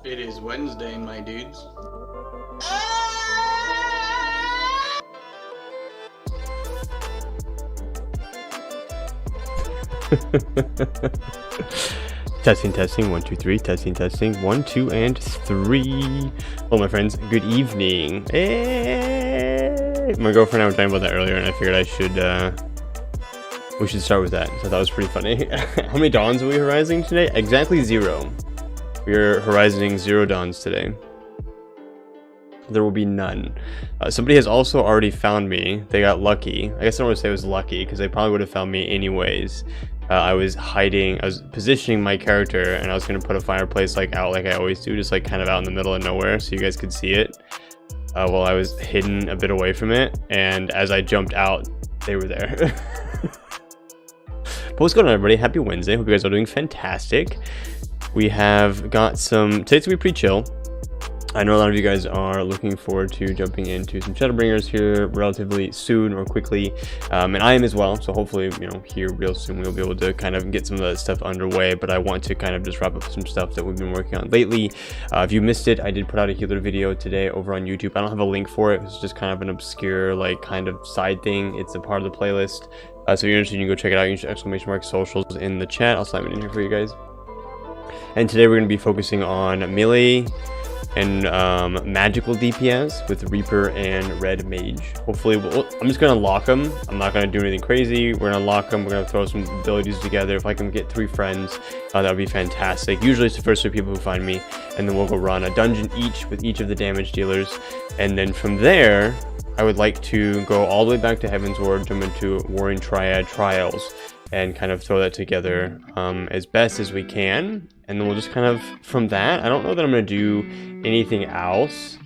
It is Wednesday, my dudes. Testing, 1, 2, 3, testing, 1, 2, and 3. Hello, my friends, good evening. Hey! My girlfriend and I were talking about that earlier, and I figured we should start with that. So that was pretty funny. How many dawns are we horizonting today? Exactly 0. We are horizoning 0 dawns today. There will be none. Somebody has also already found me. They got lucky. I guess I don't want to say it was lucky because they probably would have found me anyways. I was positioning my character, and I was going to put a fireplace out like I always do, just like kind of out in the middle of nowhere so you guys could see it while I was hidden a bit away from it. And as I jumped out, they were there. But what's going on, everybody? Happy Wednesday. Hope you guys are doing fantastic. We have got today's going to be pretty chill. I know a lot of you guys are looking forward to jumping into some Shadowbringers here relatively soon or quickly, and I am as well. So hopefully, here real soon we'll be able to kind of get some of that stuff underway. But I want to kind of just wrap up some stuff that we've been working on lately. If you missed it, I did put out a healer video today over on YouTube. I don't have a link for it. It's just kind of an obscure kind of side thing. It's a part of the playlist. So if you're interested, you can go check it out. You can use !socials in the chat. I'll slap it in here for you guys. And today we're going to be focusing on melee and magical DPS with Reaper and Red Mage. Hopefully, I'm just going to lock them. I'm not going to do anything crazy. We're going to lock them. We're going to throw some abilities together. If I can get 3 friends, that would be fantastic. Usually it's the first 3 people who find me, and then we'll go run a dungeon each with each of the damage dealers. And then from there, I would like to go all the way back to Heaven's Ward, jump into Warring Triad Trials, and kind of throw that together as best as we can. And then we'll just kind of, from that, I don't know that I'm going to do anything else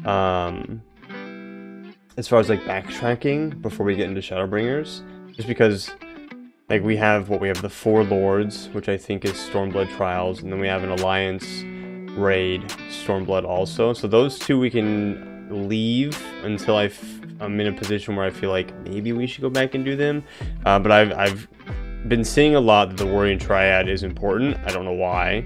as far as backtracking before we get into Shadowbringers. Just because we have the 4 Lords, which I think is Stormblood Trials, and then we have an Alliance raid Stormblood also. So those 2 we can leave until I'm in a position where I feel like maybe we should go back and do them. But I've been seeing a lot that the Warring Triad is important. I don't know why,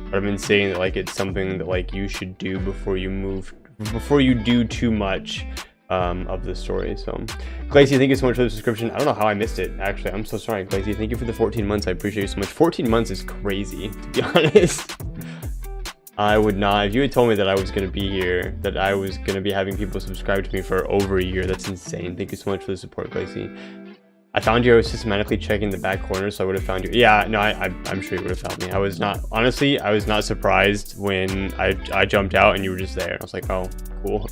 but I've been saying that it's something that you should do before you do too much of the story. So Glacy, thank you so much for the subscription. I don't know how I missed it, actually. I'm so sorry, Glacy. Thank you for the 14 months. I appreciate you so much. 14 months is crazy, to be honest. I would not, if you had told me that I was going to be here, that I was going to be having people subscribe to me for over a year, that's insane. Thank you so much for the support, Glacy. I found you. I was systematically checking the back corner, so I would have found you. Yeah, no, I'm sure you would have found me. I was not, honestly, I was not surprised when I jumped out and you were just there. I was like, oh, cool.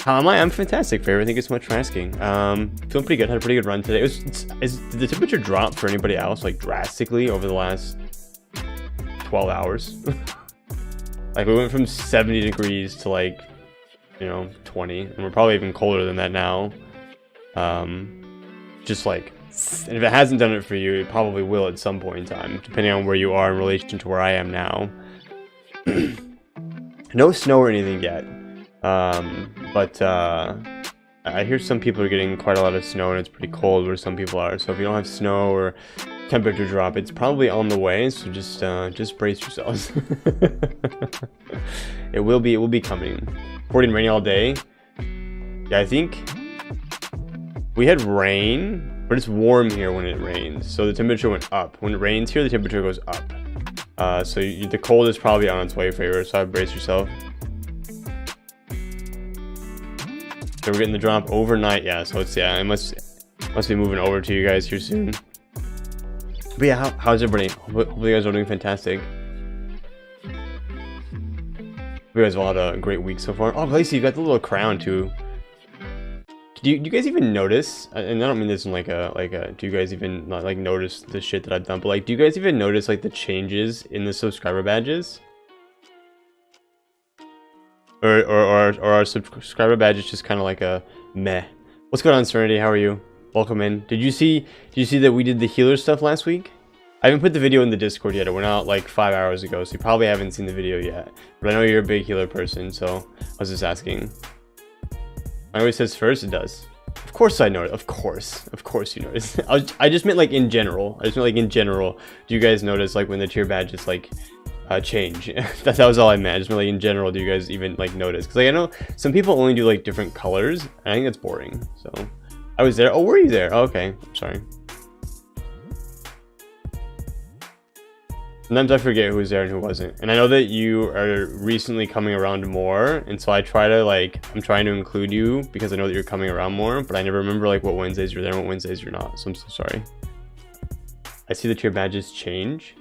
How am I? I'm fantastic, Favor. Thank you so much for asking. Feeling pretty good. Had a pretty good run today. Did the temperature drop for anybody else drastically over the last 12 hours? We went from 70 degrees to 20, and we're probably even colder than that now. And if it hasn't done it for you, it probably will at some point in time, depending on where you are in relation to where I am now. No snow or anything yet, but I hear some people are getting quite a lot of snow, and it's pretty cold where some people are. So if you don't have snow or temperature drop, it's probably on the way. So just brace yourselves. It will be coming. 40 and rainy all day. Yeah, I think we had rain, but it's warm here when it rains, so the temperature went up. When it rains here, the temperature goes up. So the cold is probably on its way, Favor, so brace yourself. So we're getting the drop overnight, yeah, so it must be moving over to you guys here soon. But yeah, how's everybody? Hopefully you guys are doing fantastic. Hope you guys have all had a great week so far. Oh, Lacey, you got the little crown too. Do you guys even notice, and I don't mean this in do you guys even not notice the shit that I've done, but do you guys even notice the changes in the subscriber badges? Or are subscriber badges just kind of a meh? What's going on, Serenity? How are you? Welcome in. Did you see that we did the healer stuff last week? I haven't put the video in the Discord yet. It went out 5 hours ago, so you probably haven't seen the video yet. But I know you're a big healer person, so I was just asking. I always says first, it does. Of course I know it. Of course you notice. I just meant in general. I just meant in general. Do you guys notice when the tier badges change. that was all I meant. Just like in general, do you guys even like notice? Because like I know some people only do like different colors, and I think that's boring. So I was there. Oh, were you there? Oh, okay, I'm sorry. Sometimes I forget who was there and who wasn't. And I know that you are recently coming around more, and so I try to like, I'm trying to include you because I know that you're coming around more, but I never remember like what Wednesdays you're there and what Wednesdays you're not. So I'm so sorry. I see that your badges change.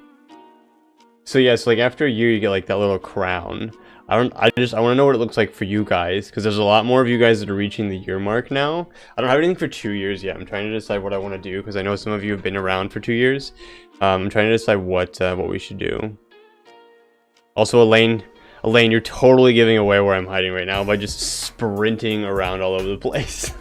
So yes, yeah, so like after a year you get like that little crown. I want to know what it looks like for you guys, because there's a lot more of you guys that are reaching the year mark now. I don't have anything for 2 years yet. I'm trying to decide what I want to do, because I know some of you have been around for 2 years. I'm trying to decide what we should do. Also, Elaine, you're totally giving away where I'm hiding right now by just sprinting around all over the place.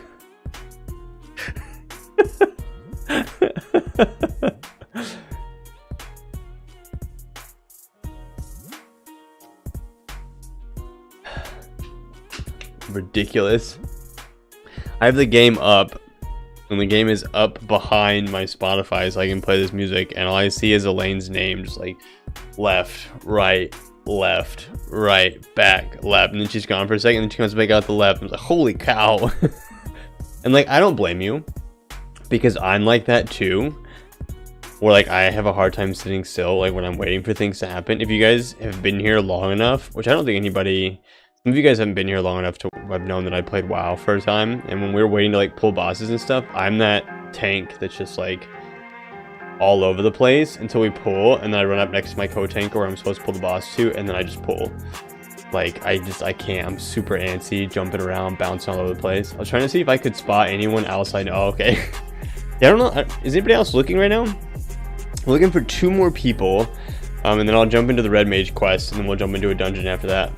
Ridiculous. I have the game up, and the game is up behind my Spotify so I can play this music, and all I see is Elaine's name, just like left, right, back, left, and then she's gone for a second, and then she comes back out the left. I'm like, holy cow. And like, I don't blame you, because I'm like that too, where like I have a hard time sitting still, like when I'm waiting for things to happen. If you guys have been here long enough, which I don't think anybody, some of you guys haven't been here long enough to have known that I played WoW for a time, and when we were waiting to like pull bosses and stuff, I'm that tank that's just like all over the place until we pull, and then I run up next to my co-tanker where I'm supposed to pull the boss to, and then I just pull. Like I can't. I'm super antsy, jumping around, bouncing all over the place. I was trying to see if I could spot anyone else I know. Oh, okay. Yeah, I don't know. Is anybody else looking right now? I'm looking for 2 more people, and then I'll jump into the Red Mage quest, and then we'll jump into a dungeon after that.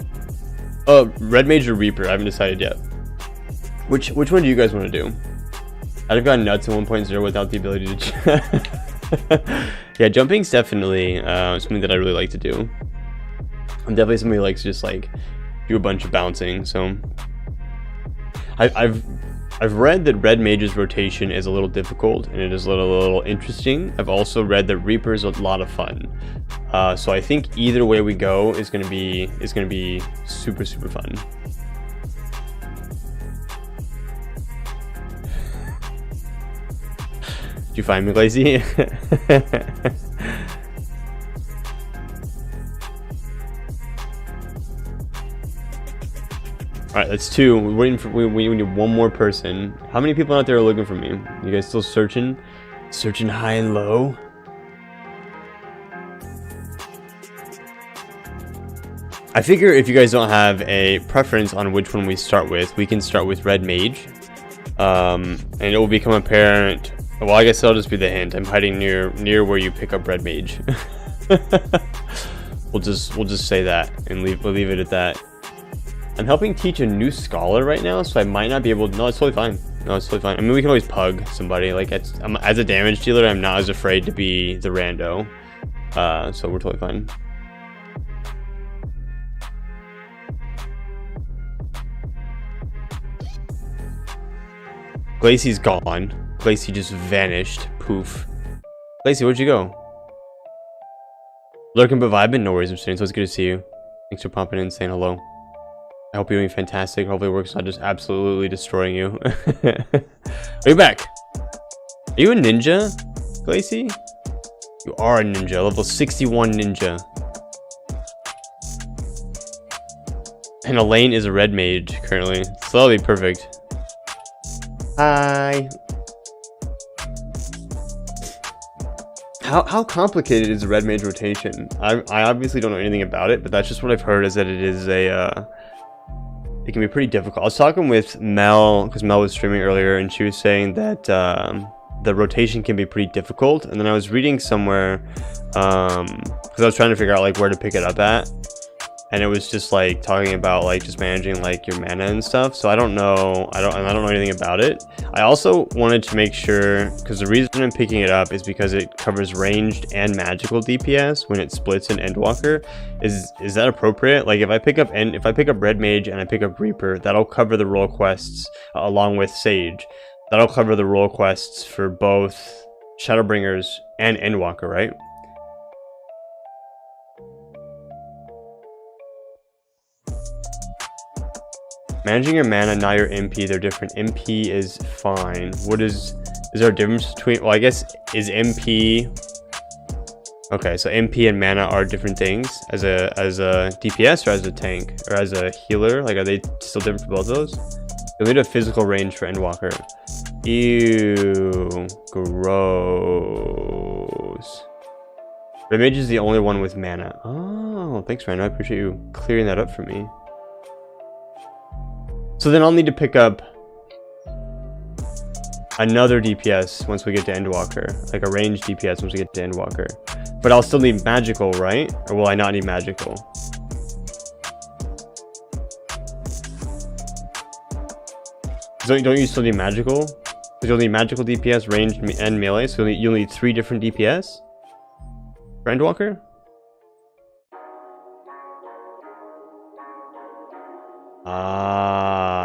Red Mage or Reaper? I haven't decided yet. Which one do you guys want to do? I'd have gone nuts in 1.0 without the ability to. Yeah, jumping's definitely something that I really like to do. I'm definitely somebody who likes to just like do a bunch of bouncing. So I've read that Red Mage's rotation is a little difficult and it is a little interesting. I've also read that Reaper is a lot of fun. So I think either way we go is gonna be super fun. Did you find me, Lazy? Alright, that's 2. We're waiting for, we need 1 more person. How many people out there are looking for me? You guys still searching? Searching high and low? I figure if you guys don't have a preference on which one we start with, we can start with Red Mage. And it will become apparent. Well, I guess that'll just be the hint. I'm hiding near where you pick up Red Mage. We'll just say that and we'll leave it at that. I'm helping teach a new scholar right now, so I might not be able to. No, it's totally fine. No, it's totally fine. I mean, we can always pug somebody. Like, as a damage dealer, I'm not as afraid to be the rando. So we're totally fine. Glacey's gone. Glacey just vanished. Poof. Glacey, where'd you go? Lurking but vibing? No worries, I'm staying, so it's good to see you. Thanks for popping in and saying hello. I hope you're doing fantastic. Hopefully it works, not just absolutely destroying you. Are you back? Are you a ninja, Glacey? You are a ninja. Level 61 ninja. And Elaine is a Red Mage currently. So that'll be perfect. Hi. How complicated is the Red Mage rotation? I obviously don't know anything about it, but that's just what I've heard, is that it is it can be pretty difficult. I was talking with Mel, because Mel was streaming earlier, and she was saying that the rotation can be pretty difficult. And then I was reading somewhere, because I was trying to figure out like where to pick it up at, and it was just like talking about like just managing like your mana and stuff. So I don't know, I don't know anything about it. I also wanted to make sure, because the reason I'm picking it up is because it covers ranged and magical DPS when it splits in Endwalker. Is that appropriate? Like if I pick up Red Mage and I pick up Reaper, that'll cover the role quests along with Sage. That'll cover the role quests for both Shadowbringers and Endwalker, right? Managing your mana, not your MP. They're different. MP is fine. What is there a difference between, well, I guess, is MP... Okay, so MP and mana are different things as a DPS or as a tank or as a healer. Like, are they still different for both of those? You'll need a physical range for Endwalker. Ew, gross. Red Mage is the only one with mana. Oh, thanks, Rando. I appreciate you clearing that up for me. So then I'll need to pick up another DPS once we get to Endwalker, like a ranged DPS once we get to Endwalker. But I'll still need magical, right? Or will I not need magical? Don't you still need magical? Because you'll need magical DPS, ranged, and melee. So you'll need 3 different DPS for Endwalker.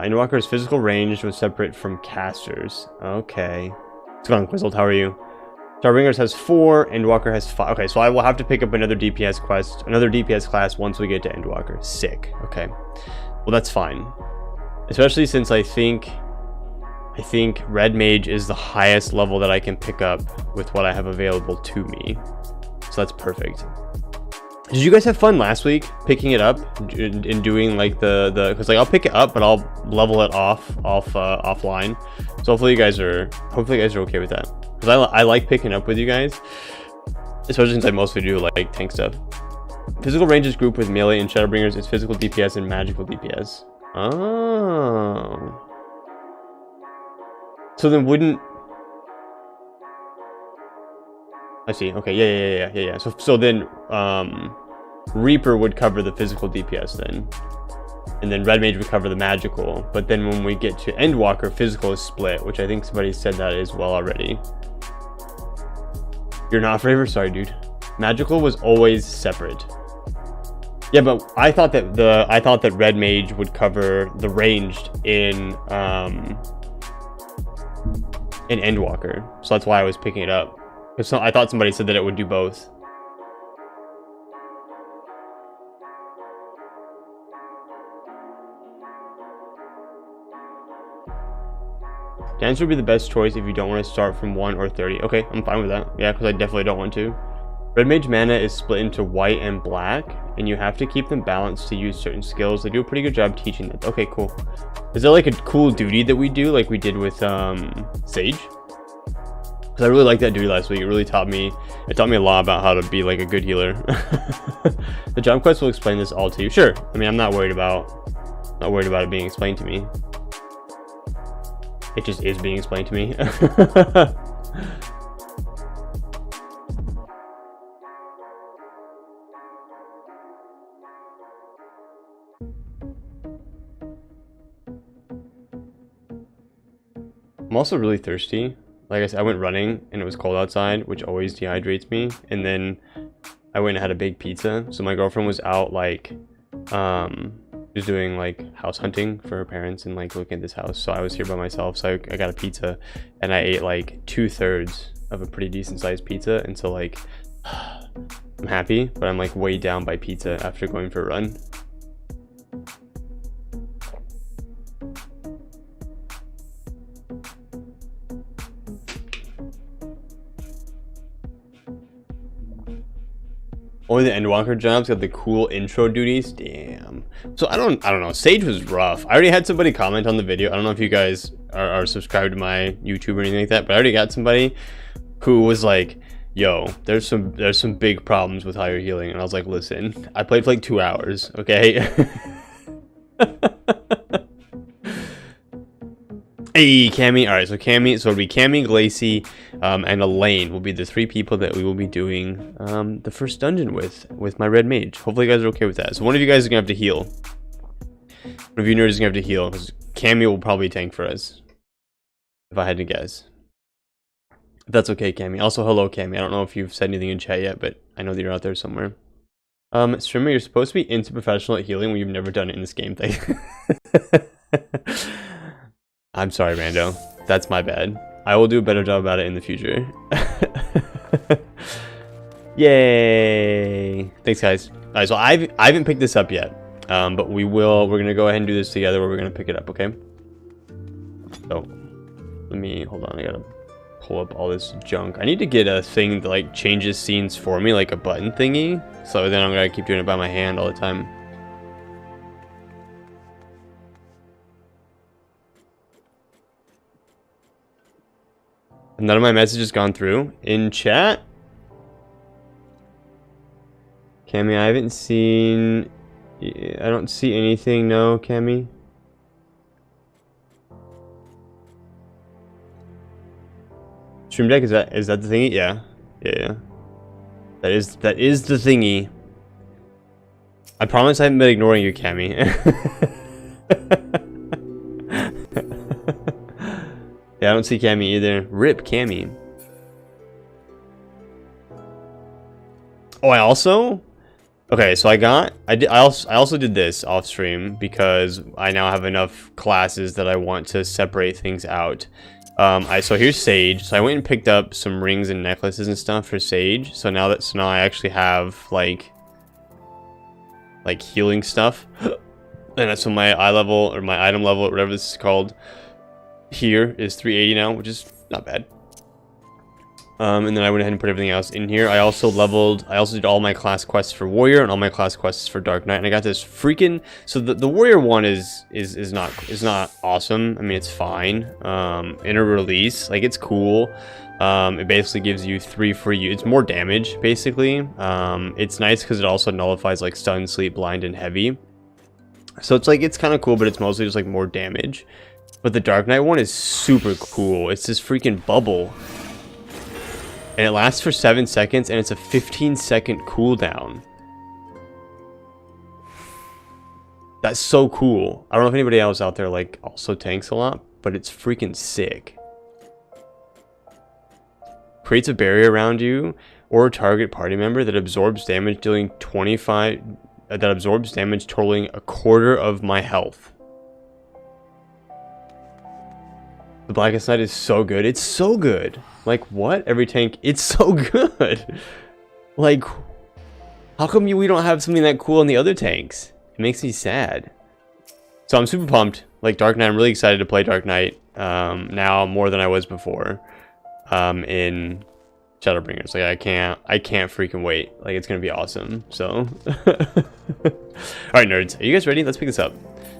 Endwalker's physical range was separate from casters. Okay. What's going on, Quizzled? How are you? Starbringers has 4, Endwalker has 5. Okay, so I will have to pick up another DPS quest, another DPS class once we get to Endwalker. Sick. Okay. Well, that's fine. Especially since I think Red Mage is the highest level that I can pick up with what I have available to me. So that's perfect. Did you guys have fun last week picking it up and doing like because like I'll pick it up but I'll level it offline. So hopefully you guys are okay with that, because I like picking up with you guys, especially since I mostly do like tank stuff. Physical ranges group with melee and Shadowbringers is physical DPS and magical DPS. Oh, so then wouldn't I see? Okay, yeah. So then Reaper would cover the physical DPS then, and then Red Mage would cover the magical. But then when we get to Endwalker, physical is split, which I think somebody said that as well already. You're not Fravor? Sorry, dude. Magical was always separate. Yeah, but I thought that Red Mage would cover the ranged in Endwalker, so that's why I was picking it up. Because I thought somebody said that it would do both. Dancer would be the best choice if you don't want to start from 1 or 30. Okay, I'm fine with that. Yeah, because I definitely don't want to. Red Mage mana is split into white and black, and you have to keep them balanced to use certain skills. They do a pretty good job teaching that. Okay, cool. Is there like a cool duty that we do, like we did with Sage? Because I really liked that duty last week. It really taught me a lot about how to be like a good healer. The jump quest will explain this all to you. Sure. I mean, I'm not worried about it being explained to me. It just is being explained to me. I'm also really thirsty. Like I said, I went running and it was cold outside, which always dehydrates me. And then I went and had a big pizza. So my girlfriend was out like just doing like house hunting for her parents and like looking at this house. So I was here by myself. So I got a pizza and I ate like 2/3 of a pretty decent sized pizza. And so like I'm happy, but I'm like way down by pizza after going for a run. Only the Endwalker jobs got the cool intro duties. Damn. So I don't know. Sage was rough. I already had somebody comment on the video. I don't know if you guys are subscribed to my YouTube or anything like that, but I already got somebody who was like, yo, there's some big problems with how you're healing. And I was like, listen, I played for like 2 hours, okay? Hey, Cammy. All right, so Cammy, so it'll be Cammy, Glacy, and Elaine will be the 3 people that we will be doing the first dungeon with my Red Mage. Hopefully you guys are okay with that. So one of you guys is gonna have to heal. One of you nerds is gonna have to heal because Cammy will probably tank for us, if I had to guess. If that's okay, Cammy. Also, hello, Cammy. I don't know if you've said anything in chat yet, but I know that you're out there somewhere. Streamer, you're supposed to be into professional at healing when you've never done it in this game thing. I'm sorry, Rando. That's my bad. I will do a better job about it in the future. Yay! Thanks, guys. Alright, so I haven't picked this up yet. But we're gonna go ahead and do this together where we're gonna pick it up, okay? So let me hold on, I gotta pull up all this junk. I need to get a thing that like changes scenes for me, like a button thingy, so then I'm gonna keep doing it by my hand all the time. None of my messages gone through in chat. Cammy, I haven't seen. I don't see anything. No, Cammy. Stream Deck, is that the thingy? Yeah. Yeah. That is the thingy. I promise I haven't been ignoring you, Cammy. Yeah, I don't see Cammy either. Rip Cammy. Oh, I also. Okay, so I also did this off stream because I now have enough classes that I want to separate things out. So here's Sage. So I went and picked up some rings and necklaces and stuff for Sage. So now I actually have like healing stuff, and that's what my eye level or my item level or whatever this is called here is 380 now, which is not bad. And then I went ahead and put everything else in here. I also did all my class quests for Warrior and all my class quests for Dark Knight, and I got this freaking. So the Warrior one is not awesome. I mean, it's fine. In a release, like, it's cool. It basically gives you 3 free. It's more damage basically. It's nice because it also nullifies like stun, sleep, blind, and heavy. So it's kind of cool, but it's mostly just like more damage. But the Dark Knight one is super cool. It's this freaking bubble. And it lasts for 7 seconds, and it's a 15-second cooldown. That's so cool. I don't know if anybody else out there like also tanks a lot, but it's freaking sick. Creates a barrier around you or a target party member that absorbs damage dealing 25. That absorbs damage totaling 1/4 of my health. The Blackest Night is so good. It's so good. Like, what? Every tank, it's so good. Like, how come we don't have something that cool in the other tanks? It makes me sad. So I'm super pumped. Like, Dark Knight, I'm really excited to play Dark Knight now more than I was before in Shadowbringers. Like, I can't freaking wait. Like, it's gonna be awesome. So alright, nerds, are you guys ready? Let's pick this up.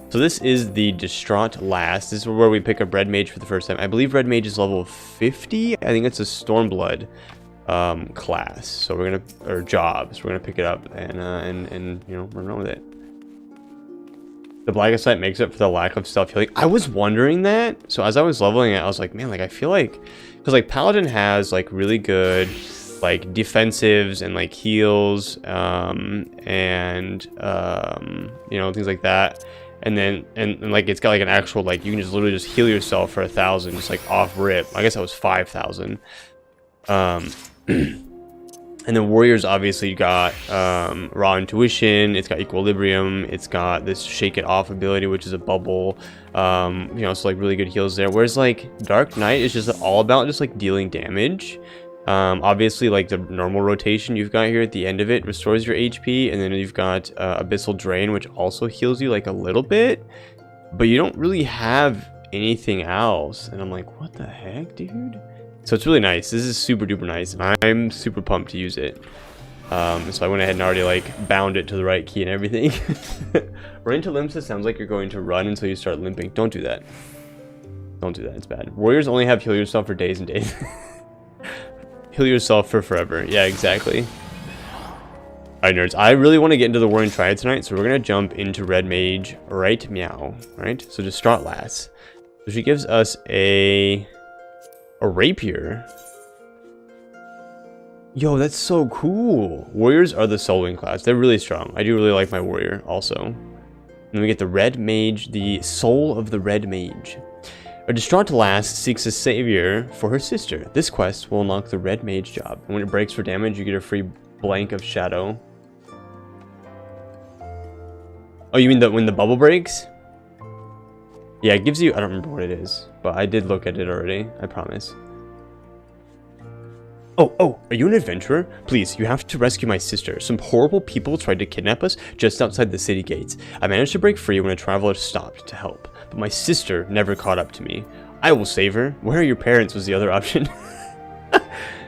So this is the Distraught Last. This is where we pick up Red Mage for the first time. I believe Red Mage is level 50. I think it's a Stormblood class. So we're gonna, or job. So we're gonna pick it up and you know, run on with it. The Blackest Night makes up for the lack of stealth healing. I was wondering that. So as I was leveling it, I was like, man, like, I feel like, because like Paladin has like really good like defensives and like heals and you know, things like that. And then, and like, it's got like an actual, like, you can just literally just heal yourself for 1,000, just like off rip. I guess that was 5,000. And then Warriors obviously got Raw Intuition, it's got Equilibrium, it's got this Shake It Off ability, which is a bubble. You know, so like really good heals there. Whereas like Dark Knight is just all about just like dealing damage. Obviously, like the normal rotation you've got here at the end of it restores your HP, and then you've got Abyssal Drain, which also heals you like a little bit, but you don't really have anything else. And I'm like, what the heck, dude? So it's really nice. This is super duper nice, and I'm super pumped to use it. So I went ahead and already like bound it to the right key and everything. Run into limps, it sounds like you're going to run until you start limping. Don't do that. Don't do that. It's bad. Warriors only have heal yourself for days and days. Heal yourself for forever. Yeah, exactly. Alright, nerds. I really want to get into the Warring Triad tonight, so we're going to jump into Red Mage right meow. Alright, so Distraught Lass. So she gives us a rapier. Yo, that's so cool. Warriors are the soloing class. They're really strong. I do really like my warrior also. And then we get the Red Mage, the soul of the Red Mage. A Distraught Lass seeks a savior for her sister. This quest will unlock the Red Mage job. And when it breaks for damage, you get a free blank of shadow. Oh, you mean that when the bubble breaks? Yeah, it gives you... I don't remember what it is, but I did look at it already. I promise. Oh, are you an adventurer? Please, you have to rescue my sister. Some horrible people tried to kidnap us just outside the city gates. I managed to break free when a traveler stopped to help, but my sister never caught up to me. I will save her. Where are your parents was the other option.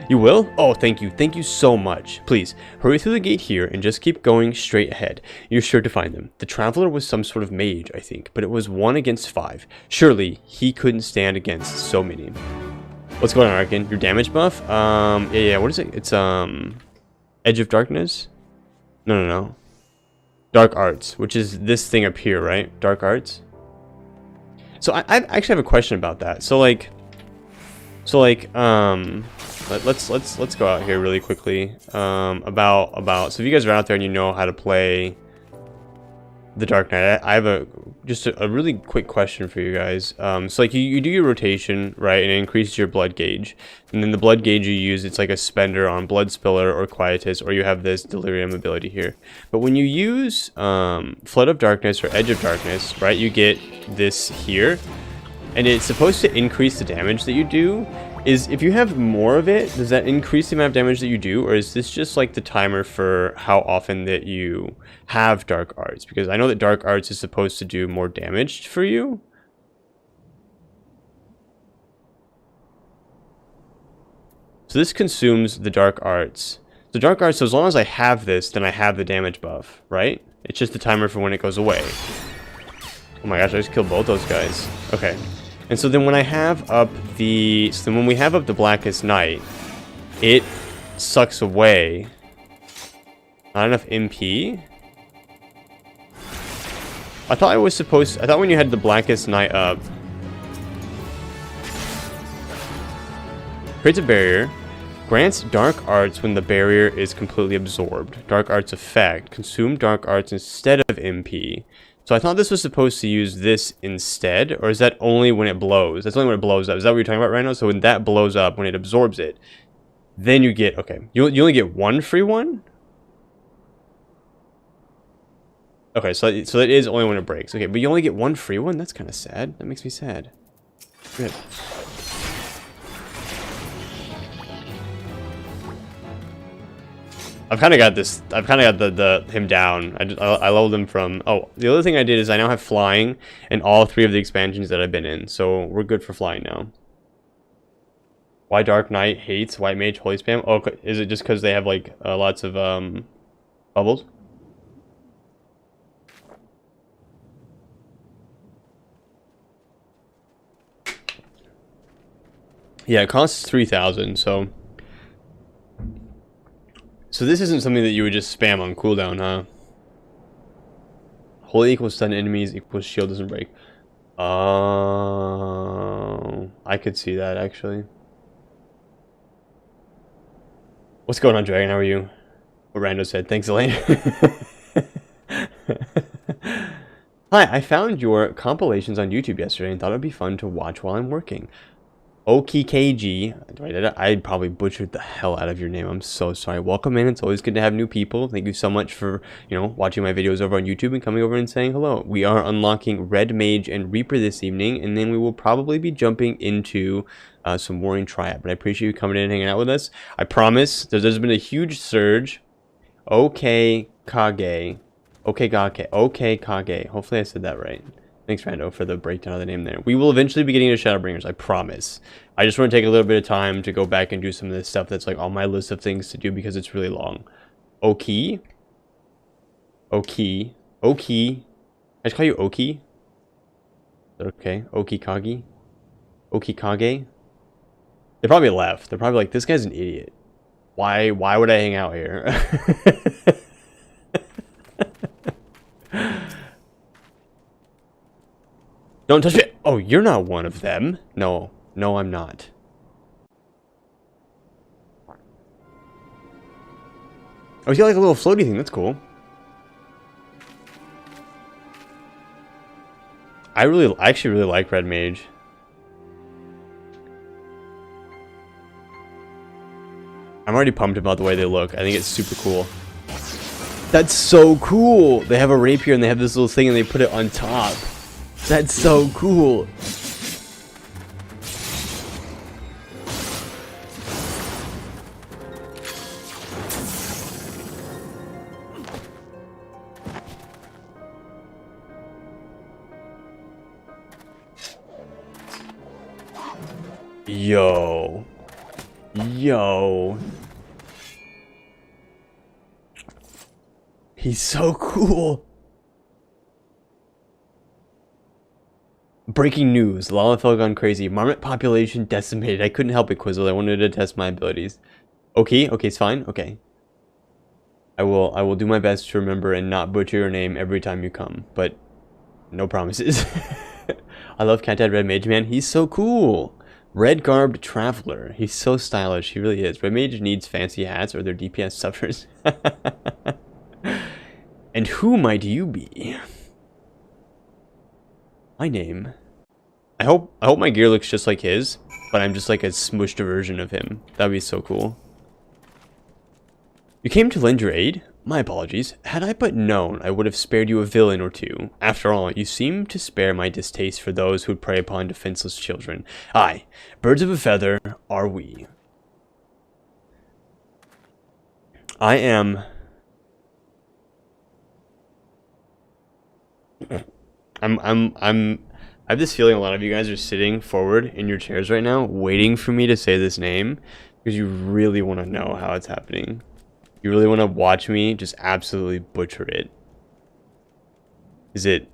You will? Oh, thank you. Thank you so much. Please, hurry through the gate here and just keep going straight ahead. You're sure to find them. The traveler was some sort of mage, I think, but it was 1 against 5. Surely, he couldn't stand against so many. What's going on, Arkin? Your damage buff? Yeah, what is it? It's, Edge of Darkness? No. Dark Arts, which is this thing up here, right? Dark Arts? So, I actually have a question about that. So, like, let's go out here really quickly. So if you guys are out there and you know how to play the Dark Knight, I have just a really quick question for you guys. So like you do your rotation, right, and it increases your blood gauge, and then the blood gauge you use, it's like a spender on Blood Spiller or Quietus, or you have this Delirium ability here. But when you use Flood of Darkness or Edge of Darkness, right, you get this here, and it's supposed to increase the damage that you do. If you have more of it, does that increase the amount of damage that you do, or is this just like the timer for how often that you have Dark Arts? Because I know that Dark Arts is supposed to do more damage for you. So this consumes the Dark Arts. The Dark Arts, so as long as I have this, then I have the damage buff, right? It's just the timer for when it goes away. Oh my gosh, I just killed both those guys. Okay. And so then when I have up the... So then when we have up the Blackest Night, it sucks away. Not enough MP? I thought I was supposed... I thought when you had the Blackest Night up... Creates a barrier. Grants Dark Arts when the barrier is completely absorbed. Dark Arts effect. Consume Dark Arts instead of MP. So I thought this was supposed to use this instead, or is that only when it blows? That's only when it blows up. Is that what you're talking about right now? So when that blows up, when it absorbs it, then you get, okay. You only get 1 free one? Okay, so that is only when it breaks. Okay, but you only get 1 free one? That's kind of sad. That makes me sad. Good. I've kind of got this. I've kind of got him down. I leveled him from. Oh, the other thing I did is I now have flying in all 3 of the expansions that I've been in, so we're good for flying now. Why Dark Knight hates White Mage Holy Spam? Oh, is it just because they have like lots of bubbles? Yeah, it costs 3,000, so. So this isn't something that you would just spam on cooldown, huh? Holy equals stun enemies equals shield doesn't break. Oh, I could see that actually. What's going on, Dragon? How are you? What Rando said. Thanks, Elaine. Hi, I found your compilations on YouTube yesterday and thought it would be fun to watch while I'm working. OKKG, I probably butchered the hell out of your name. I'm so sorry. Welcome in. It's always good to have new people. Thank you so much for, watching my videos over on YouTube and coming over and saying hello. We are unlocking Red Mage and Reaper this evening, and then we will probably be jumping into some Warring Triad. But I appreciate you coming in and hanging out with us. I promise there's been a huge surge. Okay, Kage. Hopefully I said that right. Thanks, Rando, for the breakdown of the name there. We will eventually be getting to Shadowbringers, I promise. I just want to take a little bit of time to go back and do some of this stuff that's like on my list of things to do because it's really long. Oki. I just call you Oki. Okay. Okikage. Okikage. They probably left. They're probably like, this guy's an idiot. Why would I hang out here? Don't touch it! Oh, you're not one of them. No, I'm not. Oh, he's got like a little floaty thing. That's cool. I actually really like Red Mage. I'm already pumped about the way they look. I think it's super cool. That's so cool! They have a rapier and they have this little thing and they put it on top. That's so cool. Yo. Yo. He's so cool. Breaking news. Lalafell gone crazy. Marmot population decimated. I couldn't help it, Quizzle. I wanted to test my abilities. Okay, it's fine. Okay. I will do my best to remember and not butcher your name every time you come, but no promises. I love Cat-Dad Red Mage, man. He's so cool. Red Garbed Traveler. He's so stylish. He really is. Red Mage needs fancy hats or their DPS suffers. And who might you be? My name. I hope my gear looks just like his, but I'm just like a smushed version of him. That'd be so cool. You came to lend your aid? My apologies. Had I but known, I would have spared you a villain or two. After all, you seem to spare my distaste for those who prey upon defenseless children. Aye, birds of a feather are we. I am... I have this feeling a lot of you guys are sitting forward in your chairs right now, waiting for me to say this name, because you really want to know how it's happening. You really want to watch me just absolutely butcher it. Is it...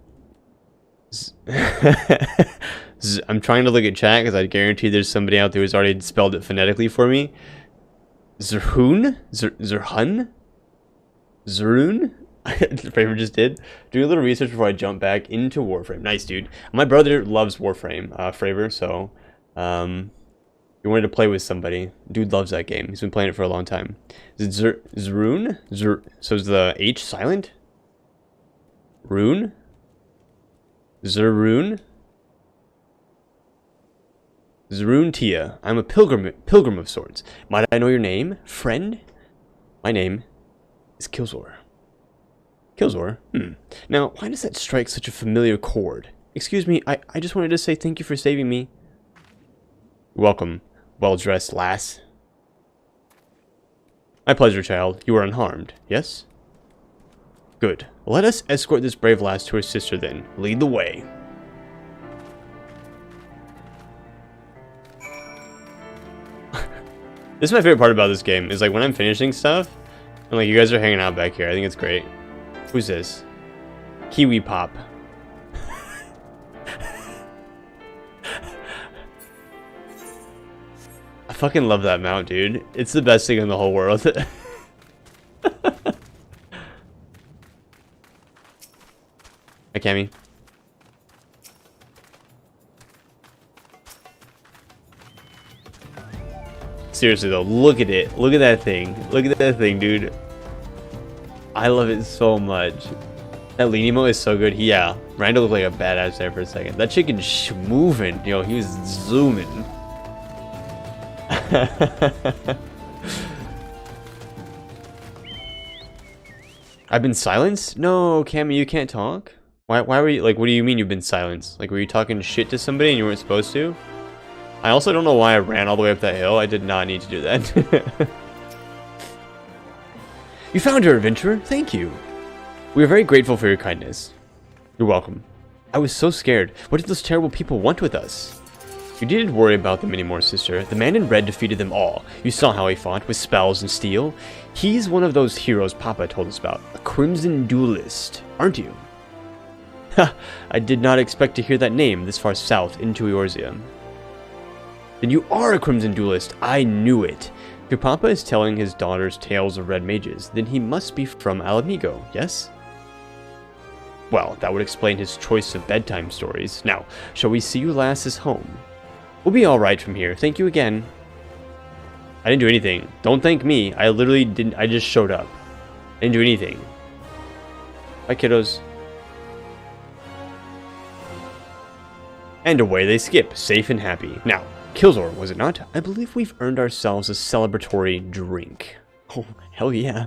I'm trying to look at chat, because I guarantee there's somebody out there who's already spelled it phonetically for me. Zerhoon? Zerhun? Zerun? Framer just did. Doing a little research before I jump back into Warframe. Nice, dude. My brother loves Warframe, Framer, so you wanted to play with somebody. Dude loves that game. He's been playing it for a long time. Is it Zerun? So is the H silent? Rune? Zerun? Zerun Tia. I'm a pilgrim of sorts. Might I know your name, friend? My name is Killzor. Killzor? Now, why does that strike such a familiar chord? Excuse me, I just wanted to say thank you for saving me. Welcome, well-dressed lass. My pleasure, child. You are unharmed, yes? Good. Let us escort this brave lass to her sister then. Lead the way. This is my favorite part about this game, is like when I'm finishing stuff, and like you guys are hanging out back here. I think it's great. Who's this? Kiwi Pop. I fucking love that mount, dude. It's the best thing in the whole world. Hi, Cammy. Seriously though, look at it. Look at that thing. Look at that thing, dude. I love it so much. That lean emo is so good. Yeah, Randall looked like a badass there for a second. That chicken's moving. Yo, he was zooming. I've been silenced? No, Cammy, you can't talk? Why were you, like, what do you mean you've been silenced? Like, were you talking shit to somebody and you weren't supposed to? I also don't know why I ran all the way up that hill. I did not need to do that. You found her, adventurer. Thank you. We are very grateful for your kindness. You're welcome. I was so scared. What did those terrible people want with us? You needn't worry about them anymore, sister. The man in red defeated them all. You saw how he fought, with spells and steel. He's one of those heroes Papa told us about. A crimson duelist, aren't you? Ha! I did not expect to hear that name this far south into Eorzea. Then you are a crimson duelist. I knew it. If your Papa is telling his daughters tales of red mages, then he must be from Alamigo, yes? Well, that would explain his choice of bedtime stories. Now, shall we see you lasses home? We'll be alright from here. Thank you again. I didn't do anything. Don't thank me. I literally didn't. I just showed up. I didn't do anything. Bye, kiddos. And away they skip, safe and happy. Now, Killzor, was it not? I believe we've earned ourselves a celebratory drink. Oh, hell yeah.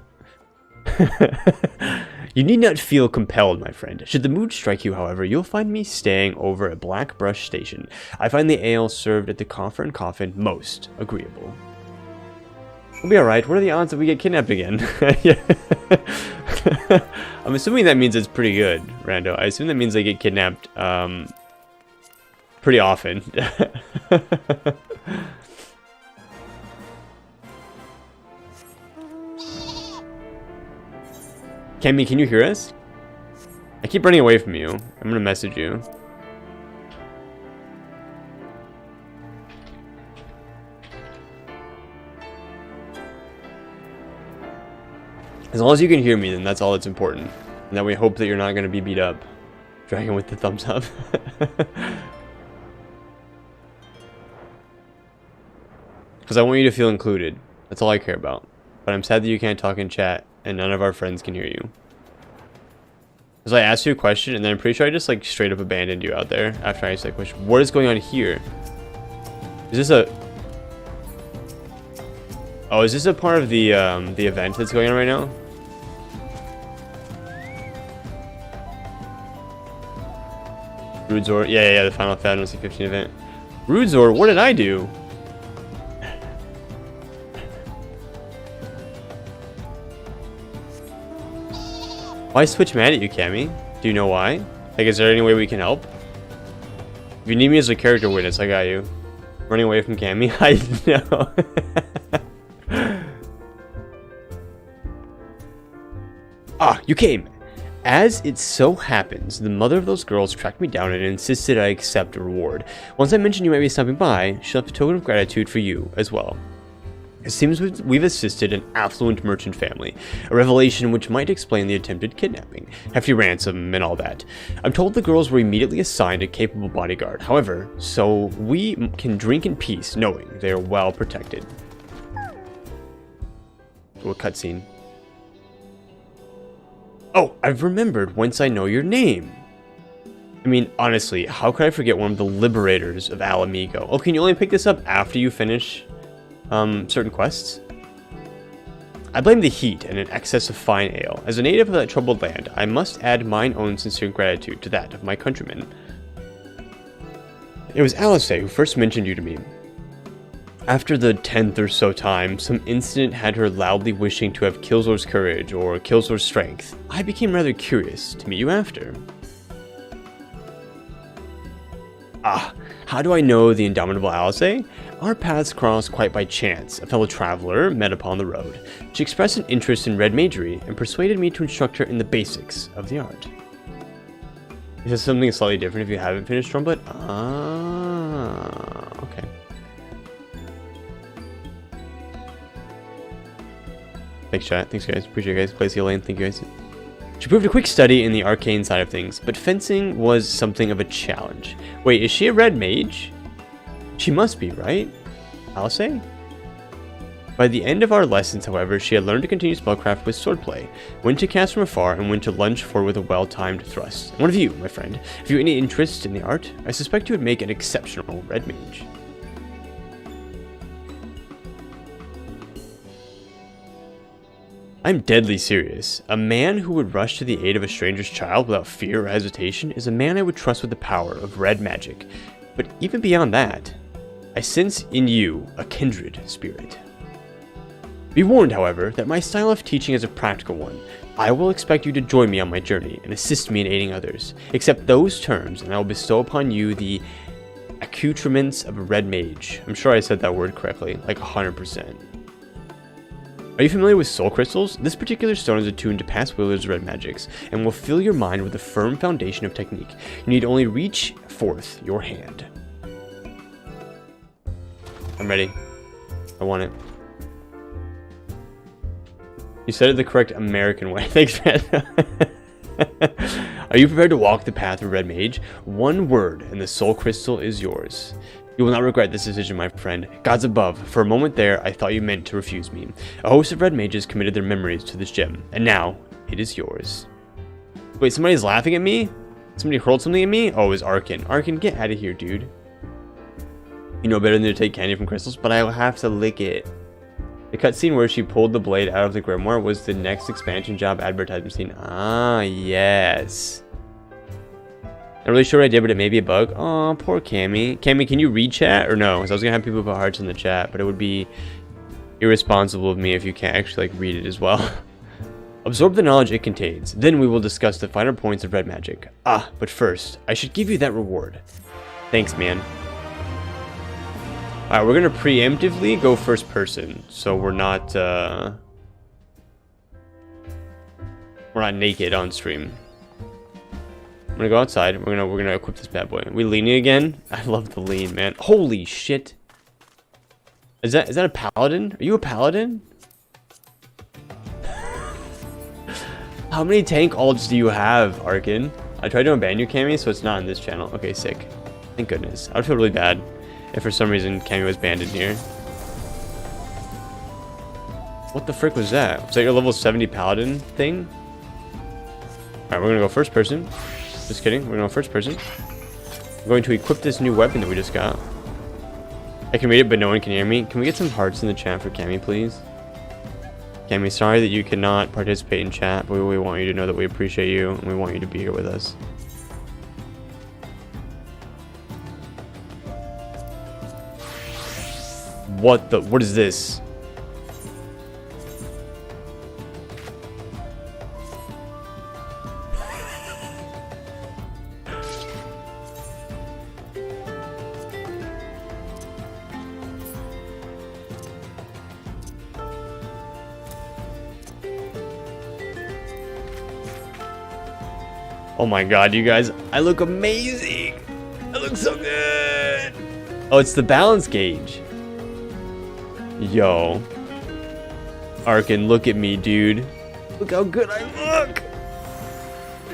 You need not feel compelled, my friend. Should the mood strike you, however, you'll find me staying over at Blackbrush Station. I find the ale served at the Coffer and Coffin most agreeable. We'll be alright. What are the odds that we get kidnapped again? I'm assuming that means it's pretty good, Rando. I assume that means they get kidnapped, pretty often. Cammy, can you hear us? I keep running away from you. I'm gonna message you. As long as you can hear me, then that's all that's important. And that we hope that you're not gonna be beat up. Dragon with the thumbs up. Because I want you to feel included. That's all I care about. But I'm sad that you can't talk in chat and none of our friends can hear you. Because I asked you a question and then I'm pretty sure I just like straight up abandoned you out there after I asked that question. What is going on here? Is this a... Oh, is this a part of the event that's going on right now? Rudezor, yeah, the Final Fantasy 15 event. Rudezor, what did I do? Why is Twitch mad at you, Cammy? Do you know why? Like, is there any way we can help? If you need me as a character witness, I got you. Running away from Cammy? I know. Ah, you came! As it so happens, the mother of those girls tracked me down and insisted I accept a reward. Once I mentioned you might be stopping by, she left a token of gratitude for you as well. It seems we've assisted an affluent merchant family, a revelation which might explain the attempted kidnapping, hefty ransom, and all that. I'm told the girls were immediately assigned a capable bodyguard, however, so we can drink in peace knowing they are well protected. Oh, a cutscene. Oh, I've remembered whence I know your name. I mean, honestly, how could I forget one of the liberators of Alamigo? Oh, can you only pick this up after you finish certain quests? I blame the heat and an excess of fine ale. As a native of that troubled land, I must add mine own sincere gratitude to that of my countrymen. It was Alice who first mentioned you to me. After the 10th or so time, some incident had her loudly wishing to have Killzor's courage or Killzor's strength. I became rather curious to meet you after. Ah, how do I know the indomitable Alice? Our paths crossed quite by chance. A fellow traveler met upon the road. She expressed an interest in red magery and persuaded me to instruct her in the basics of the art. Is this something slightly different if you haven't finished Trumpet? Ah, okay. Thanks, chat. Thanks, guys. Appreciate it, guys. Play Lane. Thank you, guys. She proved a quick study in the arcane side of things, but fencing was something of a challenge. Wait, is she a red mage? She must be, right? I'll say. By the end of our lessons, however, she had learned to continue spellcraft with swordplay, when to cast from afar and when to lunge forward with a well-timed thrust. And one of you, my friend, if you have any interest in the art, I suspect you would make an exceptional red mage. I'm deadly serious. A man who would rush to the aid of a stranger's child without fear or hesitation is a man I would trust with the power of red magic. But even beyond that, I sense in you a kindred spirit. Be warned, however, that my style of teaching is a practical one. I will expect you to join me on my journey and assist me in aiding others. Accept those terms, and I will bestow upon you the accoutrements of a red mage. I'm sure I said that word correctly, like 100%. Are you familiar with soul crystals? This particular stone is attuned to past wielders of red magics, and will fill your mind with a firm foundation of technique. You need only reach forth your hand. I'm ready. I want it. You said it the correct American way. Thanks, man. Are you prepared to walk the path of red mage? One word, and the soul crystal is yours. You will not regret this decision, my friend. Gods above, for a moment there, I thought you meant to refuse me. A host of red mages committed their memories to this gem, and now, it is yours. Wait, somebody's laughing at me? Somebody hurled something at me? Oh, it was Arkin. Arkin, get out of here, dude. You know better than to take candy from crystals, but I will have to lick it. The cutscene where she pulled the blade out of the grimoire was the next expansion job advertisement scene. Ah, yes. Not really sure what I did, but it may be a bug. Oh, poor Cammy. Cammy, can you read chat or no? Because I was going to have people put hearts in the chat, but it would be irresponsible of me if you can't actually like read it as well. Absorb the knowledge it contains. Then we will discuss the finer points of red magic. Ah, but first, I should give you that reward. Thanks, man. Alright, we're going to preemptively go first person, so we're not, We're not naked on stream. I'm gonna go outside. We're gonna equip this bad boy. Are we leaning again? I love the lean, man. Holy shit! Is that a paladin? Are you a paladin? How many tank ults do you have, Arkin? I tried to unban your Cammy, so it's not on this channel. Okay, sick. Thank goodness. I would feel really bad if for some reason Cammy was banned in here. What the frick was that? Was that your level 70 paladin thing? Alright, we're gonna go first person. Just kidding, we're gonna go first person. I'm going to equip this new weapon that we just got. I can read it, but no one can hear me. Can we get some hearts in the chat for Cammy, please? Cammy, sorry that you cannot participate in chat, but we want you to know that we appreciate you and we want you to be here with us. What is this? Oh my god, you guys, I look amazing! I look so good! Oh, it's the balance gauge. Yo. Arkin, look at me, dude. Look how good I look!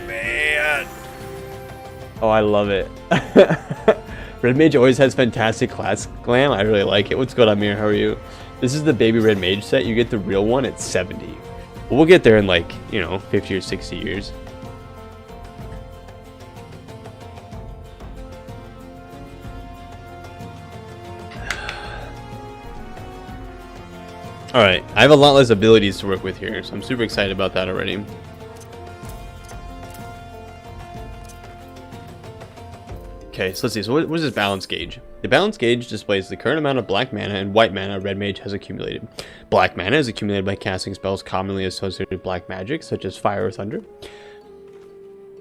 Man! Oh, I love it. Red Mage always has fantastic class glam. I really like it. What's good, Amir? How are you? This is the baby Red Mage set. You get the real one at 70. Well, we'll get there in like, you know, 50 or 60 years. Alright, I have a lot less abilities to work with here, so I'm super excited about that already. Okay, so let's see. So what is this balance gauge? The balance gauge displays the current amount of black mana and white mana Red Mage has accumulated. Black mana is accumulated by casting spells commonly associated with black magic, such as fire or thunder.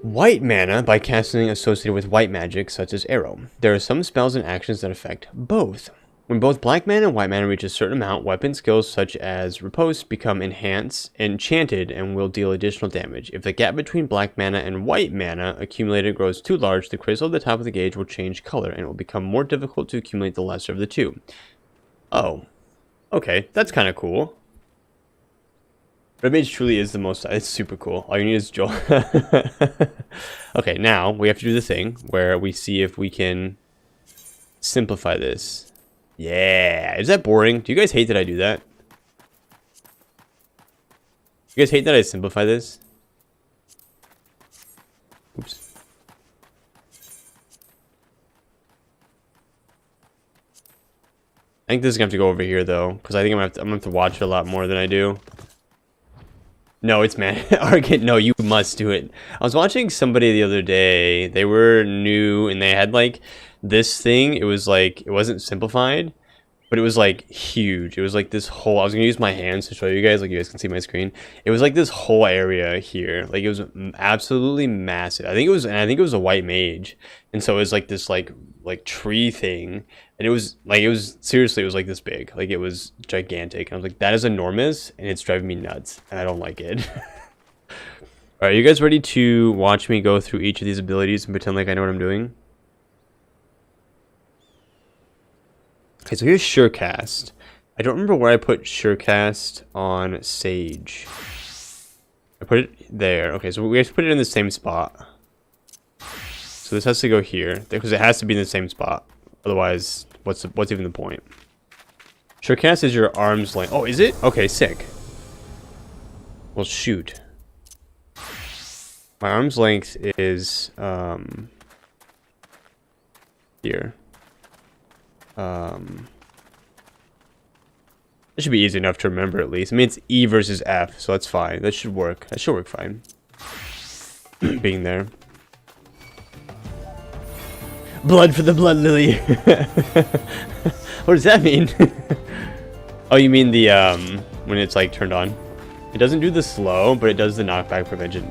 White mana by casting associated with white magic, such as arrow. There are some spells and actions that affect both. When both black mana and white mana reach a certain amount, weapon skills such as Riposte become enchanted and will deal additional damage. If the gap between black mana and white mana accumulated grows too large, the crystal at the top of the gauge will change color and it will become more difficult to accumulate the lesser of the two. Oh, okay, that's kind of cool. Red Mage truly is the most, it's super cool. All you need is Joel. Okay, now we have to do the thing where we see if we can simplify this. Yeah, is that boring? Do you guys hate that I do that? You guys hate that I simplify this? Oops. I think this is gonna have to go over here though, because I think I'm gonna have to watch it a lot more than I do. No, it's man. Arkin, no, you must do it. I was watching somebody the other day. They were new and they had like this thing. It was like, it wasn't simplified, but it was like huge. It was like this whole, I was gonna use my hands to show you guys, like you guys can see my screen. It was like this whole area here. Like it was absolutely massive. I think it was a white mage. And so it was like this like tree thing. And it was seriously, it was like this big. Like it was gigantic. And I was like, that is enormous and it's driving me nuts. And I don't like it. All right, you guys ready to watch me go through each of these abilities and pretend like I know what I'm doing? Okay, so here's Surecast. I don't remember where I put Surecast on Sage. I put it there. Okay, so we have to put it in the same spot. So this has to go here because it has to be in the same spot. Otherwise, what's even the point? Surecast is your arm's length. Oh, is it? Okay, sick. Well, shoot. My arm's length is here. It should be easy enough to remember at least. I mean, it's E versus F, so that's fine. That should work. That should work fine. Being there. Blood for the blood lily. What does that mean? Oh, you mean the when it's like turned on? It doesn't do the slow, but it does the knockback prevention.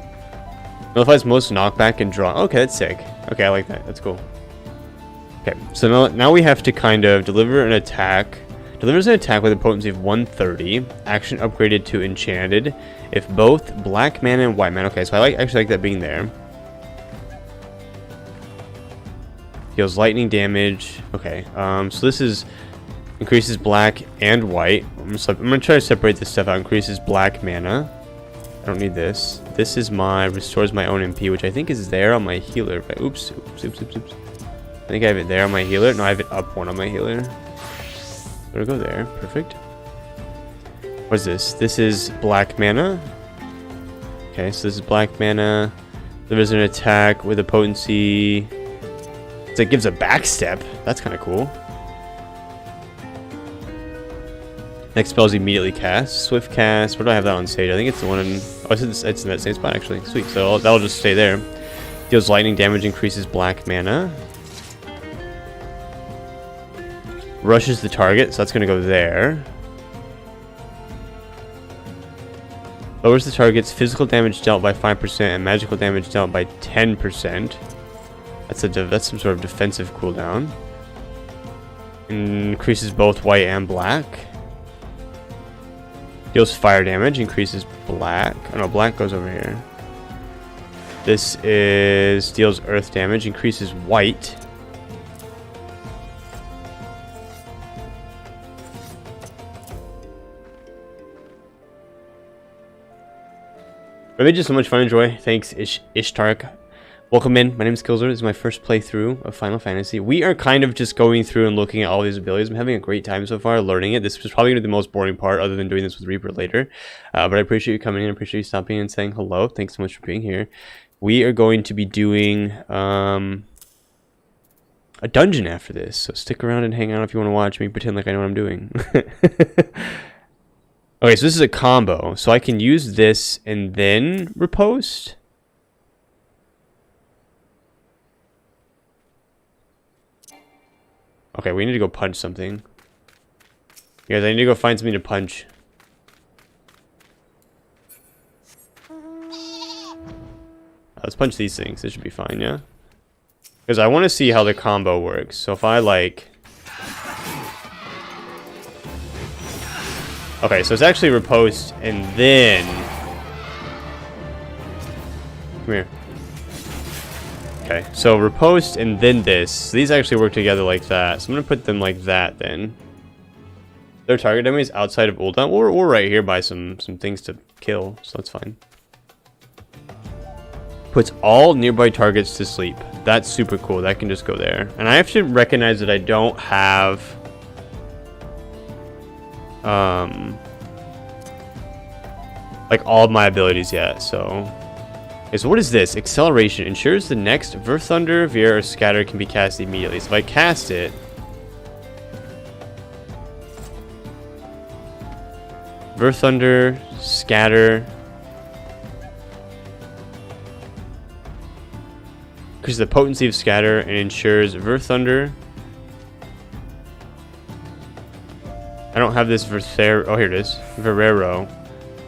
Notifies most knockback and draw. Okay, that's sick. Okay, I like that. That's cool. Okay, so now we have to kind of deliver an attack. Delivers an attack with a potency of 130. Action upgraded to enchanted. If both black mana and white mana. Okay, so I actually like that being there. Deals lightning damage. Okay, so this is increases black and white. I'm gonna try to separate this stuff out. Increases black mana. I don't need this. This is my restores my own MP, which I think is there on my healer. But oops. I think I have it there on my healer. No, I have it up one on my healer. Better go there. Perfect. What's this? This is black mana. Okay, so this is black mana. There is an attack with a potency. So it gives a backstep. That's kind of cool. Next spell is immediately cast. Swift cast. Where do I have that on stage? I think it's the one in... Oh, it's in that same spot, actually. Sweet. So that'll just stay there. Deals lightning damage, increases black mana. Rushes the target, so that's going to go there. Lowers the target's physical damage dealt by 5% and magical damage dealt by 10%. That's some sort of defensive cooldown. Increases both white and black. Deals fire damage, increases black. Oh no, black goes over here. This is deals earth damage, increases white. I've had just so much fun and joy. Thanks, Ishtark. Welcome in. My name is Killzor. This is my first playthrough of Final Fantasy. We are kind of just going through and looking at all these abilities. I'm having a great time so far learning it. This was probably going to be the most boring part other than doing this with Reaper later. But I appreciate you coming in. I appreciate you stopping and saying hello. Thanks so much for being here. We are going to be doing a dungeon after this. So stick around and hang out if you want to watch me pretend like I know what I'm doing. Okay, so this is a combo. So I can use this and then riposte. Okay, we need to go punch something. Guys, I need to go find something to punch. Let's punch these things. This should be fine, yeah? Because I want to see how the combo works. So if I like... Okay, so it's actually riposte and then... Come here. Okay, so riposte and then this. So these actually work together like that. So I'm going to put them like that then. Their target enemies outside of Uldan. We're right here by some things to kill, so that's fine. Puts all nearby targets to sleep. That's super cool. That can just go there. And I have to recognize that I don't have... like all of my abilities yet, so... Okay, so what is this? Acceleration. Ensures the next Verth Thunder, Veer, or Scatter can be cast immediately. So if I cast it... Verth Thunder, Scatter... Increases the potency of Scatter and ensures Verth Thunder. I don't have this Verthero. Oh, here it is. Verero.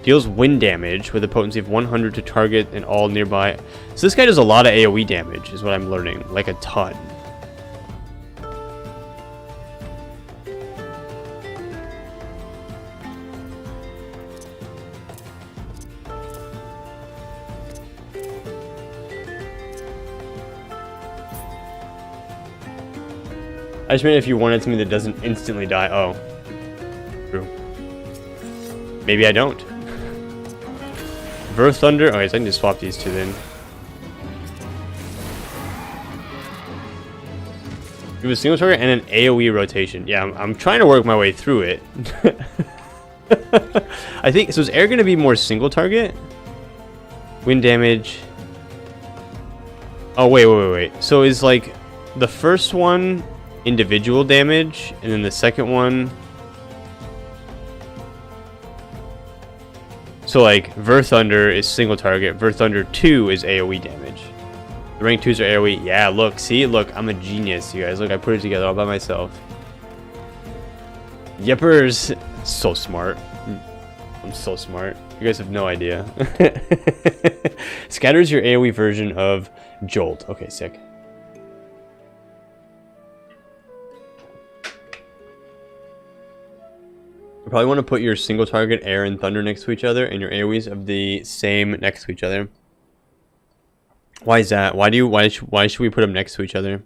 Deals wind damage with a potency of 100 to target and all nearby. So this guy does a lot of AoE damage, is what I'm learning. Like a ton. I just meant if you wanted something that doesn't instantly die. Oh. True. Maybe I don't. Verth Thunder. Okay, so I can just swap these two then. You have a single target and an AoE rotation. Yeah, I'm trying to work my way through it. I think, so is air going to be more single target? Wind damage. Oh, wait. So is like the first one individual damage and then the second one... So like Verth Thunder is single target, Verth Thunder 2 is AoE damage. The rank 2s are AoE. Yeah, look, see, look, I'm a genius, you guys. Look, I put it together all by myself. Yeppers, so smart. I'm so smart. You guys have no idea. Scatter is your AoE version of Jolt. Okay, sick. probably want to put your single target air and thunder next to each other, and your AoEs of the same next to each other. Why is that? Why should we put them next to each other?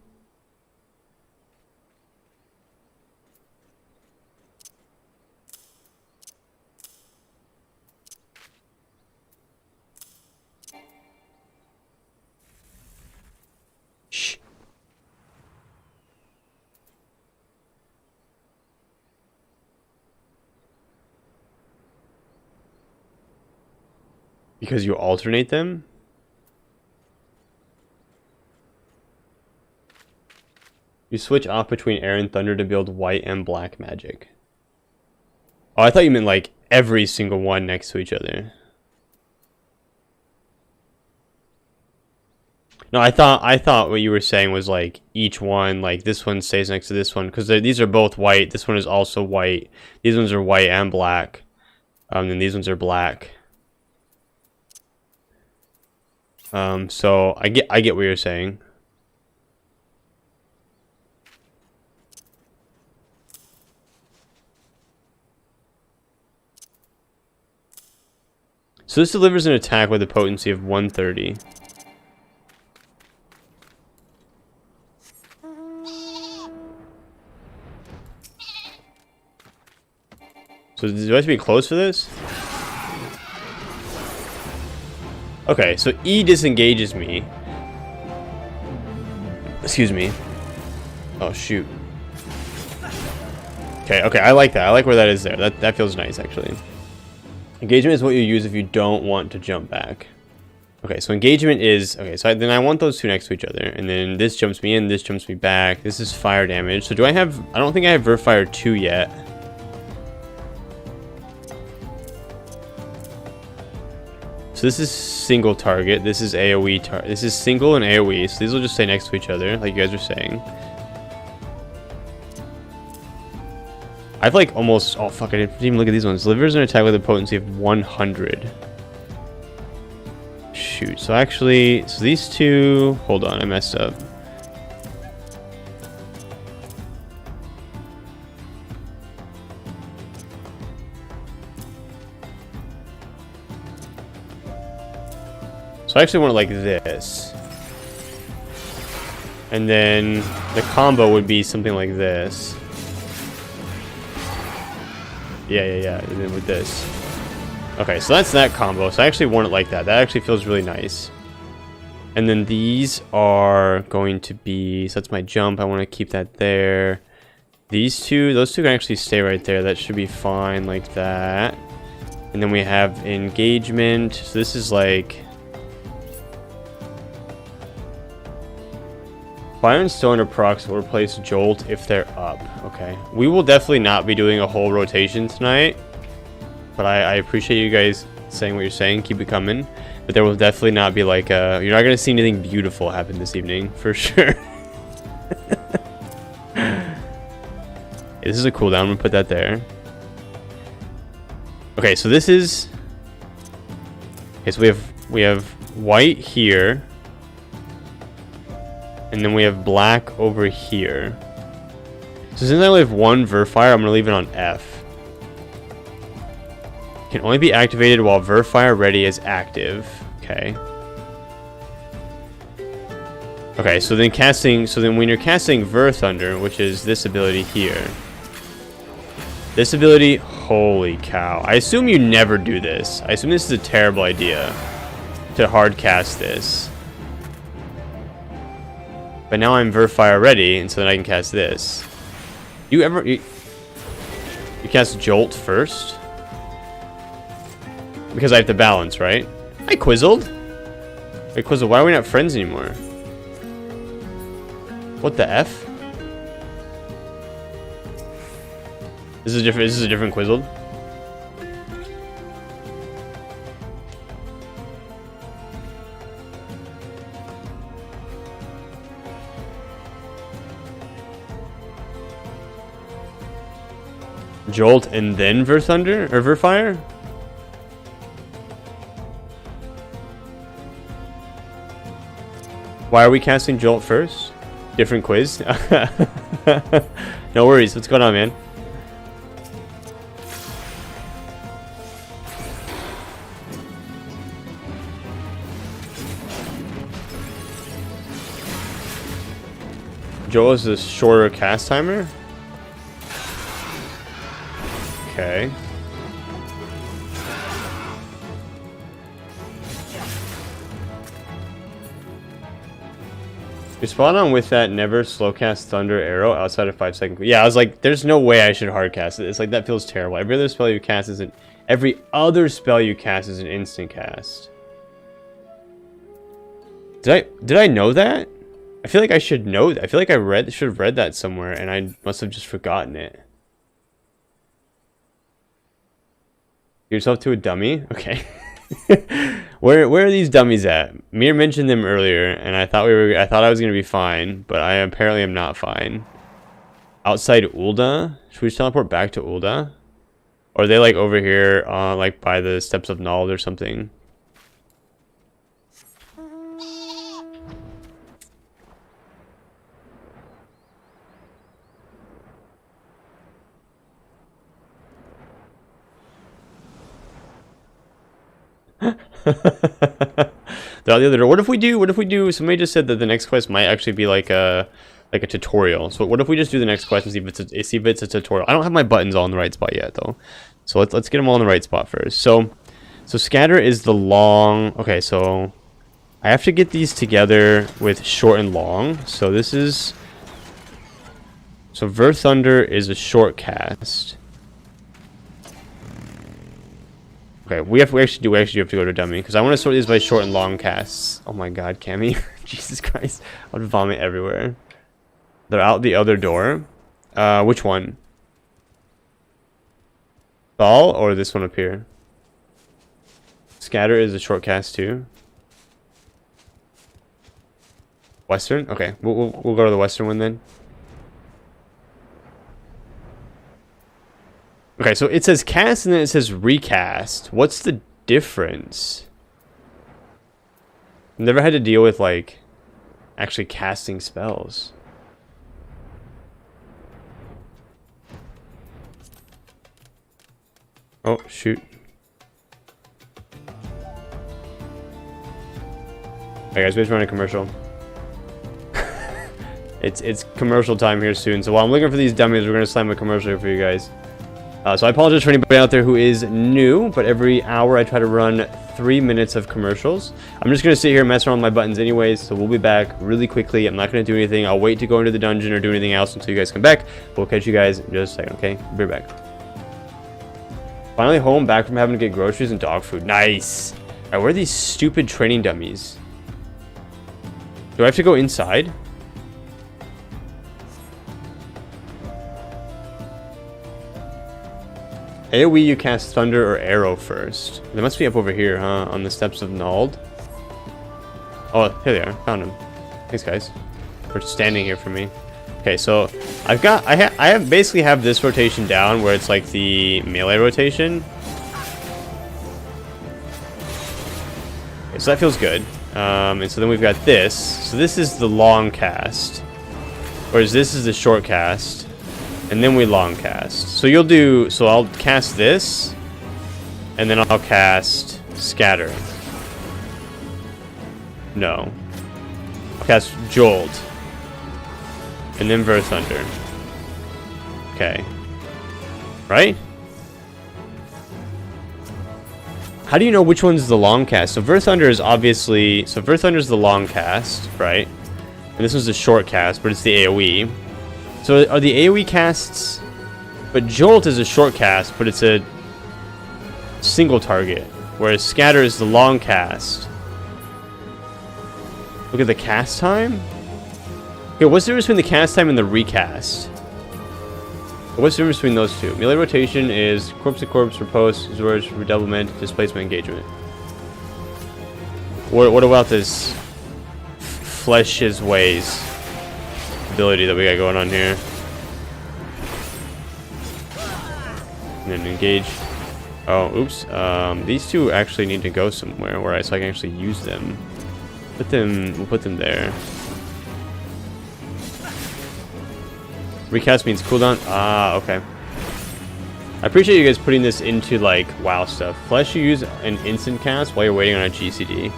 Shh. Because you alternate them? You switch off between air and thunder to build white and black magic. Oh, I thought you meant like every single one next to each other. No, I thought what you were saying was like each one, like this one stays next to this one, because these are both white. This one is also white. These ones are white and black. And these ones are black. So I get what you're saying. So this delivers an attack with a potency of 130. So do I have to be close for this? Okay, so E disengages me. Excuse me. Oh, shoot. Okay, I like that. I like where that is there. That feels nice, actually. Engagement is what you use if you don't want to jump back. Okay, so engagement is... Okay, so then I want those two next to each other. And then this jumps me in, this jumps me back. This is fire damage. So do I have... I don't think I have Verfire 2 yet. So this is single target. This is AoE target. This is single and AoE. So these will just stay next to each other, like you guys are saying. I've like almost... Oh, fuck, I didn't even look at these ones. Delivers an attack with a potency of 100. Shoot. So actually... So these two... Hold on, I messed up. So I actually want it like this. And then the combo would be something like this. Yeah. And then with this. Okay, so that's that combo. So I actually want it like that. That actually feels really nice. And then these are going to be... So that's my jump. I want to keep that there. Those two can actually stay right there. That should be fine like that. And then we have engagement. So this is like... Fire and Stone or procs will replace Jolt if they're up. Okay. We will definitely not be doing a whole rotation tonight. But I appreciate you guys saying what you're saying. Keep it coming. But there will definitely not be like a... You're not going to see anything beautiful happen this evening. For sure. This is a cooldown. I'm going to put that there. Okay, so this is... Okay, so we have white here. And then we have black over here. So since I only have one Verfire, I'm going to leave it on F. Can only be activated while Verfire ready is active. Okay. Okay, so then when you're casting Ver Thunder, which is this ability here. This ability, holy cow. I assume you never do this. I assume this is a terrible idea to hard cast this. But now I'm Verfire ready, and so then I can cast this. You cast Jolt first? Because I have to balance, right? Hi, Quizzled. Wait, Quizzled, why are we not friends anymore? What the F? This is a different Quizzled. Jolt and then Ver Thunder or Verfire? Why are we casting Jolt first? Different quiz. No worries. What's going on, man? Joel is the shorter cast timer. Okay. You're spot on with that never slow cast thunder arrow outside of 5 seconds. Yeah, I was like, there's no way I should hard cast it. It's like, that feels terrible. Every other spell you cast is every other spell you cast is an instant cast. Did I know that? I feel like I should know that. I feel like I should have read that somewhere and I must have just forgotten it. Give yourself to a dummy? Okay. Where are these dummies at? Mir mentioned them earlier, and I thought I was gonna be fine, but I apparently am not fine. Outside Ulda? Should we just teleport back to Ulda? Or are they like over here, like by the steps of Nald or something? They're out the other door. What if we do, somebody just said that the next quest might actually be like a tutorial. So what if we just do the next quest and see if it's a tutorial? I don't have my buttons all in the right spot yet though. So let's get them all in the right spot first. So scatter is the long. Okay, so I have to get these together with short and long. So Ver Thunder is a short cast. Okay, we actually have to go to dummy because I want to sort these by short and long casts. Oh my god, Cammy. Jesus Christ. I would vomit everywhere. They're out the other door. Which one? Ball or this one up here? Scatter is a short cast too. Western? Okay, we'll go to the western one then. Okay, so it says cast and then it says recast. What's the difference? I've never had to deal with, like, actually casting spells. Oh, shoot. Hey guys, we just running a commercial. It's commercial time here soon. So while I'm looking for these dummies, we're going to slam a commercial here for you guys. So I apologize for anybody out there who is new, but every hour I try to run 3 minutes of commercials. I'm just going to sit here and mess around with my buttons anyways, so we'll be back really quickly. I'm not going to do anything. I'll wait to go into the dungeon or do anything else until you guys come back. We'll catch you guys in just a second, okay? We'll be back. Finally home, back from having to get groceries and dog food. Nice! Alright, where are these stupid training dummies? Do I have to go inside? AoE, you cast Thunder or Arrow first. They must be up over here, huh? On the steps of Nald. Oh, here they are. Found them. Thanks, guys, for standing here for me. Okay, so I basically have this rotation down where it's like the melee rotation. Okay, so that feels good. And so then we've got this. So this is the long cast, whereas this is the short cast. And then we long cast. So you'll do, so I'll cast this, and then I'll cast Scatter. No. I'll cast Jolt. And then Ver Thunder. Okay. Right? How do you know which one's the long cast? So Ver Thunder is obviously, so Ver Thunder is the long cast, right? And this one's the short cast, but it's the AoE. So are the AoE casts, but Jolt is a short cast, but it's a single target, whereas Scatter is the long cast. Look at the cast time. Okay, what's the difference between the cast time and the recast? What's the difference between those two? Melee rotation is corpse to corpse, riposte, Zorge, redoublement, displacement, engagement. What about this flesh his ways ability that we got going on here? And then engage. Oh, oops. These two actually need to go somewhere where so I can actually use them. We'll put them there. Recast means cooldown. Ah, okay. I appreciate you guys putting this into like WoW stuff. Flesh, you use an instant cast while you're waiting on a GCD.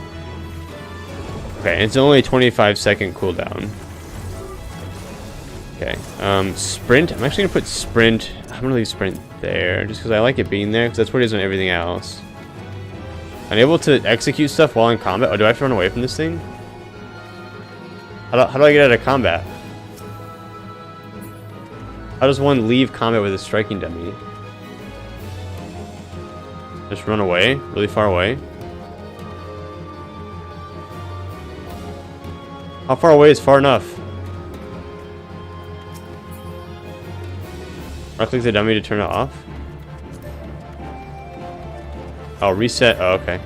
Okay, and it's only a 25-second cooldown. Okay. Sprint. I'm actually gonna put sprint. I'm gonna leave sprint there just because I like it being there because that's where it is on everything else. Unable to execute stuff while in combat. Oh, do I have to run away from this thing? How do I get out of combat? How does one leave combat with a striking dummy? Just run away? Really far away? How far away is far enough? Right click the dummy to turn it off? Oh, reset. Oh, okay.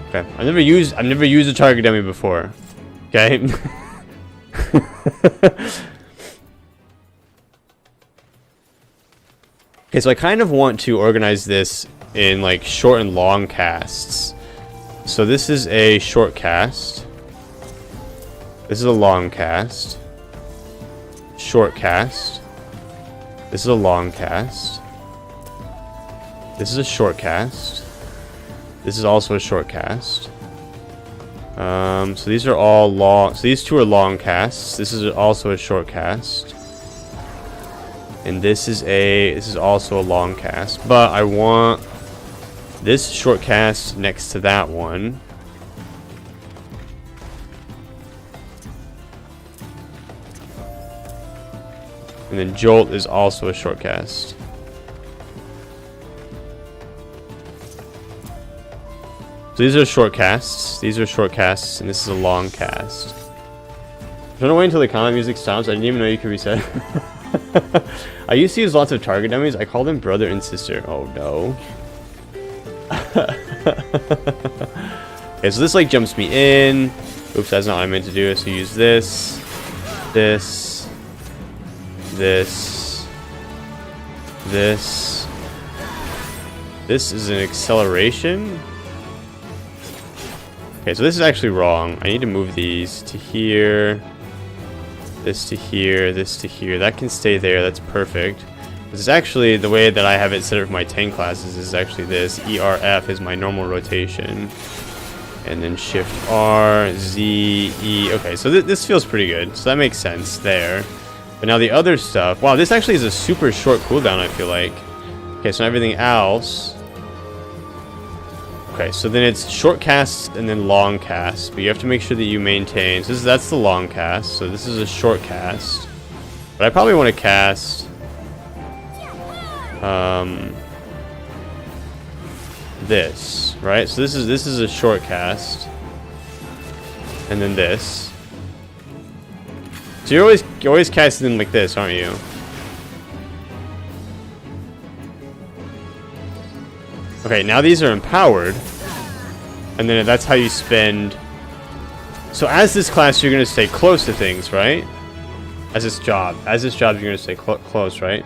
Okay. I've never used a target dummy before. Okay. Okay, so I kind of want to organize this in like short and long casts. So this is a short cast. This is a long cast. Short cast. This is a long cast. This is a short cast. This is also a short cast. So these are all long. So these two are long casts. This is also a short cast. And this is also a long cast. But I want this short cast next to that one. And then Jolt is also a short cast. So these are short casts. These are short casts, and this is a long cast. I'm trying to wait until the combat music stops. I didn't even know you could reset. I used to use lots of target dummies. I call them brother and sister. Oh no. Okay, so this like jumps me in. Oops, that's not what I meant to do. So use this, this, this, this. This is an acceleration. Okay, so this is actually wrong. I need to move these to here. This to here, this to here. That can stay there. That's perfect. This is actually the way that I have it set up for my 10 classes is actually this. ERF is my normal rotation. And then Shift R, Z, E. Okay, so this feels pretty good. So that makes sense there. But now the other stuff. Wow, this actually is a super short cooldown, I feel like. Okay, so everything else. Okay, so then it's short cast and then long cast, but you have to make sure that you maintain. So that's the long cast. So this is a short cast, but I probably want to cast this, right? So this is a short cast, and then this. So you're always casting them like this, aren't you? Okay, now these are empowered, and then that's how you spend. So as this class, you're going to stay close to things, right? As this job, you're going to stay close, right?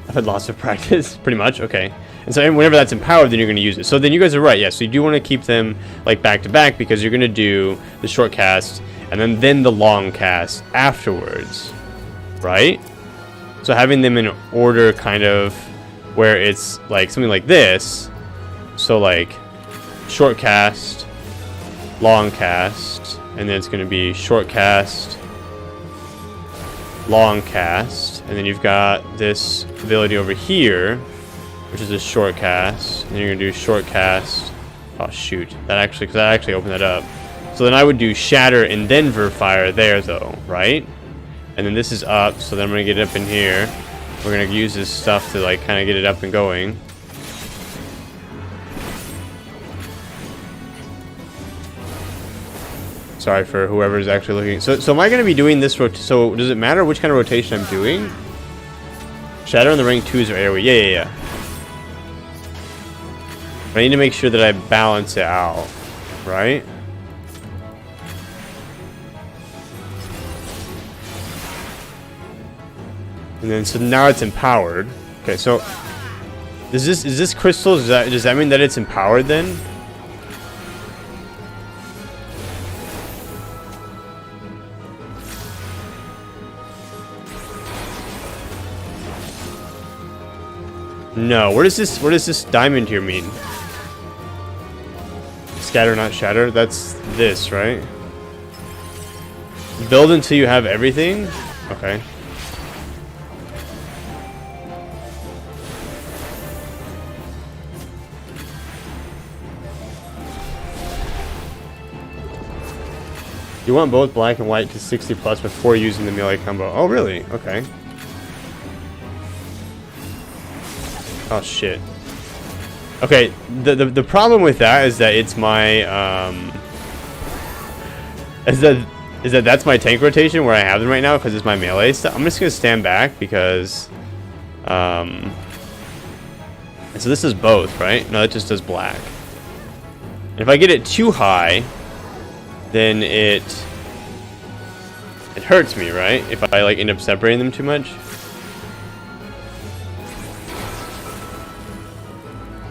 I've had lots of practice, pretty much. Okay, and so whenever that's empowered, then you're going to use it. So then you guys are right, yeah. So you do want to keep them like back to back because you're going to do the short cast and then the long cast afterwards, right? So having them in order, kind of where it's like something like this. So like short cast, long cast, and then it's going to be short cast, long cast, and then you've got this ability over here, which is a short cast, and then you're going to do short cast. Oh shoot, that actually opened that up. So then I would do shatter and then Verfire there though, right? And then this is up, so then I'm going to get it up in here. We're going to use this stuff to like kind of get it up and going. Sorry for whoever's actually looking. So am I going to be doing this? So does it matter which kind of rotation I'm doing? Shatter on the rank 2s or airway. Yeah. I need to make sure that I balance it out, right? And then so now it's empowered. Okay, so is this crystal? Does that mean that it's empowered then? No. What does this diamond here mean? Scatter, not shatter. That's this, right? Build until you have everything? Okay. You want both black and white to 60 plus before using the melee combo. Oh, really? Okay. Oh, shit. Okay, the problem with that is that it's my, is that that's my tank rotation where I have them right now because it's my melee stuff. I'm just going to stand back because, so this is both, right? No, that just does black. And if I get it too high, then it hurts me, right? If I like end up separating them too much.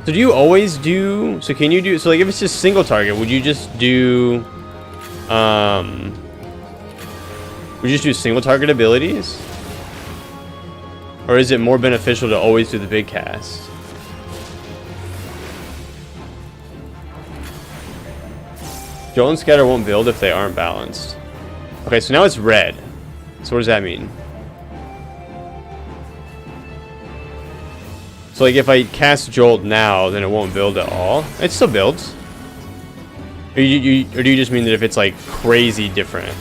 So do you always do, so can you do, so like if it's just single target, would you just do single target abilities? Or is it more beneficial to always do the big cast? Joel and Scatter won't build if they aren't balanced. Okay, so now it's red. So what does that mean? So like if I cast Jolt now, then it won't build at all? It still builds. Or do you just mean that if it's like crazy different?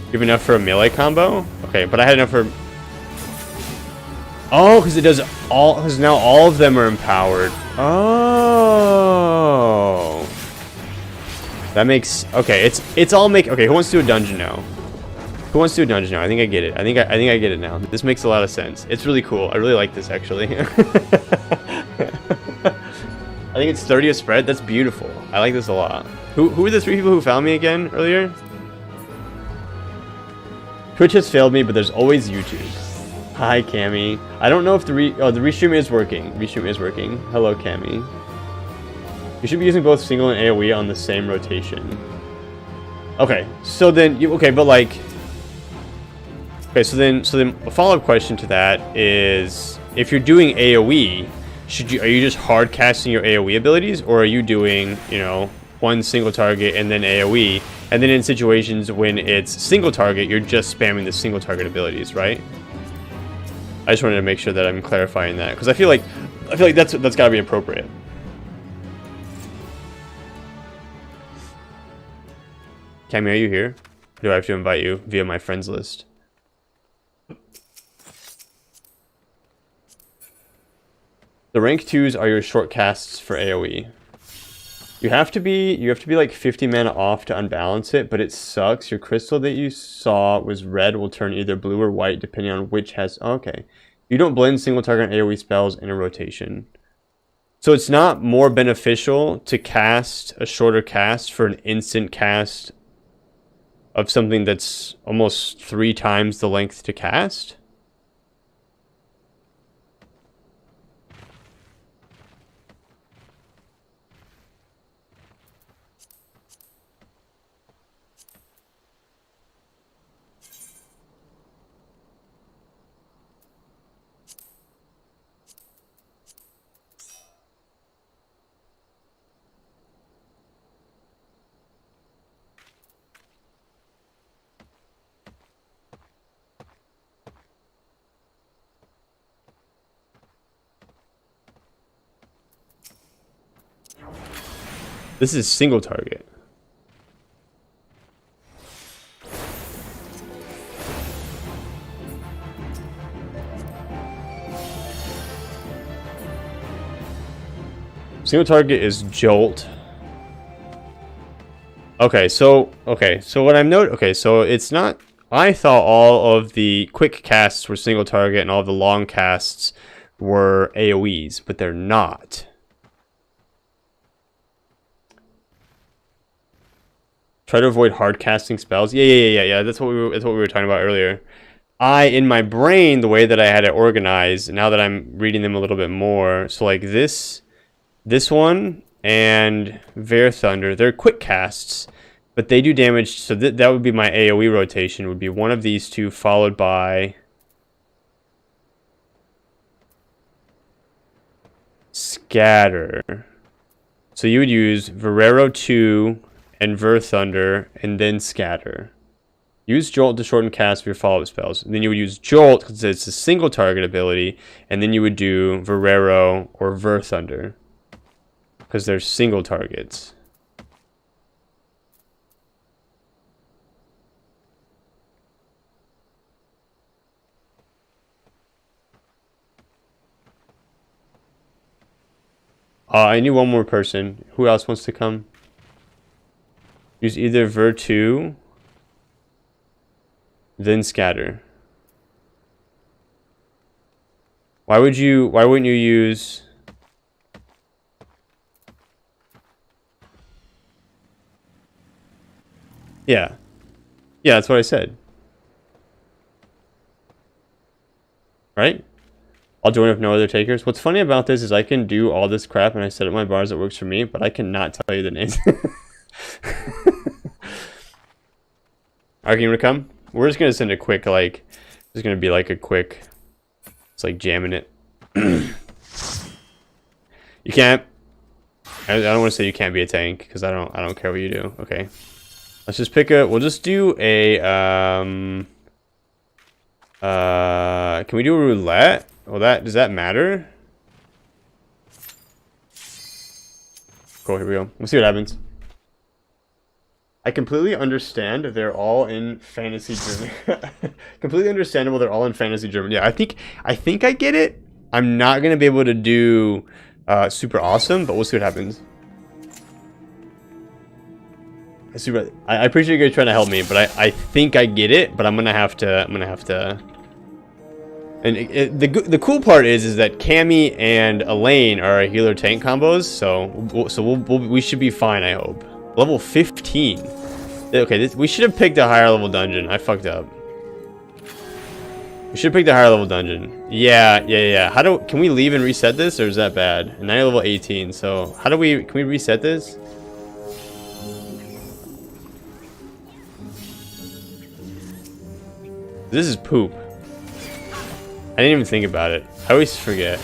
You have enough for a melee combo? Okay, but I had enough for... Oh, because it does all... Because now all of them are empowered. Oh... That makes... Okay, it's all make... Okay, who wants to do a dungeon now? Who wants to do a dungeon now? I think I get it. I think I get it now. This makes a lot of sense. It's really cool. I really like this, actually. I think it's 30 a spread. That's beautiful. I like this a lot. Who were the 3 people who found me again earlier? Twitch has failed me, but there's always YouTube. Hi, Cammy. I don't know if the restream is working. Restream is working. Hello, Cammy. You should be using both single and AoE on the same rotation. Okay, so then okay, but like, okay, so then a follow-up question to that is, if you're doing AoE, are you just hard casting your AoE abilities, or are you doing, you know, one single target and then AoE, and then in situations when it's single target, you're just spamming the single target abilities, right? I just wanted to make sure that I'm clarifying that, because I feel like that's got to be appropriate. Cammy, are you here? Or do I have to invite you via my friends list? The rank 2s are your short casts for AoE. You have to be like 50 mana off to unbalance it, but it sucks. Your crystal that you saw was red will turn either blue or white depending on which has... Okay. You don't blend single target AoE spells in a rotation. So it's not more beneficial to cast a shorter cast for an instant cast of something that's almost 3 times the length to cast? This is single target. Single target is Jolt. Okay, so what I'm noting, okay, so it's not, I thought all of the quick casts were single target and all of the long casts were AoEs, but they're not. Try to avoid hard casting spells. Yeah. That's what we were talking about earlier. In my brain, the way that I had it organized, now that I'm reading them a little bit more, so like this one and Bear Thunder, they're quick casts, but they do damage. So that would be my AoE rotation. Would be one of these two followed by Scatter. So you would use Verero 2 and Ver Thunder and then Scatter. Use Jolt to shorten cast of your follow-up spells. And then you would use Jolt because it's a single target ability. And then you would do Verero or Ver Thunder because they're single targets. I need one more person. Who else wants to come? Use either Ver 2, then Scatter. Why wouldn't you use... Yeah. Yeah, that's what I said. Right? I'll join if no other takers. What's funny about this is I can do all this crap and I set up my bars that works for me, but I cannot tell you the names. Are you gonna come? We're just gonna send a quick, like, there's gonna be like a quick, it's like jamming it. You can't, I don't want to say you can't be a tank because I don't care what you do. Okay. Let's just pick a, we'll just do a, can we do a roulette? Well, does that matter? Cool, here we go. We'll see what happens. I completely understand they're all in fantasy German. Completely understandable they're all in fantasy German. Yeah, I think I get it. I'm not gonna be able to do super awesome, but we'll see what happens. I appreciate you guys trying to help me, but I think I get it, but I'm gonna have to. And the cool part is that Cammy and Elaine are healer tank combos, so we should be fine. I hope. Level 15. Okay, we should have picked a higher level dungeon. I fucked up. We should have picked a higher level dungeon. Yeah. Can we leave and reset this, or is that bad? And now you're level 18. So can we reset this? This is poop. I didn't even think about it. I always forget.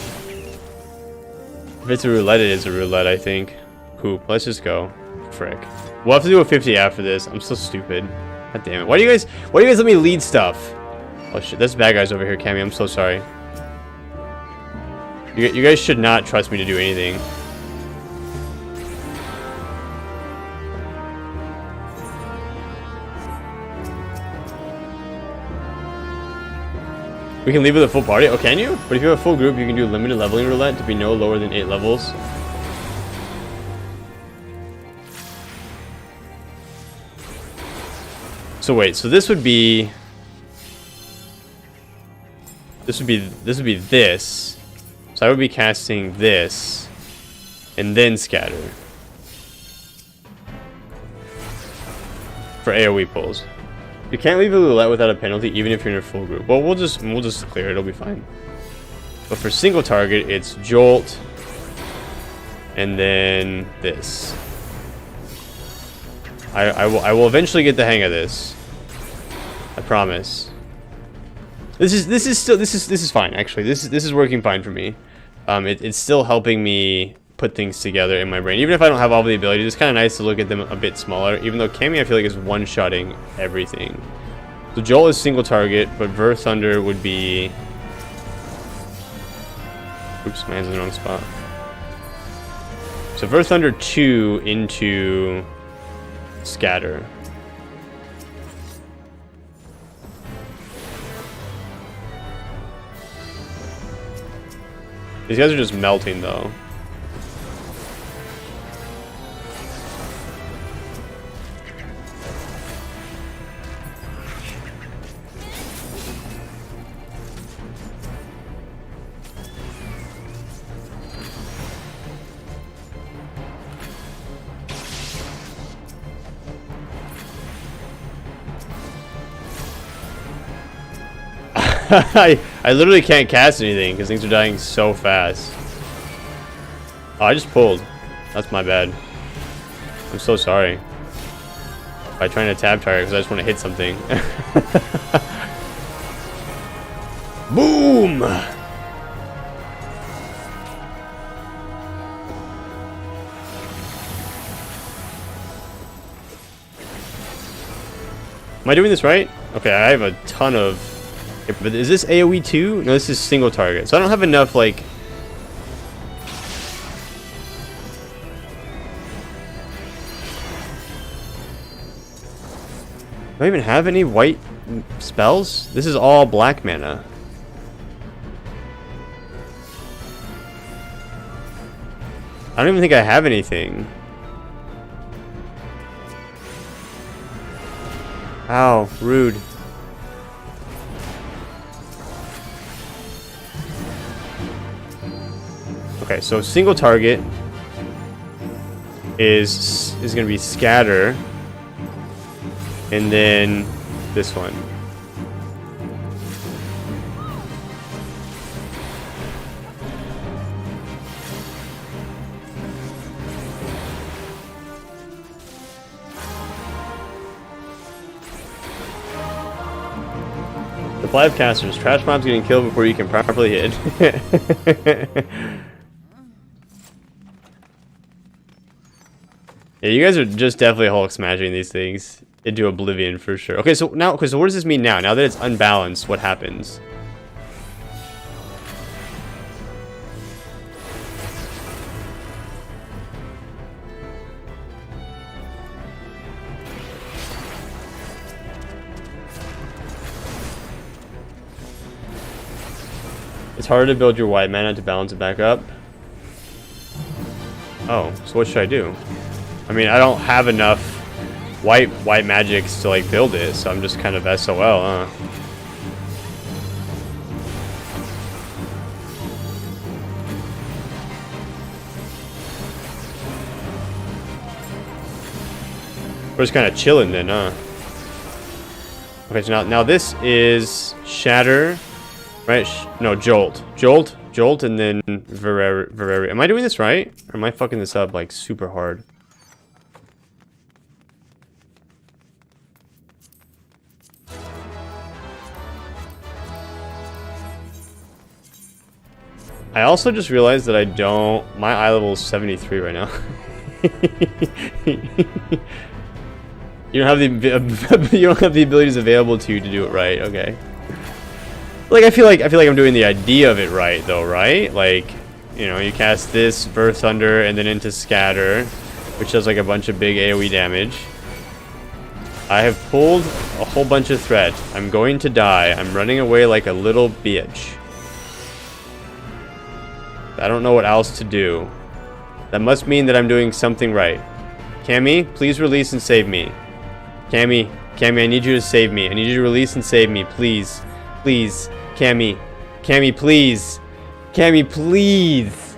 If it's a roulette, it is a roulette, I think. Poop. Let's just go. Frick. We'll have to do a 50 after this. I'm so stupid. God damn it. Why do you guys let me lead stuff? Oh shit, that's bad guys over here, Cammy. I'm so sorry. You guys should not trust me to do anything. We can leave with a full party? Oh, can you? But if you have a full group, you can do limited leveling roulette to be no lower than 8 levels. So wait, so this would be this. So I would be casting this and then scatter for AoE pulls. You can't leave a roulette without a penalty, even if you're in a full group. Well, we'll just clear it. It'll be fine. But for single target, it's Jolt, and then this. I will eventually get the hang of this. I promise. This is fine actually. This is working fine for me. It's still helping me put things together in my brain, even if I don't have all the abilities. It's kind of nice to look at them a bit smaller, even though Cammy I feel like is one-shotting everything. So Joel is single target, but Ver Thunder would be... Oops, my hand's in the wrong spot. So Ver Thunder 2 into Scatter. These guys are just melting though. I literally can't cast anything because things are dying so fast. Oh, I just pulled. That's my bad. I'm so sorry. By trying to tab target because I just want to hit something. Boom! Am I doing this right? Okay, I have a ton of... Okay, but is this AoE too? No, this is single target. So I don't have enough, like... Do I even have any white spells? This is all black mana. I don't even think I have anything. Ow, rude. Okay, so single target is gonna be scatter, and then this one. Supply of casters. Trash mobs getting killed before you can properly hit. Yeah, you guys are just definitely Hulk smashing these things into oblivion for sure. Okay, so now, so what does this mean now? Now that it's unbalanced, what happens? It's harder to build your white mana to balance it back up. Oh, so what should I do? I mean, I don't have enough white magics to like build it, so I'm just kind of SOL, huh? We're just kind of chilling then, huh? Okay, so now this is Shatter, right? No, Jolt, and then Vereri. Am I doing this right? Or am I fucking this up like super hard? I also just realized that my eye level is 73 right now. You don't have the abilities available to you to do it right. Okay. Like I feel like I'm doing the idea of it right though, right? Like, you know, you cast this Birth Thunder and then into Scatter, which does like a bunch of big AoE damage. I have pulled a whole bunch of threat. I'm going to die. I'm running away like a little bitch. I don't know what else to do. That must mean that I'm doing something right. Cammy, please release and save me. Cammy, I need you to save me. I need you to release and save me, please. Please. Cammy, please. Cammy, please.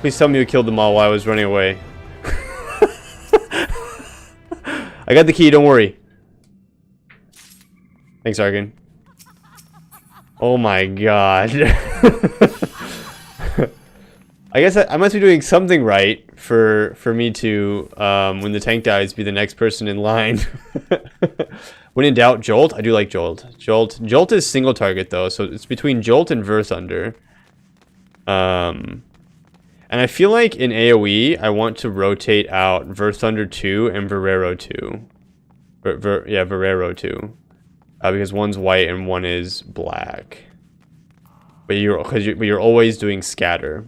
Please tell me you killed them all while I was running away. I got the key, don't worry. Thanks, Argon. Oh my god. I guess I must be doing something right for me to, when the tank dies, be the next person in line. When in doubt, Jolt. I do like Jolt. Jolt is single target though, so it's between Jolt and Ver Thunder. And I feel like in AoE, I want to rotate out Ver Thunder 2 and Verero 2. Verero 2. Because one's white and one is black. But you're always doing Scatter.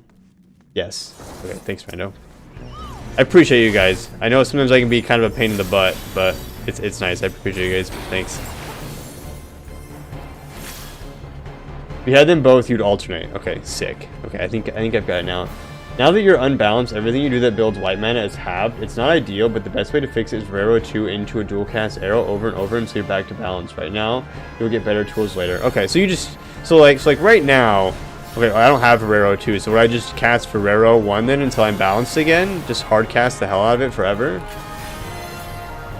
Yes. Okay, thanks, Rando. I appreciate you guys. I know sometimes I can be kind of a pain in the butt, but it's nice. I appreciate you guys. Thanks. If you had them both, you'd alternate. Okay, sick. Okay, I think I've got it now. Now that you're unbalanced, everything you do that builds white mana is halved. It's not ideal, but the best way to fix it is Verero 2 into a dual cast arrow over and over until you're back to balance. Right now, you'll get better tools later. Okay, so you just so like right now, okay, I don't have Verero 2, so would I just cast Verero 1 then until I'm balanced again? Just hard cast the hell out of it forever?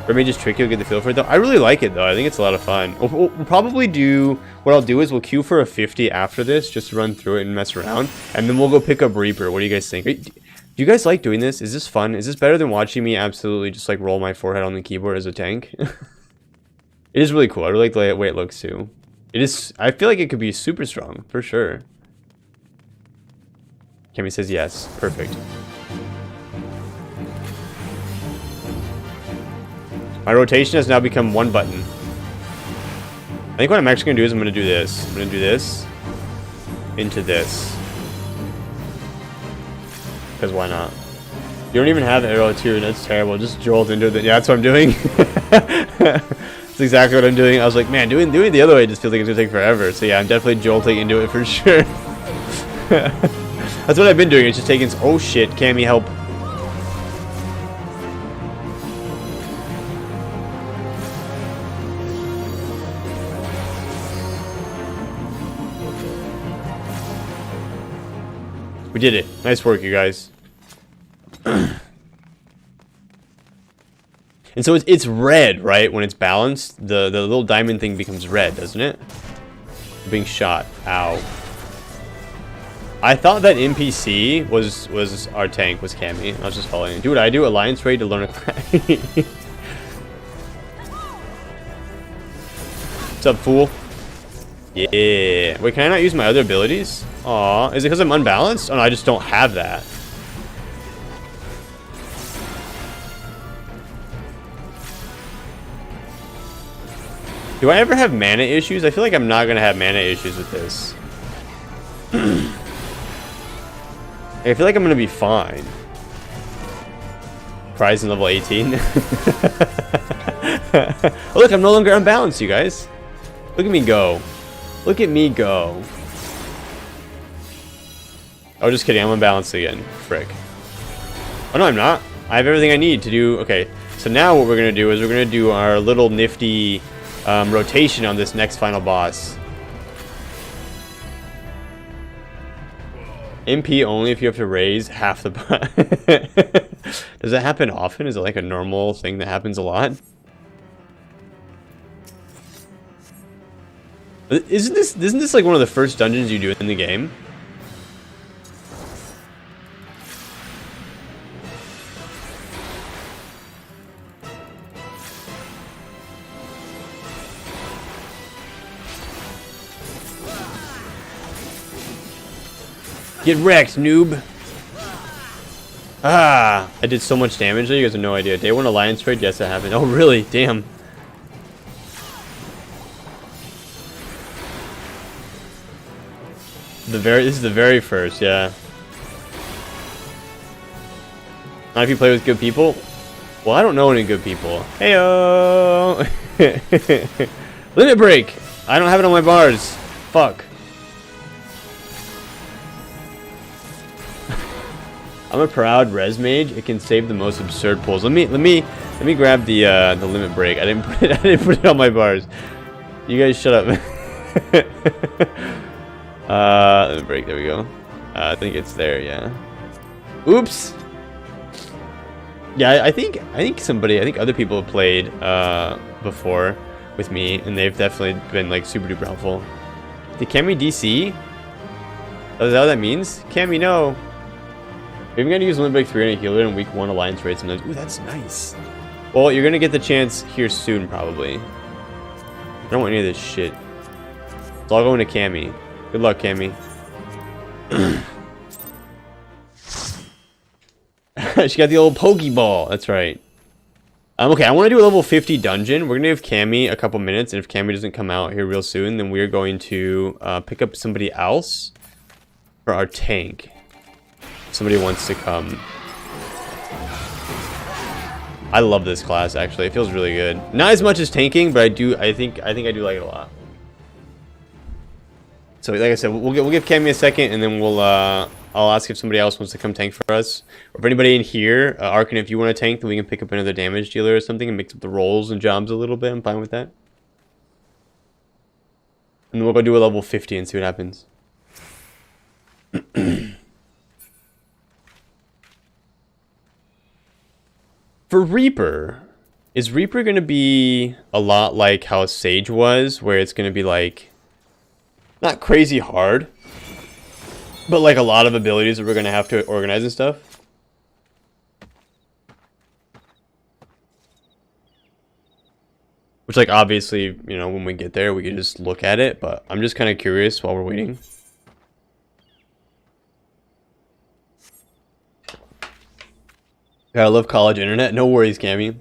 Or maybe just trick you to get the feel for it though. I really like it though. I think it's a lot of fun. We'll probably do what I'll do is we'll queue for a 50 after this just to run through it and mess around, and then we'll go pick up Reaper. What do you guys think? Do you guys like doing this? Is this fun? Is this better than watching me absolutely just like roll my forehead on the keyboard as a tank? It is really cool. I really like the way it looks too. It is. I feel like it could be super strong for sure. Cammy says yes. Perfect. My rotation has now become one button. I think what I'm actually gonna do is I'm gonna do this. I'm gonna do this into this. Because why not? You don't even have arrow 2, that's terrible. Just jolt into it. Yeah, that's what I'm doing. That's exactly what I'm doing. I was like, man, doing the other way just feels like it's gonna take forever. So yeah, I'm definitely jolting into it for sure. That's what I've been doing. It's just taking. Oh shit, Cammy, help! We did it. Nice work, you guys. And so it's red, right? When it's balanced, the little diamond thing becomes red, doesn't it? Being shot. Ow. I thought that NPC was our tank, was Cammy. I was just following it. Dude, I do Alliance Raid to learn a What's up, fool? Yeah. Wait, can I not use my other abilities? Aw, is it because I'm unbalanced? Oh no, I just don't have that. Do I ever have mana issues? I feel like I'm not gonna have mana issues with this. I feel like I'm gonna be fine. Prize in level 18. Oh, look, I'm no longer unbalanced, you guys. Look at me go. Look at me go. Oh, just kidding. I'm unbalanced again. Frick. Oh, no, I'm not. I have everything I need to do. Okay, so now what we're gonna do is we're gonna do our little nifty rotation on this next final boss. MP only if you have to raise half the Does that happen often? Is it like a normal thing that happens a lot? Isn't this like one of the first dungeons you do in the game? Get wrecked, noob. Ah, I did so much damage there, you guys have no idea. Day 1 Alliance trade? Yes, that happened. Oh, really? Damn. This is the very first, yeah. Not if you play with good people? Well, I don't know any good people. Heyo! Limit break! I don't have it on my bars. Fuck. I'm a proud res mage. It can save the most absurd pulls. Let me grab the limit break. I didn't put it on my bars. You guys shut up. Limit break. There we go. I think it's there. Yeah. Oops. Yeah, I think other people have played before with me, and they've definitely been like super duper helpful. Did Cammy DC? Oh, is that what that means? Cammy, no. We're gonna use Limit Break 3 on a healer in week 1 Alliance raid sometimes. Ooh, that's nice. Well, you're gonna get the chance here soon, probably. I don't want any of this shit. So I'll go into Cammy. Good luck, Cammy. She got the old Pokeball. That's right. Okay, I want to do a level 50 dungeon. We're gonna give Cammy a couple minutes, and if Cammy doesn't come out here real soon, then we're going to pick up somebody else for our tank. Somebody wants to come. I love this class, actually. It feels really good. Not as much as tanking, but I think I do like it a lot. So like I said, we'll give Cammy a second, and then I'll ask if somebody else wants to come tank for us, or if anybody in here, Arkin, if you want to tank, then we can pick up another damage dealer or something and mix up the roles and jobs a little bit. I'm fine with that. And then we'll go do a level 50 and see what happens. For Reaper, is Reaper going to be a lot like how Sage was, where it's going to be like, not crazy hard, but like a lot of abilities that we're going to have to organize and stuff? Which, like, obviously, you know, when we get there, we can just look at it. But I'm just kind of curious while we're waiting. God, I love college internet. No worries, Cammy.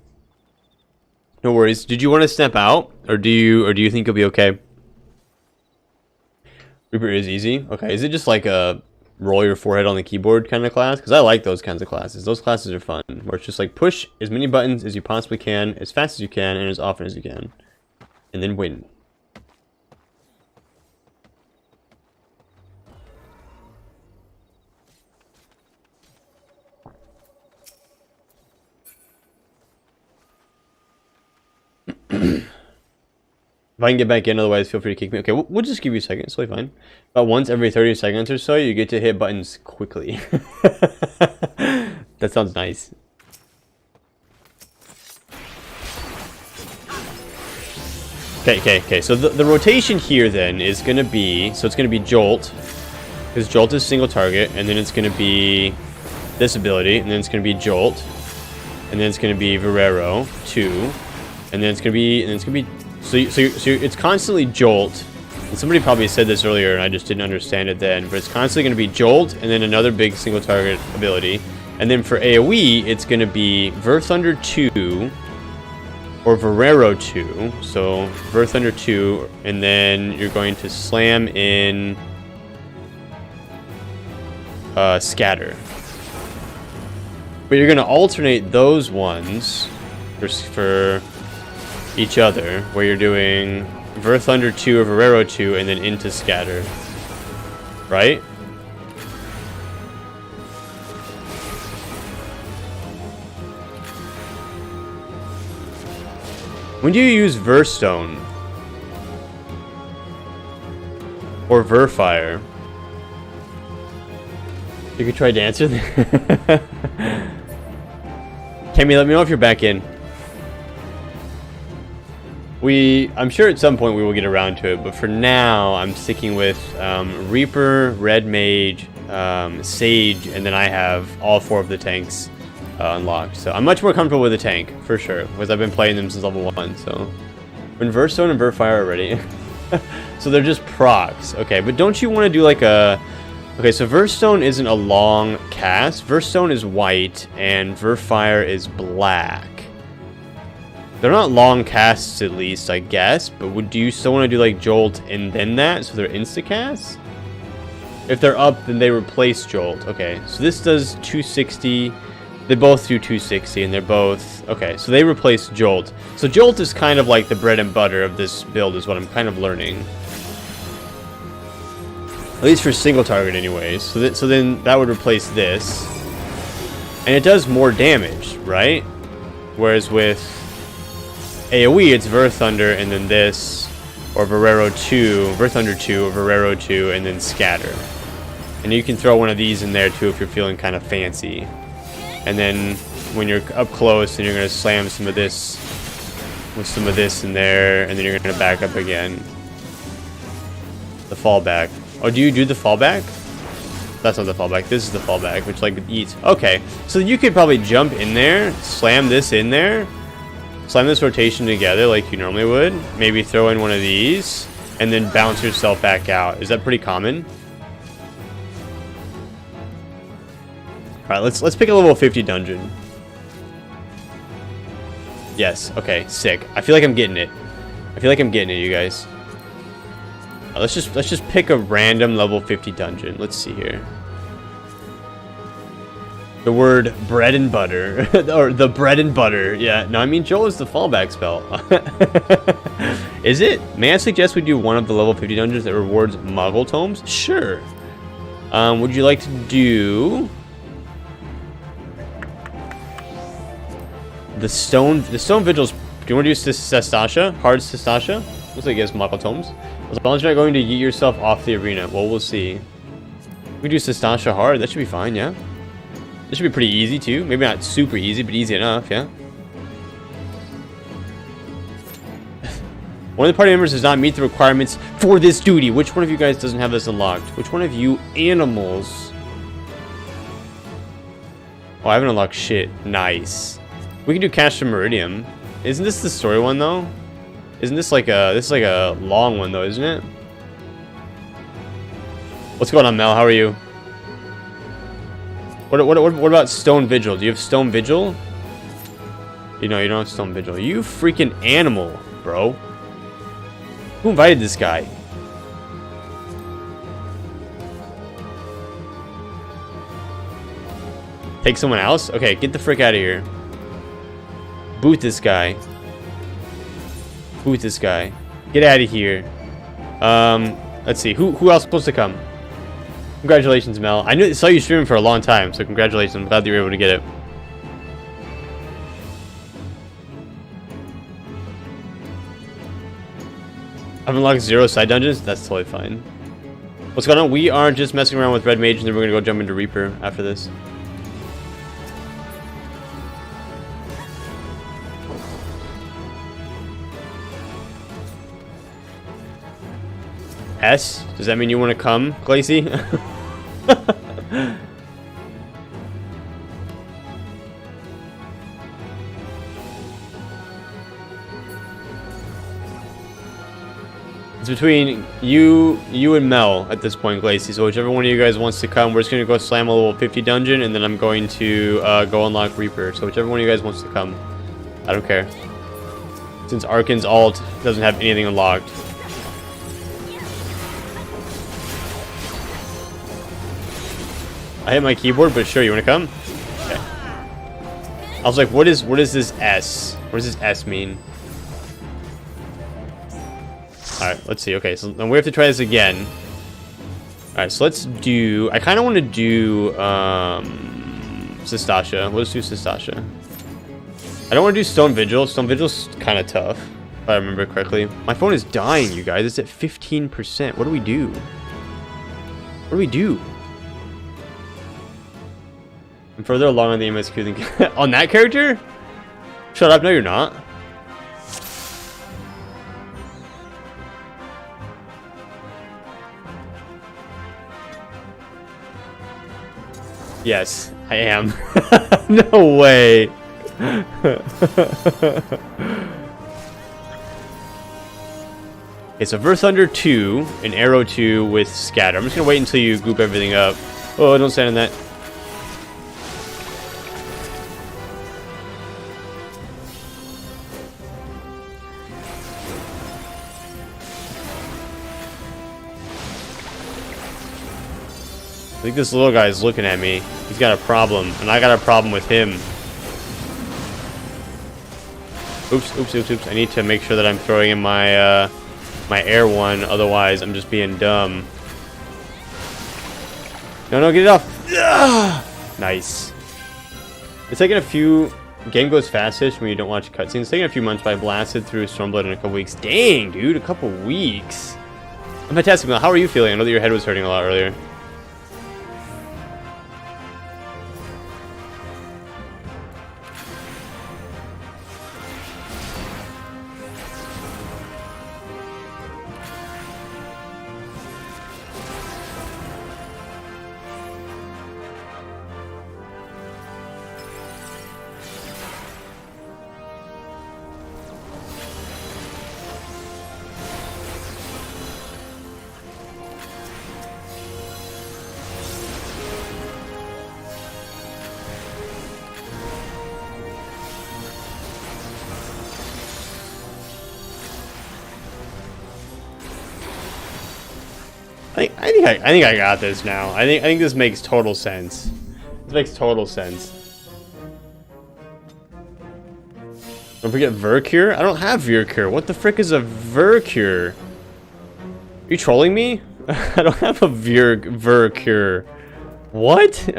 No worries. Did you want to snap out, or do you think you'll be okay? Reaper is easy. Okay, is it just like a roll your forehead on the keyboard kind of class? Because I like those kinds of classes. Those classes are fun, where it's just like push as many buttons as you possibly can, as fast as you can, and as often as you can, and then win. If I can get back in, otherwise feel free to kick me. Okay, we'll just give you a second. It's totally fine. About once every 30 seconds or so, you get to hit buttons quickly. That sounds nice. Okay. So the rotation here then is going to be... So it's going to be Jolt. Because Jolt is single target. And then it's going to be this ability. And then it's going to be Jolt. And then it's going to be Verero 2. And then it's going to be... And then it's going to be... So it's constantly Jolt. And somebody probably said this earlier and I just didn't understand it then. But it's constantly going to be Jolt and then another big single target ability. And then for AoE, it's going to be Ver Thunder 2 or Verero 2. So Ver Thunder 2 and then you're going to slam in Scatter. But you're going to alternate those ones for each other, where you're doing Ver Thunder 2 or Verero 2 and then into Scatter. Right? When do you use Verstone? Or Verfire? You could try to answer that. Cammy, let me know if you're back in. I'm sure at some point we will get around to it, but for now I'm sticking with Reaper, Red Mage, Sage, and then I have all 4 of the tanks unlocked. So I'm much more comfortable with the tank, for sure, because I've been playing them since level 1, so... We're in Verstone and Verfire already. So they're just procs. Okay, but don't you want to do like a... Okay, so Verstone isn't a long cast. Verstone is white, and Verfire is black. They're not long casts, at least, I guess. But do you still want to do, like, Jolt and then that? So they're insta-casts? If they're up, then they replace Jolt. Okay, so this does 260. They both do 260, and they're both... Okay, so they replace Jolt. So Jolt is kind of like the bread and butter of this build, is what I'm kind of learning. At least for single target, anyways. So then that would replace this. And it does more damage, right? Whereas with... AoE, it's Ver Thunder, and then this, or Verero 2, Ver Thunder 2, or Verero 2, and then Scatter. And you can throw one of these in there, too, if you're feeling kind of fancy. And then, when you're up close, then you're going to slam some of this, with some of this in there, and then you're going to back up again. The fallback. Oh, do you do the fallback? That's not the fallback, this is the fallback, which, like, eats. Okay, so you could probably jump in there, slam this in there, slam this rotation together like you normally would. Maybe throw in one of these. And then bounce yourself back out. Is that pretty common? Alright, let's pick a level 50 dungeon. Yes, okay, sick. I feel like I'm getting it. You guys. Let's just pick a random level 50 dungeon. Let's see here. The word bread and butter. Or the bread and butter. Yeah, no, I mean, Joel is the fallback spell. Is it? May I suggest we do one of the level 50 dungeons that rewards Muggle Tomes? Sure. Would you like to do... The Stone Vigils. Do you want to do Sestasha? Hard Sestasha? Looks like it has Muggle Tomes. As long as you're not going to yeet yourself off the arena. Well, we'll see. We do Sestasha hard. That should be fine, yeah? This should be pretty easy, too. Maybe not super easy, but easy enough, yeah? One of the party members does not meet the requirements for this duty. Which one of you guys doesn't have this unlocked? Which one of you animals? Oh, I haven't unlocked shit. Nice. We can do Cash to Meridium. Isn't this the story one, though? Isn't this like a long one though, isn't it? What's going on, Mel? How are you? What about Stone Vigil? Do you have Stone Vigil? You know, you don't have Stone Vigil. You freaking animal, bro. Who invited this guy? Take someone else? Okay, get the frick out of here. Boot this guy. Boot this guy. Get out of here. Let's see. Who else is supposed to come? Congratulations, Mel. I saw you streaming for a long time, so congratulations. I'm glad that you were able to get it. I've unlocked 0 side dungeons. That's totally fine. What's going on? We are just messing around with Red Mage, and then we're gonna go jump into Reaper after this. S? Does that mean you want to come, Glacy? It's between you and Mel at this point, Glacy. So whichever one of you guys wants to come, we're just going to go slam a level 50 dungeon, and then I'm going to go unlock Reaper. So whichever one of you guys wants to come. I don't care. Since Arkan's ult doesn't have anything unlocked. I hit my keyboard, but sure, you want to come? Okay. I was like, what is this S? What does this S mean? Alright, let's see. Okay, so then we have to try this again. Alright, so let's do... I kind of want to do... Sistasha. Let's do Sistasha. I don't want to do Stone Vigil. Stone Vigil's kind of tough, if I remember correctly. My phone is dying, you guys. It's at 15%. What do we do? What do we do? I'm further along on the MSQ than... on that character? Shut up. No, you're not. Yes, I am. No way. Okay, so Verse Thunder 2 and Arrow 2 with Scatter. I'm just going to wait until you group everything up. Oh, don't stand in that. I think this little guy is looking at me. He's got a problem, and I got a problem with him. Oops, oops, oops, oops. I need to make sure that I'm throwing in my my air one, otherwise I'm just being dumb. No, no, get it off. Ugh! Nice. It's taking a few... Game goes fastish when you don't watch cutscenes. It's taking a few months, but I blasted through Stormblood in a couple weeks. Dang, dude, a couple weeks. I'm fantastic. How are you feeling? I know that your head was hurting a lot earlier. I think I got this now. I think this makes total sense. This makes total sense. Don't forget Vercure. I don't have Vercure. What the frick is a Vercure? Are you trolling me? I don't have a Vercure. What?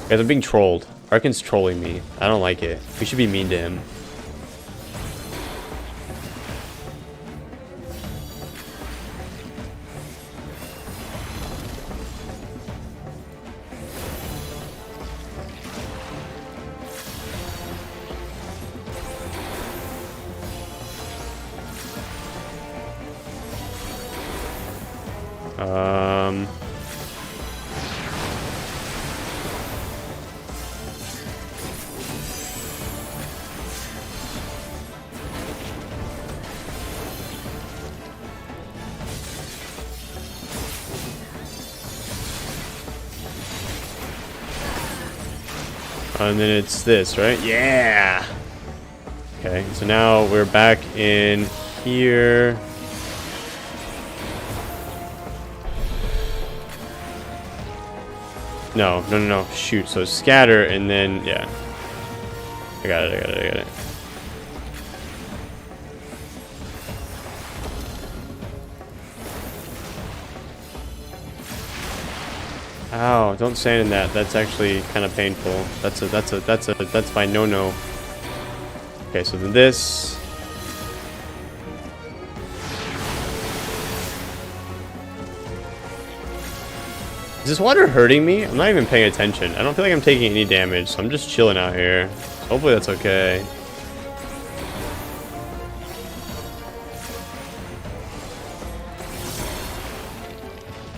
Guys, I'm being trolled. Arkan's trolling me. I don't like it. We should be mean to him. And then it's this, right? Yeah! Okay, so now we're back in here. No. Shoot. So scatter and then, yeah. I got it. Ow, don't stand in that. That's actually kind of painful. That's my no-no. Okay, so then this. Is this water hurting me? I'm not even paying attention. I don't feel like I'm taking any damage, so I'm just chilling out here. So hopefully that's okay.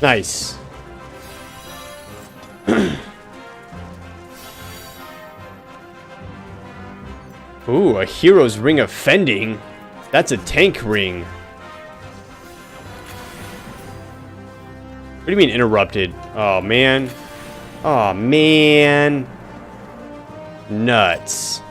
Nice. Ooh, a hero's ring of fending. That's a tank ring. What do you mean interrupted? Oh, man. Oh, man. Nuts.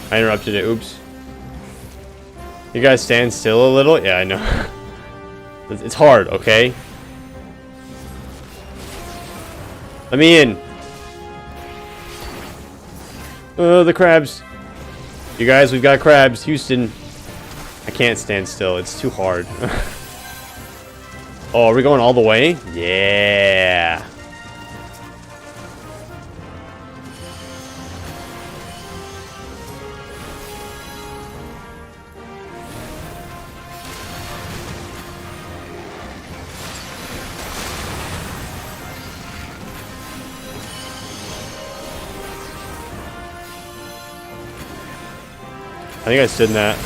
I interrupted it. Oops. You guys stand still a little? Yeah, I know. It's hard, okay? Let me in. The crabs. You guys, we've got crabs. Houston. I can't stand still. It's too hard. Oh, are we going all the way? Yeah. I think I stood in that.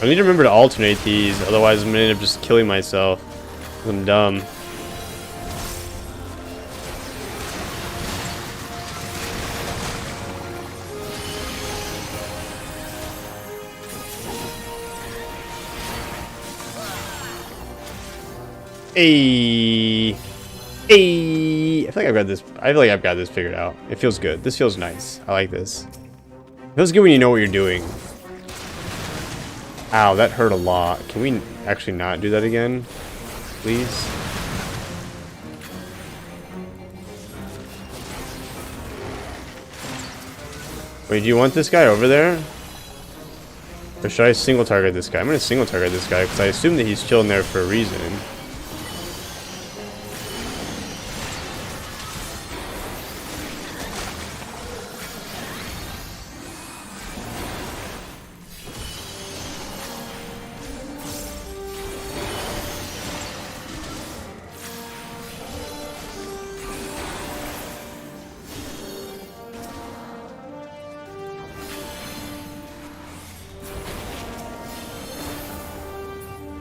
I need to remember to alternate these, otherwise I'm gonna end up just killing myself. I'm dumb. Hey. Hey, I feel like I've got this. I feel like I've got this figured out. It feels good. This feels nice. I like this. It feels good when you know what you're doing. Ow, that hurt a lot. Can we actually not do that again, please? Wait, do you want this guy over there? Or should I single target this guy? I'm gonna single target this guy because I assume that he's chilling there for a reason.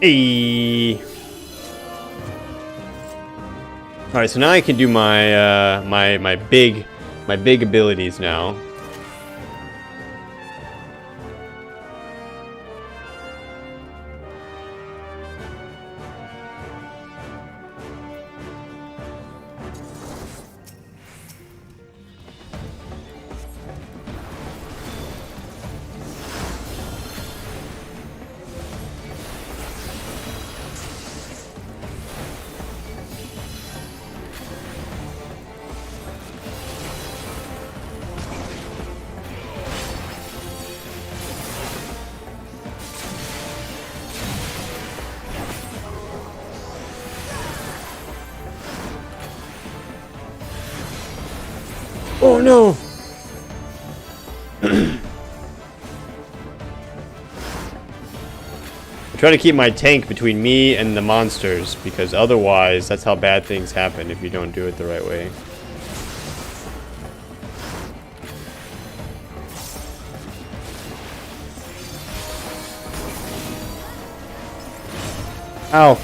Hey. All right, so now I can do my my big abilities now. Oh no! I try to keep my tank between me and the monsters, because otherwise that's how bad things happen if you don't do it the right way. Ow!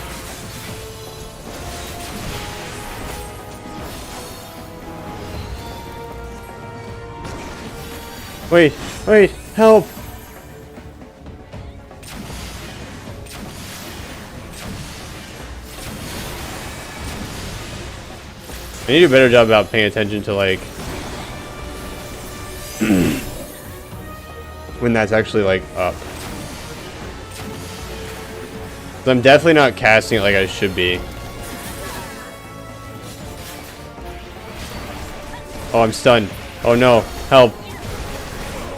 Wait, wait, help! I need to do a better job about paying attention to, like, when that's actually, like, up. So I'm definitely not casting it like I should be. Oh, I'm stunned. Oh no, help.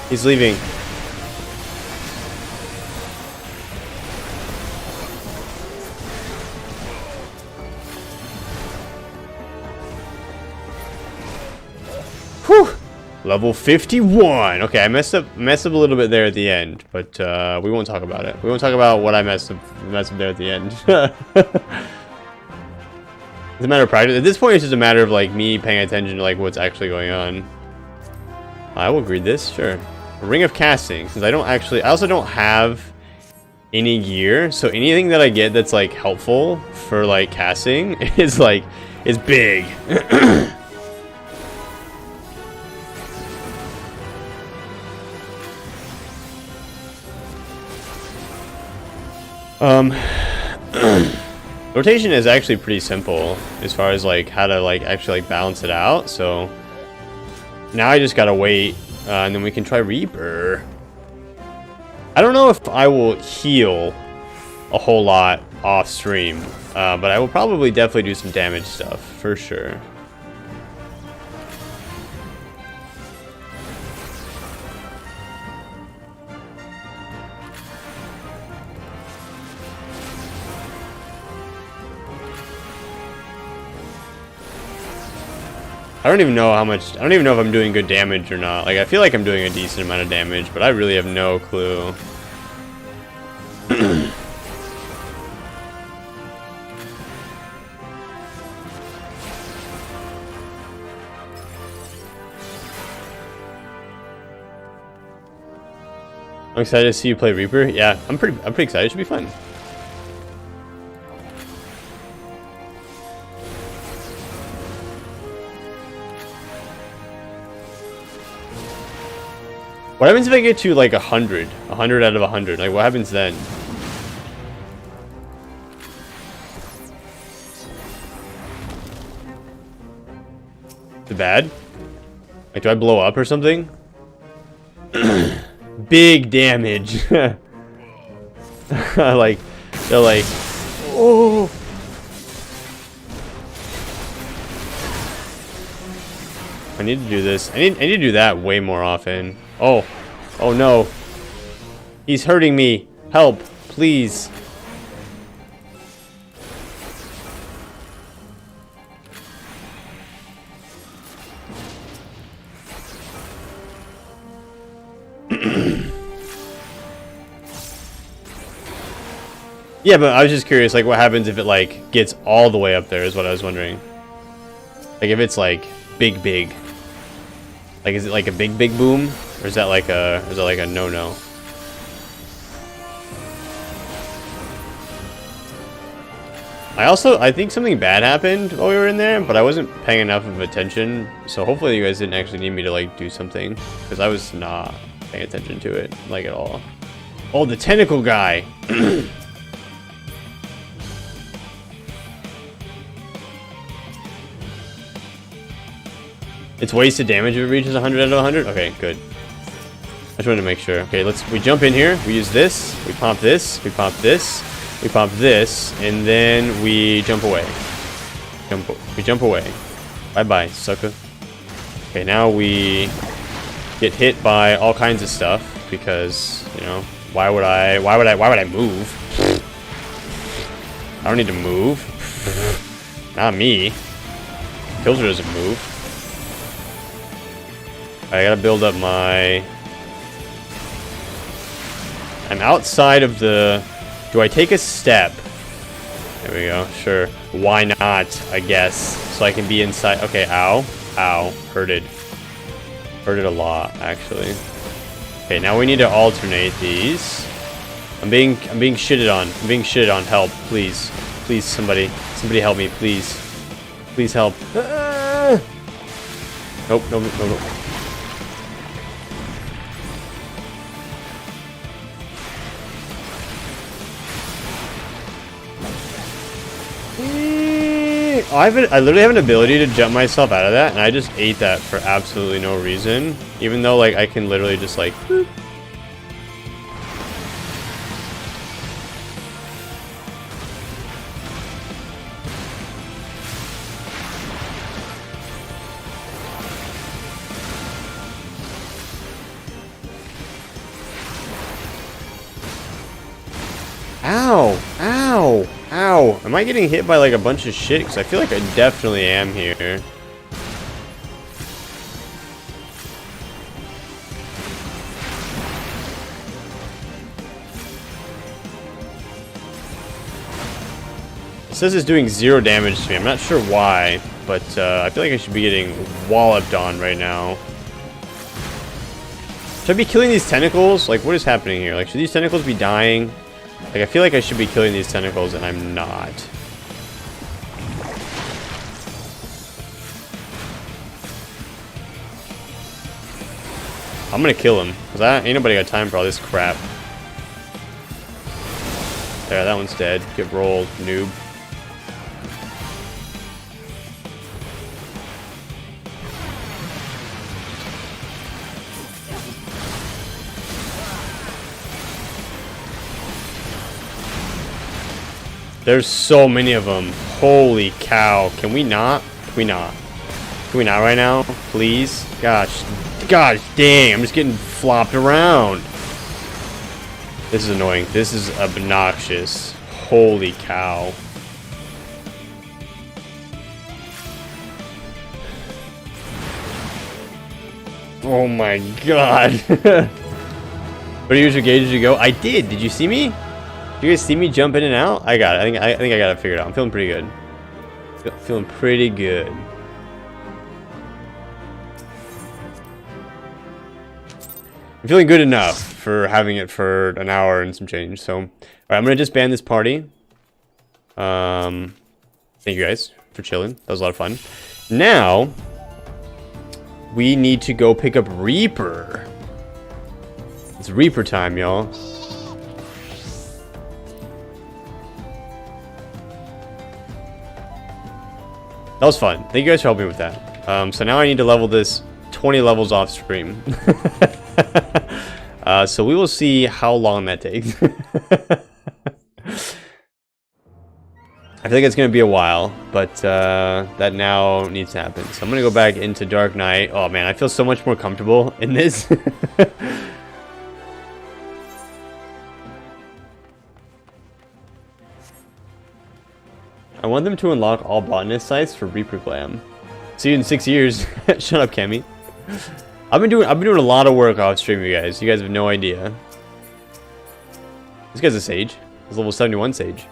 He's leaving. Whew. Level 51. Okay, I messed up a little bit there at the end, but we won't talk about it. We won't talk about what I messed up there at the end. It's a matter of practice. At this point, it's just a matter of like me paying attention to like what's actually going on. I will read this, sure. A ring of casting, since I also don't have any gear, so anything that I get that's like helpful for like casting is big. Rotation is actually pretty simple as far as like how to like actually like balance it out. So now I just gotta wait, and then we can try Reaper. I don't know if I will heal a whole lot off stream, but I will probably definitely do some damage stuff for sure. I don't even know how much. I don't even know if I'm doing good damage or not. Like, I feel like I'm doing a decent amount of damage, but I really have no clue. I'm excited to see you play Reaper. Yeah, I'm pretty excited. It should be fun. What happens if I get to like 100? 100 out of 100? Like, what happens then? Is it bad? Like, do I blow up or something? Big damage. Like, they're like, oh. I need to do this. I need to do that way more often. Oh. Oh no. He's hurting me. Help, please. Yeah, but I was just curious, like, what happens if it, like, gets all the way up there is what I was wondering. Like, if it's, like, big. Like, is it like a big boom? Or is that like a no-no? I think something bad happened while we were in there, but I wasn't paying enough of attention. So hopefully you guys didn't actually need me to like do something, because I was not paying attention to it like at all. Oh, the tentacle guy. It's wasted damage if it reaches 100 out of 100? Okay, good. I just wanted to make sure. Okay, we jump in here. We use this. We pump this. We pump this. We pump this. And then we jump away. We jump away. Bye-bye, sucker. Okay, now we get hit by all kinds of stuff because, you know, why would I move? I don't need to move. Not me. Killjoy doesn't move. I gotta build up my... I'm outside of the... Do I take a step? There we go, sure. Why not, I guess. So I can be inside... Okay, ow. Ow. Hurted. Hurted a lot, actually. Okay, now we need to alternate these. I'm being shitted on. I'm being shitted on. Help, please. Please, somebody. Somebody help me, please. Please help. Nope, nope, nope, nope. Oh, I literally have an ability to jump myself out of that, and I just ate that for absolutely no reason. Even though, like, I can literally just, like... Boop. Ow! Ow! Ow! Am I getting hit by like a bunch of shit? Because I feel like I definitely am here. It says it's doing 0 damage to me. I'm not sure why, but I feel like I should be getting walloped on right now. Should I be killing these tentacles? Like, what is happening here? Like, should these tentacles be dying? Like, I feel like I should be killing these tentacles, and I'm not. I'm gonna kill him, because ain't nobody got time for all this crap. There, that one's dead. Get rolled, noob. There's so many of them. Holy cow. Can we not? Can we not? Can we not right now? Please? Gosh. Gosh dang. I'm just getting flopped around. This is annoying. This is obnoxious. Holy cow. Oh my god. What use your gauge to go? I did. Did you see me? Did you guys see me jump in and out? I got it. I think I got it figured out. I'm feeling pretty good. Feeling pretty good. I'm feeling good enough for having it for an hour and some change. So, all right, I'm gonna disband this party. Thank you guys for chilling. That was a lot of fun. Now, we need to go pick up Reaper. It's Reaper time, y'all. That was fun. Thank you guys for helping me with that. So now I need to level this 20 levels off stream. So we will see how long that takes. I think it's going to be a while, but that now needs to happen. So I'm going to go back into Dark Knight. Oh man, I feel so much more comfortable in this. I want them to unlock all botanist sites for Reaper Glam. See you in 6 years. Shut up, Cammy. I've been doing a lot of work off stream, you guys. You guys have no idea. This guy's a sage. He's level 71 sage.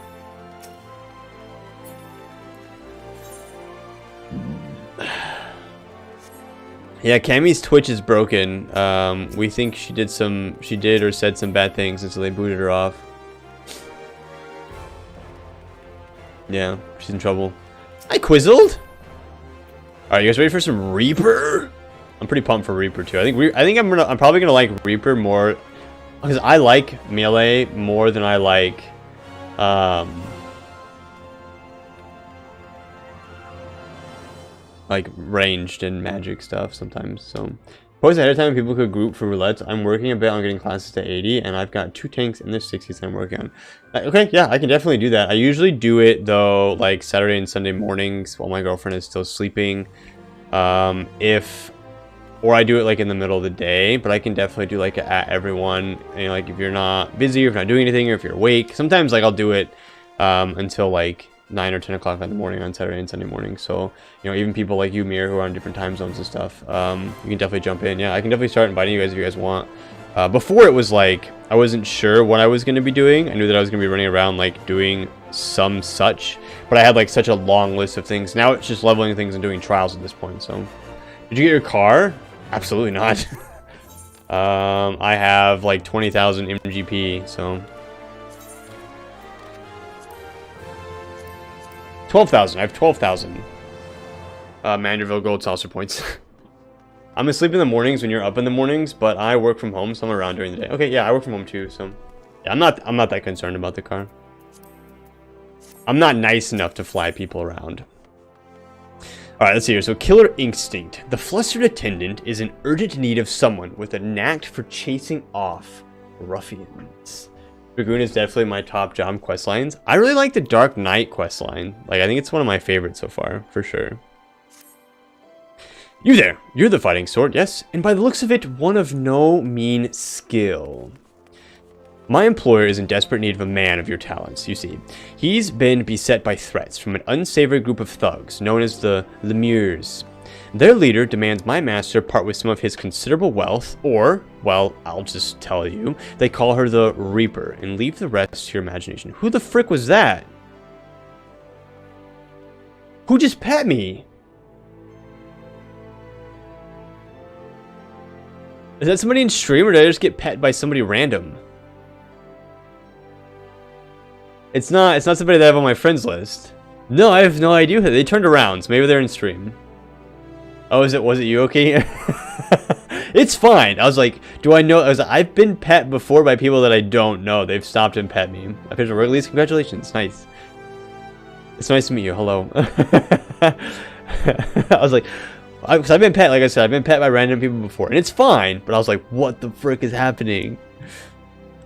Yeah, Cammy's Twitch is broken. We think she did or said some bad things, and so they booted her off. Yeah, she's in trouble. I quizzled. All right, you guys ready for some Reaper? I'm pretty pumped for Reaper too. I think I'm probably gonna like Reaper more because I like melee more than I like ranged and magic stuff sometimes. So post ahead of time people could group for roulettes. I'm working a bit on getting classes to 80 and I've got 2 tanks in the 60s I'm working on. Okay, yeah, I can definitely do that. I usually do it though like Saturday and Sunday mornings while my girlfriend is still sleeping. Or I do it like in the middle of the day, but I can definitely do like at everyone, and like if you're not busy, or if you're not doing anything, or if you're awake. Sometimes like I'll do it until like 9 or 10 o'clock in the morning on Saturday and Sunday morning. So, you know, even people like you, Mir, who are on different time zones and stuff, you can definitely jump in. Yeah, I can definitely start inviting you guys if you guys want. Before it was like, I wasn't sure what I was going to be doing. I knew that I was going to be running around like doing some such, but I had like such a long list of things. Now it's just leveling things and doing trials at this point. So, did you get your car? Absolutely not. I have like 20,000 MGP, so 12,000. I have 12,000 Manderville gold saucer points. I'm asleep in the mornings when you're up in the mornings, but I work from home, so I'm around during the day. Okay, yeah, I work from home too, so yeah, I'm not that concerned about the car. I'm not nice enough to fly people around. Alright, let's see here. So, Killer Instinct. The flustered attendant is in urgent need of someone with a knack for chasing off ruffians. Dragoon is definitely my top job questlines. I really like the Dark Knight questline. Like, I think it's one of my favorites so far, for sure. You there. You're the fighting sort, yes? And by the looks of it, one of no mean skill. My employer is in desperate need of a man of your talents, you see. He's been beset by threats from an unsavory group of thugs known as the Lemures. Their leader demands my master part with some of his considerable wealth, or, well, I'll just tell you, they call her the Reaper, and leave the rest to your imagination. Who the frick was that? Who just pet me? Is that somebody in stream, or did I just get pet by somebody random? It's not somebody that I have on my friends list. No, I have no idea. They turned around, so maybe they're in stream. Oh, was it you, okay? It's fine. I was like, do I know? I've been pet before by people that I don't know. They've stopped and pet me. Official release, congratulations. Nice. It's nice to meet you. Hello. I was like, because I've been pet, like I said, I've been pet by random people before, and it's fine, but I was like, what the frick is happening?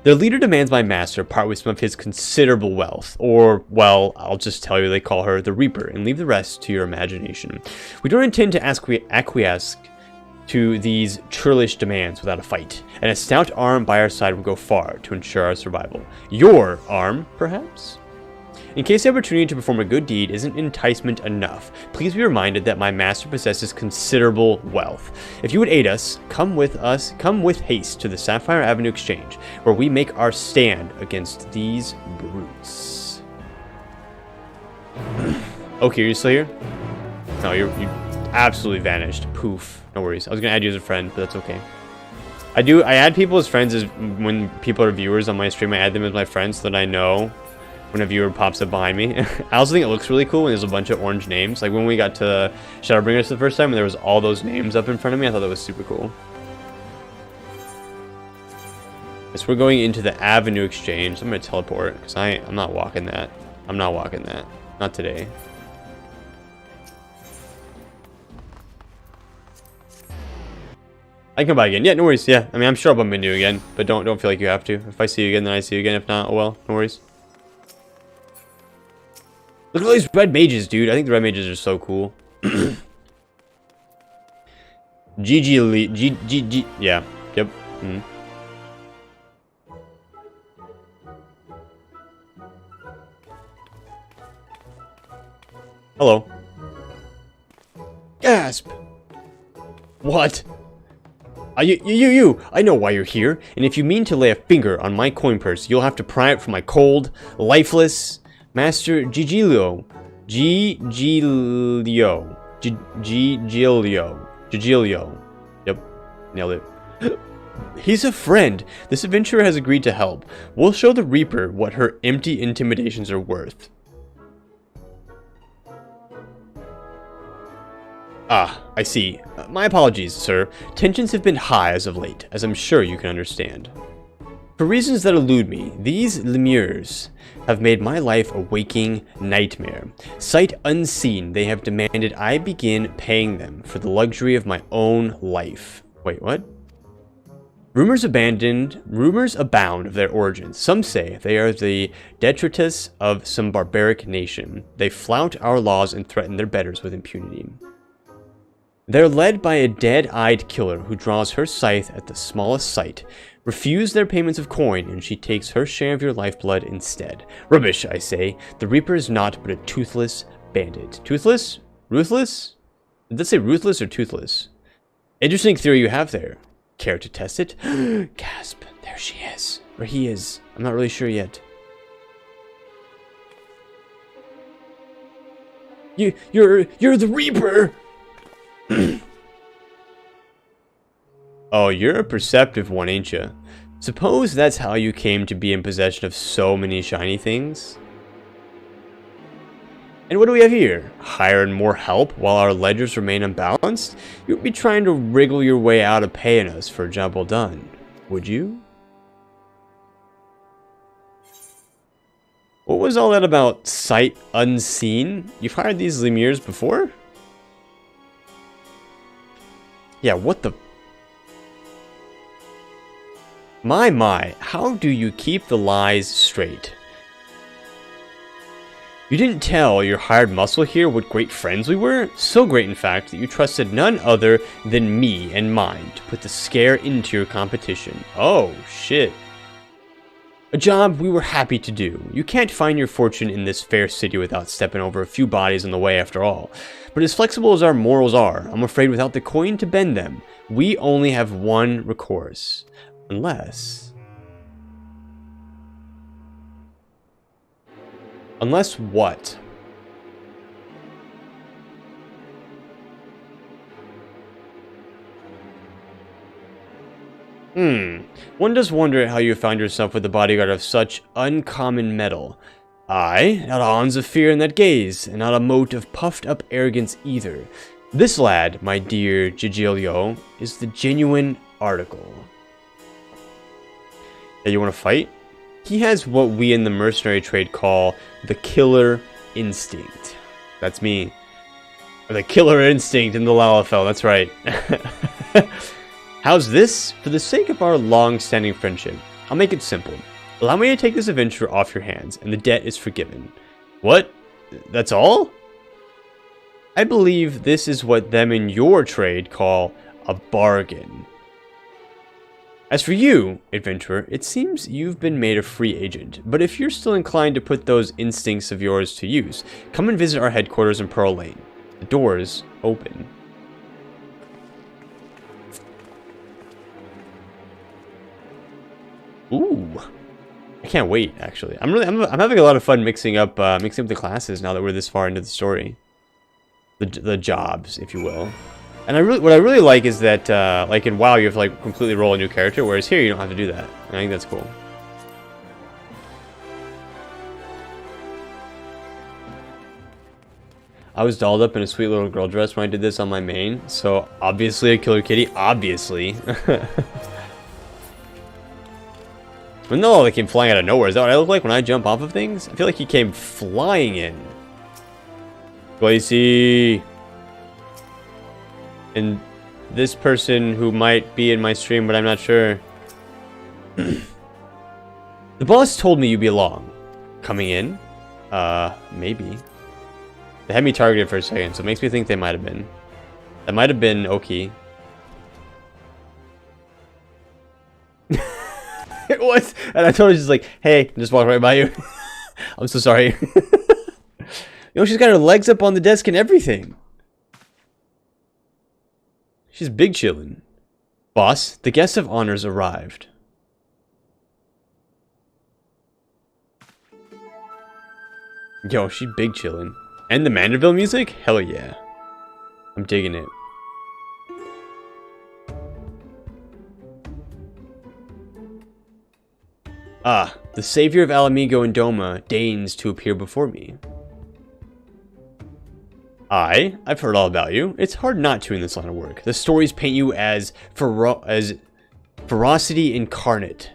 Their leader demands my master part with some of his considerable wealth, or, well, I'll just tell you they call her the Reaper, and leave the rest to your imagination. We don't intend to acquiesce to these churlish demands without a fight, and a stout arm by our side will go far to ensure our survival. Your arm, perhaps? In case the opportunity to perform a good deed isn't enticement enough, please be reminded that my master possesses considerable wealth. If you would aid us, come with haste to the Sapphire Avenue Exchange, where we make our stand against these brutes. Okay, are you still here? No, you absolutely vanished. Poof. No worries. I was gonna add you as a friend, but that's okay. I add people as friends as when people are viewers on my stream. I add them as my friends so that I know when a viewer pops up behind me. I also think it looks really cool when there's a bunch of orange names. Like when we got to Shadowbringers the first time and there was all those names up in front of me, I thought that was super cool. So we're going into the Avenue Exchange. I'm going to teleport because I'm not walking that. I'm not walking that. Not today. I can come by again. Yeah, no worries. Yeah, I mean, I'm sure I'll bump into you again, but don't feel like you have to. If I see you again, then I see you again. If not, oh well, no worries. Look at all these red mages, dude. I think the red mages are so cool. GG, yeah, yep. Hello. Gasp! What? You! I know why you're here, and if you mean to lay a finger on my coin purse, you'll have to pry it from my cold, lifeless Master Gigilio. Gigilio. Yep, nailed it. He's a friend. This adventurer has agreed to help. We'll show the Reaper what her empty intimidations are worth. Ah, I see. My apologies, sir. Tensions have been high as of late, as I'm sure you can understand. For reasons that elude me, these Lemures have made my life a waking nightmare. Sight unseen, they have demanded I begin paying them for the luxury of my own life. Wait, what? Rumors abound of their origins. Some say they are the detritus of some barbaric nation. They flout our laws and threaten their betters with impunity. They're led by a dead-eyed killer who draws her scythe at the smallest sight. Refuse their payments of coin, and she takes her share of your lifeblood instead. Rubbish, I say. The Reaper is not but a toothless bandit. Toothless? Ruthless? Did that say ruthless or toothless? Interesting theory you have there. Care to test it? Gasp. There she is. Or he is. I'm not really sure yet. You're the Reaper! Oh, you're a perceptive one, ain't you? Suppose that's how you came to be in possession of so many shiny things? And what do we have here? Hire and more help while our ledgers remain unbalanced? You'd be trying to wriggle your way out of paying us for a job well done, would you? What was all that about sight unseen? You've hired these Lemures before? Yeah, what the... My, how do you keep the lies straight? You didn't tell your hired muscle here what great friends we were? So great, in fact, that you trusted none other than me and mine to put the scare into your competition. Oh, shit. A job we were happy to do. You can't find your fortune in this fair city without stepping over a few bodies on the way after all. But as flexible as our morals are, I'm afraid without the coin to bend them, we only have one recourse. Unless what? One does wonder how you found yourself with a bodyguard of such uncommon mettle. Aye, not a Hans of fear in that gaze, and not a mote of puffed-up arrogance either. This lad, my dear Gigilio, is the genuine article. Hey, you want to fight? He has what we in the mercenary trade call the killer instinct. That's me. Or the killer instinct in the Lalafell, that's right. How's this? For the sake of our long-standing friendship, I'll make it simple. Allow me to take this adventure off your hands, and the debt is forgiven. What? That's all? I believe this is what them in your trade call a bargain. As for you, adventurer, it seems you've been made a free agent, but if you're still inclined to put those instincts of yours to use, come and visit our headquarters in Pearl Lane. The door's open. Ooh. I can't wait, actually. I'm having a lot of fun mixing up the classes now that we're this far into the story. The jobs, if you will. And what I really like is that, like in WoW, you have to like completely roll a new character, whereas here you don't have to do that. And I think that's cool. I was dolled up in a sweet little girl dress when I did this on my main, so obviously a killer kitty, obviously. But no, they came flying out of nowhere. Is that what I look like when I jump off of things? I feel like he came flying in. Glacy. And this person who might be in my stream, but I'm not sure. The boss told me you'd be along. Coming in? Maybe. They had me targeted for a second, so it makes me think they might have been. That might have been Oki. It was, and I totally just like, hey, just walk right by you. I'm so sorry. You know, she's got her legs up on the desk and everything. She's big chillin'. Boss, the guest of honors arrived. Yo, she big chillin'. And the Manderville music? Hell yeah. I'm digging it. Ah, the savior of Alamigo and Doma deigns to appear before me. I've heard all about you. It's hard not to in this line of work. The stories paint you as ferocity incarnate.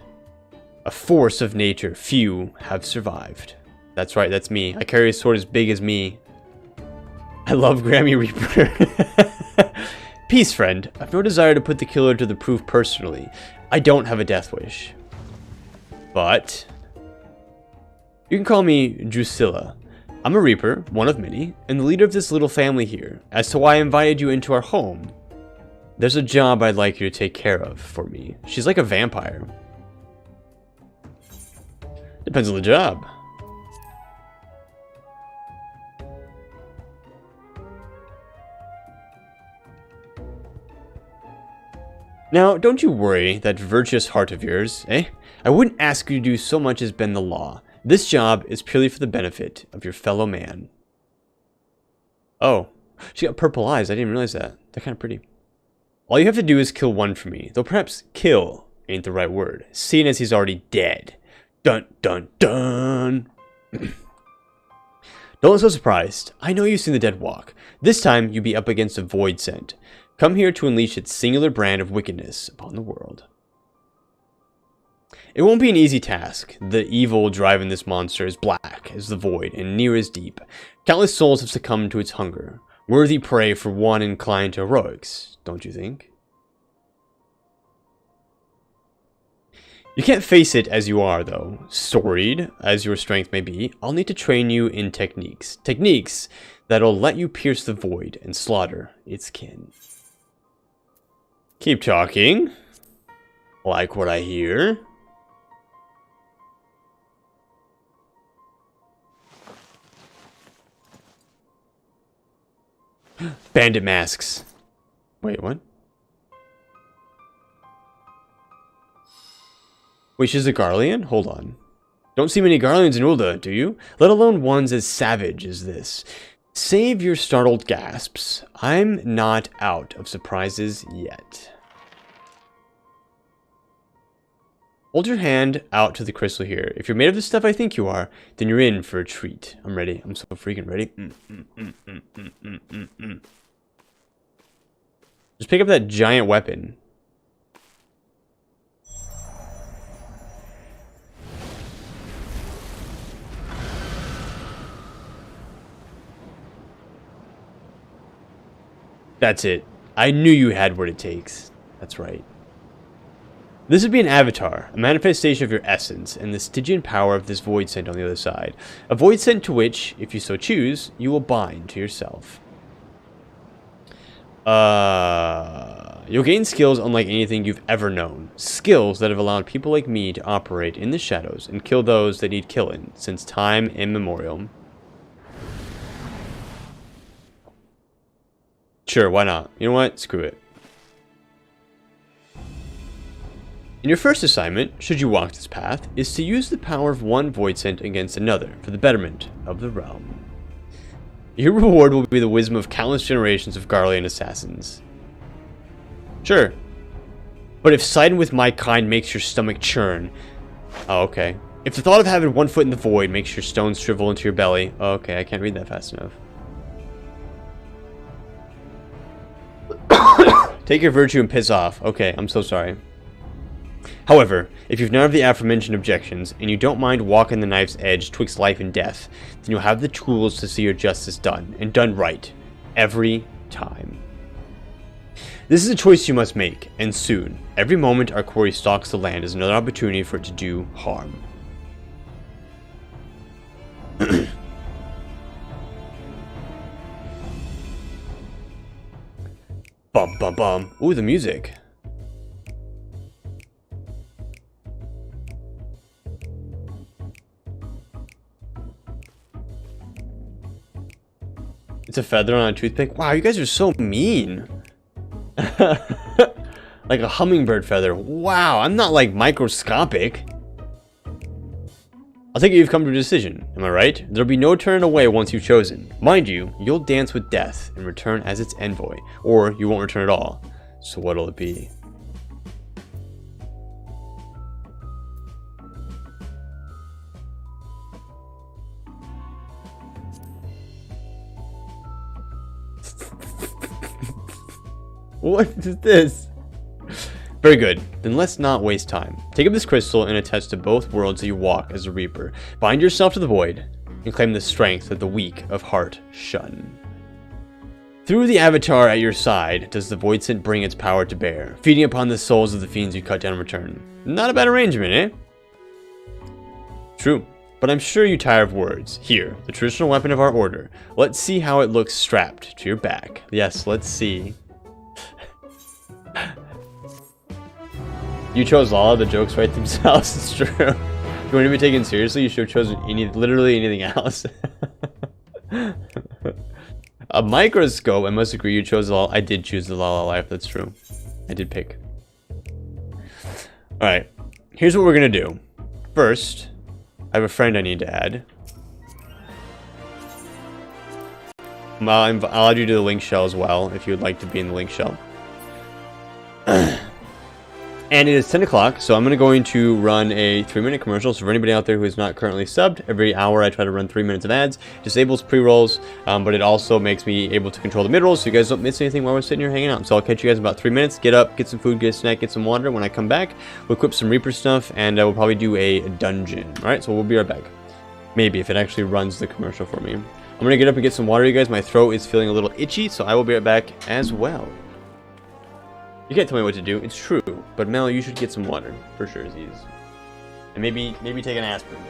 A force of nature. Few have survived. That's right, that's me. I carry a sword as big as me. I love Grammy Reaper. Peace, friend. I've no desire to put the killer to the proof personally. I don't have a death wish. But you can call me Drusilla. I'm a Reaper, one of many, and the leader of this little family here. As to why I invited you into our home, there's a job I'd like you to take care of for me. She's like a vampire. Depends on the job. Now, don't you worry, that virtuous heart of yours, eh? I wouldn't ask you to do so much as bend the law. This job is purely for the benefit of your fellow man. Oh, she got purple eyes. I didn't realize that. They're kind of pretty. All you have to do is kill one for me. Though perhaps kill ain't the right word, seeing as he's already dead. Dun, dun, dun. Don't look so surprised. I know you've seen the dead walk. This time, you be up against a void scent. Come here to unleash its singular brand of wickedness upon the world. It won't be an easy task. The evil driving this monster is black as the void and near as deep. Countless souls have succumbed to its hunger. Worthy prey for one inclined to heroics, don't you think? You can't face it as you are, though. Storied as your strength may be, I'll need to train you in techniques. Techniques that'll let you pierce the void and slaughter its kin. Keep talking. Like what I hear. Bandit masks. Wait, what? Wait, she's a Garlean? Hold on. Don't see many Garleans in Ulda, do you? Let alone ones as savage as this. Save your startled gasps. I'm not out of surprises yet. Hold your hand out to the crystal here. If you're made of the stuff I think you are, then you're in for a treat. I'm ready. I'm so freaking ready. Just pick up that giant weapon. That's it. I knew you had what it takes. That's right. This would be an avatar, a manifestation of your essence, and the Stygian power of this void scent on the other side. A void scent to which, if you so choose, you will bind to yourself. You'll gain skills unlike anything you've ever known. Skills that have allowed people like me to operate in the shadows and kill those that need killing since time immemorial. Sure, why not? You know what? Screw it. In your first assignment, should you walk this path, is to use the power of one void scent against another for the betterment of the realm. Your reward will be the wisdom of countless generations of Garlean assassins. Sure. But if siding with my kind makes your stomach churn... Oh, okay. If the thought of having one foot in the void makes your stones shrivel into your belly... Oh, okay, I can't read that fast enough. Take your virtue and piss off. Okay, I'm so sorry. However, if you've none of the aforementioned objections, and you don't mind walking the knife's edge twixt life and death, then you'll have the tools to see your justice done, and done right, every time. This is a choice you must make, and soon. Every moment our quarry stalks the land is another opportunity for it to do harm. Bum bum bum. Ooh, the music. It's a feather on a toothpick. Wow, you guys are so mean. Like a hummingbird feather. Wow, I'm not like microscopic. I'll take it you've come to a decision. Am I right? There'll be no turning away once you've chosen. Mind you, you'll dance with death and return as its envoy. Or you won't return at all. So what'll it be? What is this? Very good. Then let's not waste time. Take up this crystal and attest to both worlds that you walk as a reaper. Bind yourself to the void and claim the strength that the weak of heart shun. Through the avatar at your side does the void scent bring its power to bear, feeding upon the souls of the fiends you cut down in return. Not a bad arrangement, eh? True. But I'm sure you tire of words. Here, the traditional weapon of our order. Let's see how it looks strapped to your back. Yes, let's see. You chose Lala, the jokes write themselves. It's true. If you want to be taken seriously, you should have chosen literally anything else. A microscope, I must agree, you chose Lala. I did choose the Lala life, that's true. I did pick. Alright, here's what we're gonna do. First, I have a friend I need to add. I'll add you to the link shell as well, if you would like to be in the link shell. And it is 10 o'clock, so I'm going to run a 3-minute commercial. So for anybody out there who is not currently subbed, every hour I try to run 3 minutes of ads. Disables pre-rolls, but it also makes me able to control the mid-rolls so you guys don't miss anything while we're sitting here hanging out. So I'll catch you guys in about 3 minutes. Get up, get some food, get a snack, get some water. When I come back, we'll equip some Reaper stuff, and we'll probably do a dungeon. Alright, so we'll be right back. Maybe, if it actually runs the commercial for me. I'm going to get up and get some water, you guys. My throat is feeling a little itchy, so I will be right back as well. You can't tell me what to do. It's true. But Mel, you should get some water for sure, Aziz. And maybe take an aspirin.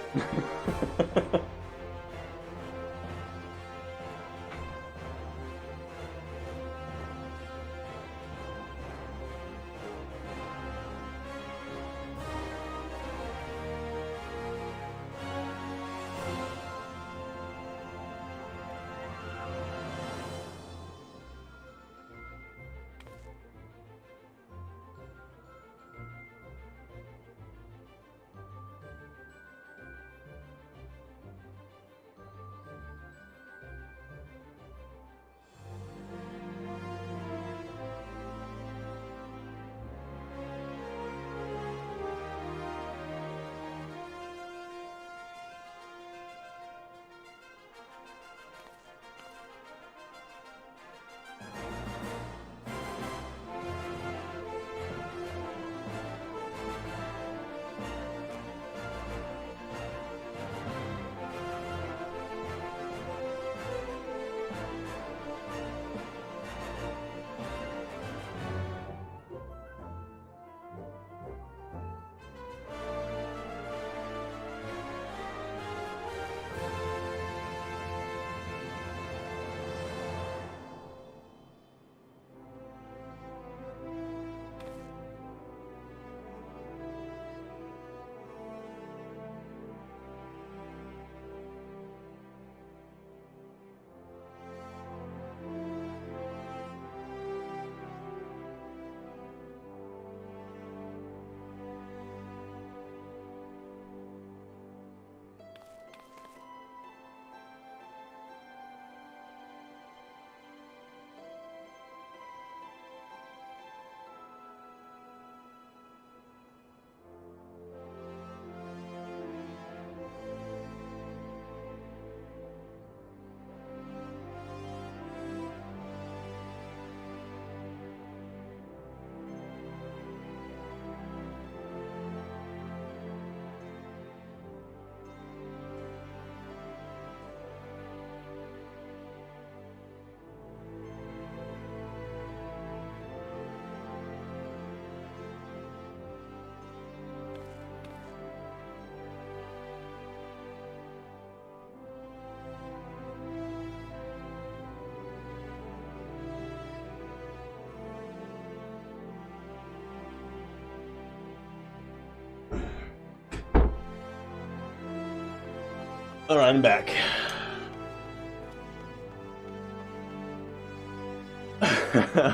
Alright, I'm back.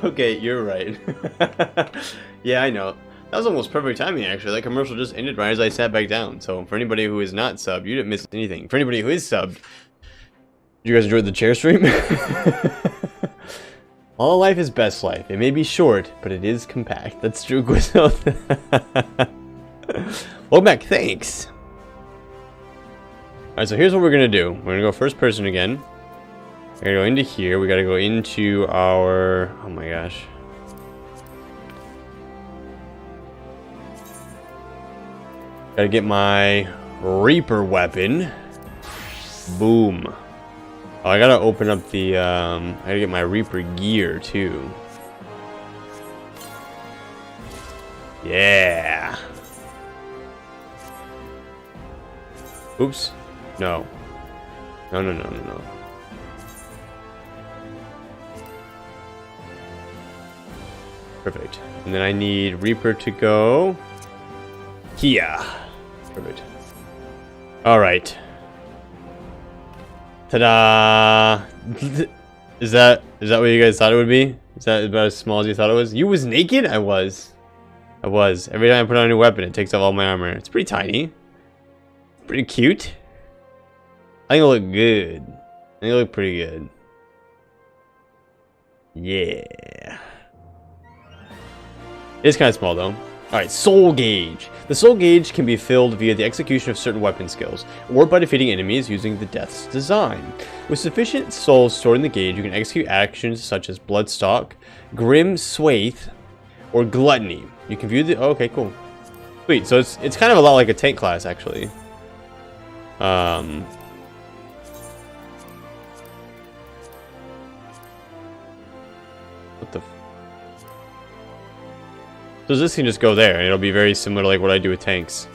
Okay, you're right. Yeah, I know. That was almost perfect timing, actually. That commercial just ended right as I sat back down. So, for anybody who is not subbed, you didn't miss anything. For anybody who is subbed, you guys enjoyed the chair stream? All life is best life. It may be short, but it is compact. That's true, Quizzo. Welcome back. Thanks. Alright, so here's what we're gonna do. We're gonna go first person again. We're gonna go into here. We gotta go into our... Oh my gosh. Gotta get my Reaper weapon. Boom. Oh, I gotta open up the... I gotta get my Reaper gear, too. Yeah. Oops. No. No, no, no, no, no. Perfect. And then I need Reaper to go here. Perfect. Alright. Ta-da! Is that what you guys thought it would be? Is that about as small as you thought it was? You was naked? I was. Every time I put on a new weapon, it takes off all my armor. It's pretty tiny. Pretty cute. I think it'll look good. I think it'll look pretty good. Yeah. It's kind of small though. Alright, Soul Gauge. The Soul Gauge can be filled via the execution of certain weapon skills, or by defeating enemies using the Death's Design. With sufficient souls stored in the gauge, you can execute actions such as Bloodstalk, Grim Swathe, or Gluttony. You can view the... Oh, okay, cool. Sweet, so it's kind of a lot like a tank class, actually. What the... So this can just go there, and it'll be very similar to like what I do with tanks.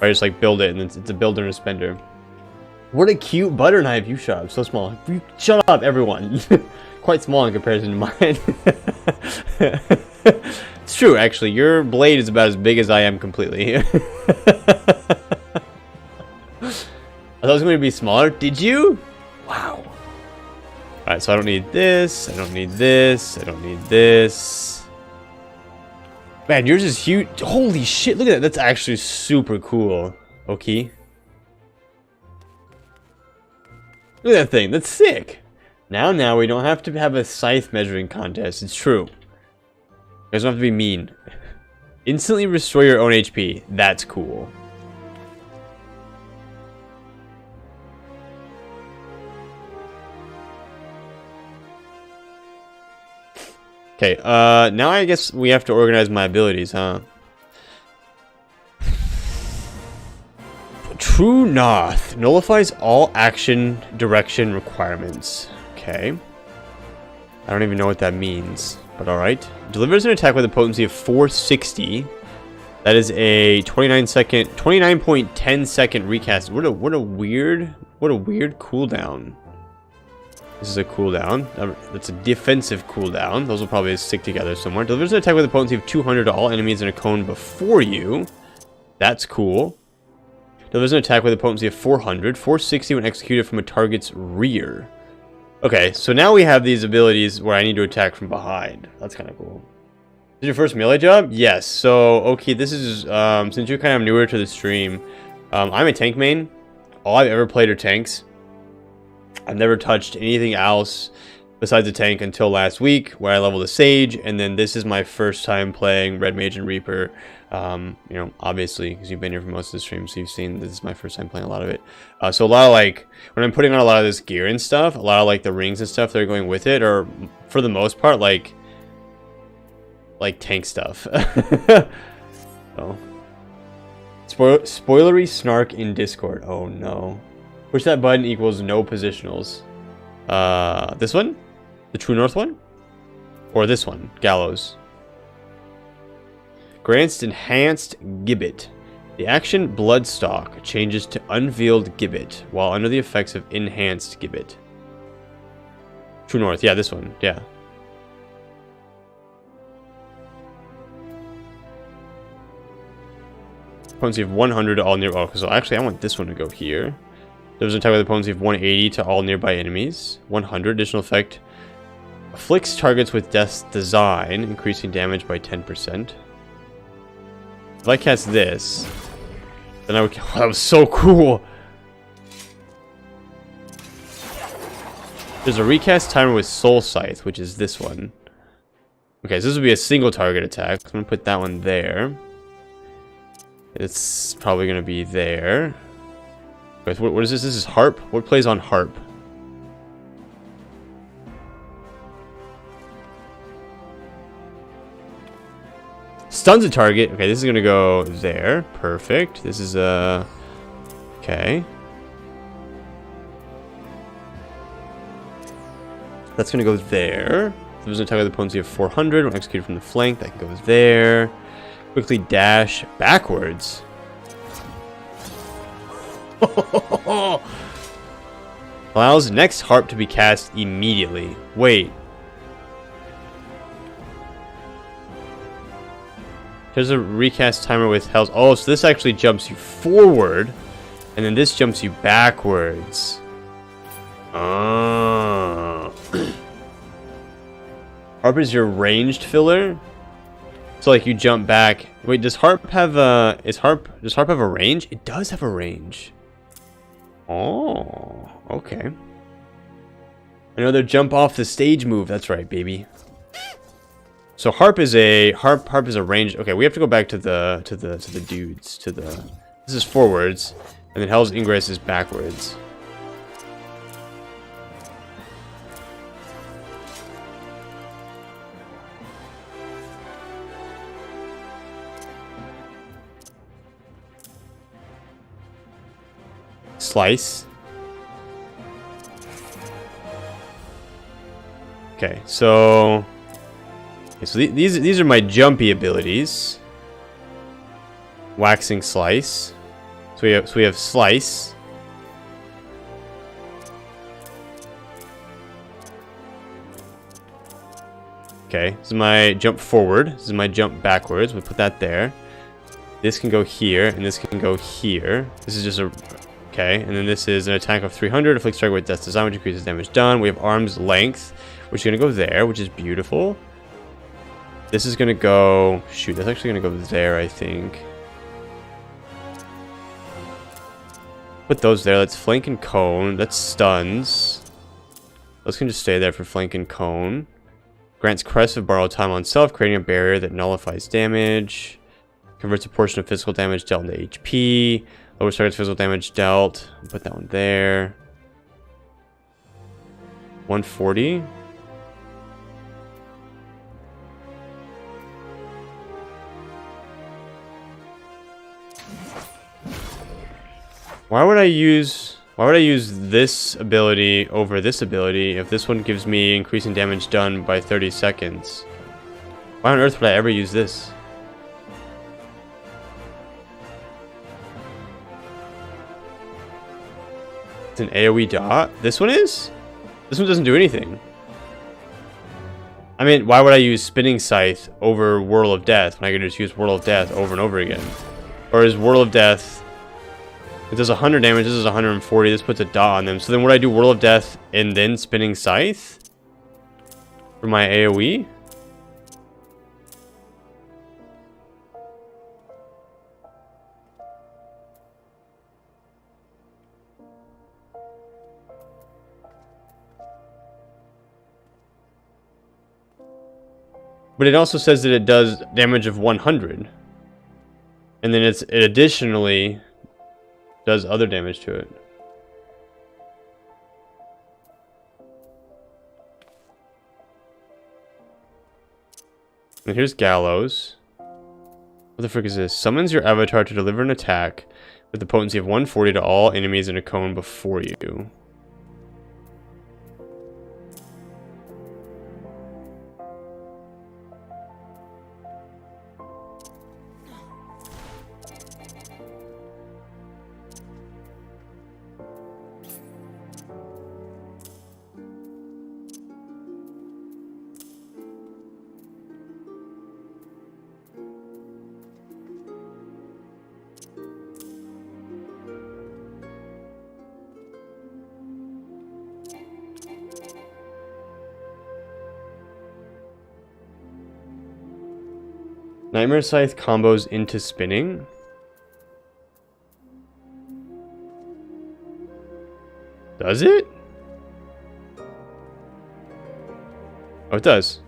I just like build it, and it's a builder and a spender. What a cute butter knife you shot. So small. Shut up, everyone. Quite small in comparison to mine. It's true, actually. Your blade is about as big as I am completely. I thought it was going to be smaller. Did you? Wow. Alright, so I don't need this. I don't need this. I don't need this. Man, yours is huge. Holy shit, look at that. That's actually super cool. Okay. Look at that thing. That's sick. Now we don't have to have a scythe measuring contest. It's true. You guys don't have to be mean. Instantly restore your own HP. That's cool. Okay, now I guess we have to organize my abilities, huh? True North nullifies all action direction requirements. Okay. I don't even know what that means, but alright. Delivers an attack with a potency of 460. That is a 29.10 second recast. What a weird cooldown. This is a cooldown. That's a defensive cooldown. Those will probably stick together somewhere. Delivers an attack with a potency of 200 to all enemies in a cone before you. That's cool. Delivers an attack with a potency of 400. 460 when executed from a target's rear. Okay, so now we have these abilities where I need to attack from behind. That's kind of cool. Is your first melee job? Yes. So, okay, this is, since you're kind of newer to the stream, I'm a tank main. All I've ever played are tanks. I've never touched anything else besides a tank until last week, where I leveled a Sage, and then this is my first time playing Red Mage and Reaper. You know, obviously, because you've been here for most of the stream, so you've seen this is my first time playing a lot of it. So a lot of, like, when I'm putting on a lot of this gear and stuff, a lot of, like, the rings and stuff that are going with it are, for the most part, like tank stuff. Oh. Spoilery snark in Discord. Oh, no. Push that button equals no positionals. This one? The True North one? Or this one? Gallows. Grants enhanced gibbet. The action Bloodstalk changes to unveiled gibbet while under the effects of enhanced gibbet. True North. Yeah, this one. Yeah. Potency of 100 to all near. Oh, so actually, I want this one to go here. There's an attack with a potency of 180 to all nearby enemies. 100 additional effect. Afflicts targets with Death's Design, increasing damage by 10%. If I cast this, then I would. Oh, that was so cool. There's a recast timer with Soul Scythe, which is this one. Okay, so this would be a single target attack. So I'm gonna put that one there. It's probably gonna be there. Wait, what is this? This is harp? What plays on harp? Stuns a target. Okay, this is gonna go there. Perfect. This is okay. That's gonna go there. There's an attack with a potency of 400 when executed from the flank. That goes there. Quickly dash backwards. Allows next harp to be cast immediately. Wait. There's a recast timer with health. Oh, so this actually jumps you forward, and then this jumps you backwards. Oh. Harp is your ranged filler. So like you jump back. Wait, does harp have a? Does harp have a range? It does have a range. Oh, okay. Another jump off the stage move. That's right, baby. So harp is a range. Okay, we have to go back to the dudes. This is forwards, and then Hell's Ingress is backwards. Slice. Okay, so these are my jumpy abilities. Waxing Slice. So we have Slice. Okay, this is my jump forward. This is my jump backwards. We put that there. This can go here, and this can go here. This is just a... Okay, and then this is an attack of 300. Afflicts target with death design, which increases damage done. We have arm's length, which is going to go there, which is beautiful. This is going to go... Shoot, that's actually going to go there, I think. Put those there. That's flank and cone. That's stuns. Those can just stay there for flank and cone. Grants Crest of Borrowed Time on self, creating a barrier that nullifies damage. Converts a portion of physical damage dealt into HP. Lowers target's physical damage dealt. Put that one there. 140. Why would I use this ability over this ability if this one gives me increasing damage done by 30 seconds? Why on earth would I ever use this? It's an AoE dot. This one is? This one doesn't do anything. I mean, why would I use Spinning Scythe over Whirl of Death when I could just use Whirl of Death over and over again? Or is Whirl of Death... It does 100 damage, this is 140, this puts a dot on them. So then would I do Whirl of Death and then Spinning Scythe? For my AoE? But it also says that it does damage of 100. And then it additionally does other damage to it. And here's Gallows. What the frick is this? Summons your avatar to deliver an attack with the potency of 140 to all enemies in a cone before you. Nightmare Scythe combos into spinning. Does it? Oh, it does.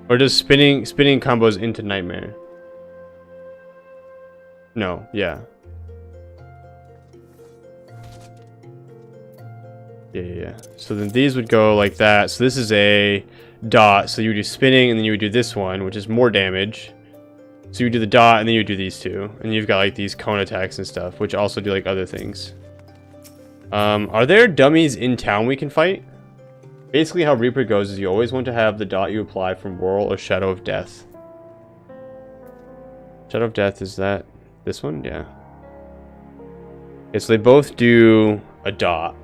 Or does spinning combos into Nightmare? No, yeah. Yeah. So then these would go like that. So this is a dot. So you would do spinning and then you would do this one, which is more damage. So you would do the dot and then you would do these two. And you've got like these cone attacks and stuff, which also do like other things. Are there dummies in town we can fight? Basically how Reaper goes is you always want to have the dot you apply from Whirl or Shadow of Death. Shadow of Death, is that this one? Yeah. Okay, so they both do a dot.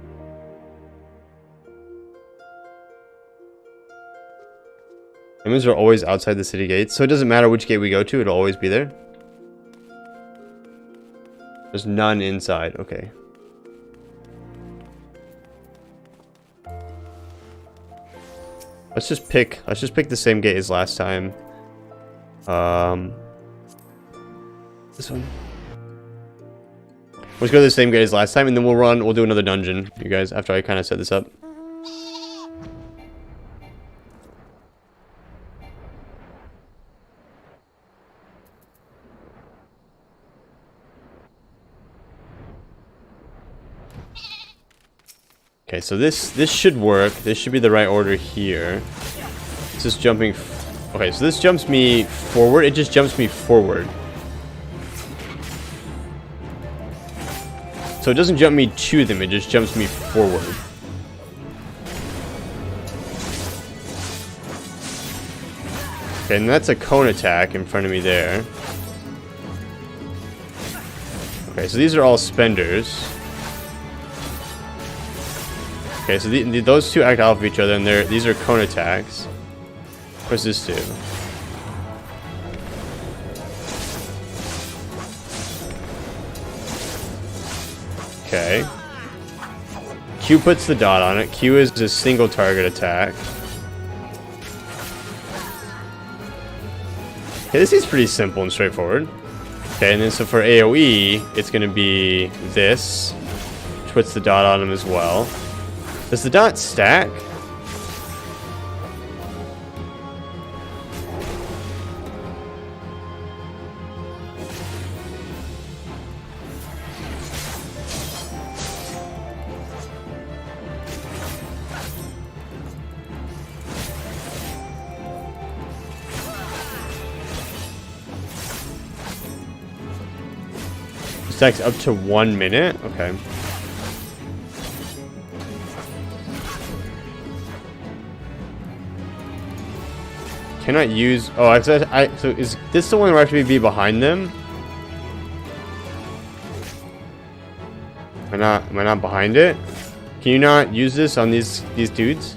Enemies are always outside the city gates, so it doesn't matter which gate we go to, it'll always be there. There's none inside, okay. Let's just pick the same gate as last time. This one. Let's go to the same gate as last time, and then we'll do another dungeon, you guys, after I kind of set this up. Okay, so this should work. This should be the right order here. This is jumping. Okay, so this jumps me forward. It just jumps me forward. So it doesn't jump me to them. It just jumps me forward. Okay, and that's a cone attack in front of me there. Okay, so these are all spenders. Okay, so those two act off of each other, and these are cone attacks. What does this do? Okay. Q puts the dot on it. Q is a single target attack. Okay, this is pretty simple and straightforward. Okay, and then so for AoE, it's going to be this, which puts the dot on him as well. Does the dot stack? Stacks up to 1 minute? Okay. Cannot use... Oh, so is this the one where I have to be behind them? Am I not behind it? Can you not use this on these dudes?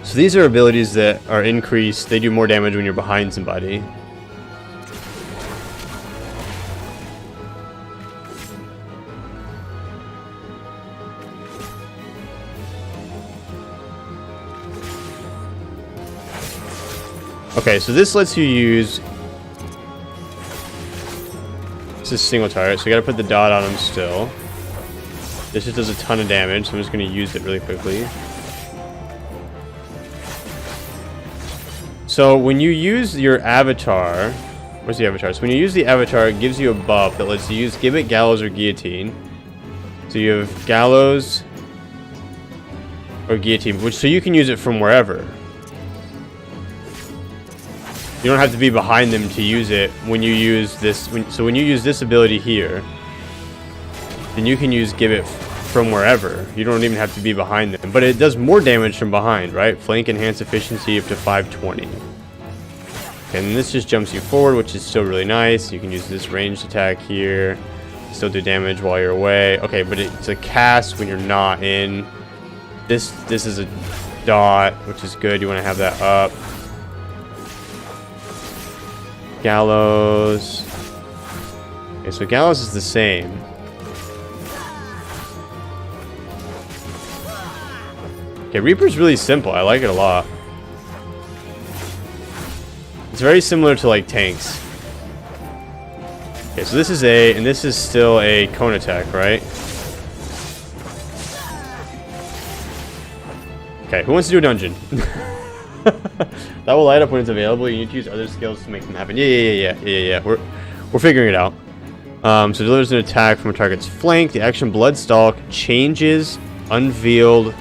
So these are abilities that are increased. They do more damage when you're behind somebody. Okay, so this lets you use... This is single target, so you gotta put the dot on him still. This just does a ton of damage, so I'm just gonna use it really quickly. So when you use your avatar, where's the avatar? So when you use the avatar, it gives you a buff that lets you use Gibbet, Gallows, or Guillotine. So you have Gallows or Guillotine, which so you can use it from wherever. You don't have to be behind them to use it when you use this. So when you use this ability here, then you can use Gibbet from wherever. You don't even have to be behind them. But it does more damage from behind, right? Flank enhanced efficiency up to 520. And this just jumps you forward, which is still really nice. You can use this ranged attack here. Still do damage while you're away. Okay, but it's a cast when you're not in. This is a dot, which is good. You want to have that up. Gallows. Okay, so Gallows is the same. Okay, Reaper's really simple. I like it a lot. It's very similar to like tanks. Okay, so this is and this is still a cone attack, right? Okay, who wants to do a dungeon? That will light up when it's available. You need to use other skills to make them happen. Yeah. We're figuring it out. So delivers an attack from a target's flank. The action Bloodstalk changes unveiled.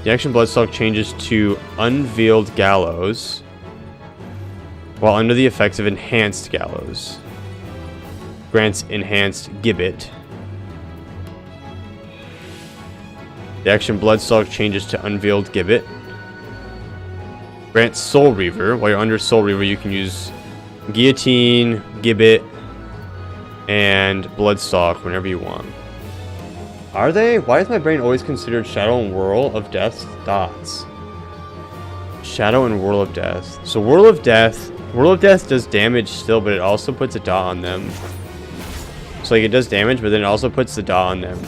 The action Bloodstalk changes to Unveiled Gallows while under the effects of Enhanced Gallows. Grants Enhanced Gibbet. The action Bloodstalk changes to Unveiled Gibbet. Grants Soul Reaver. While you're under Soul Reaver, you can use Guillotine, Gibbet, and Bloodstalk whenever you want. Are they? Why is my brain always considered Shadow and Whirl of Death's dots? Shadow and Whirl of Death. So Whirl of Death does damage still, but it also puts a dot on them. So like it does damage, but then it also puts the dot on them.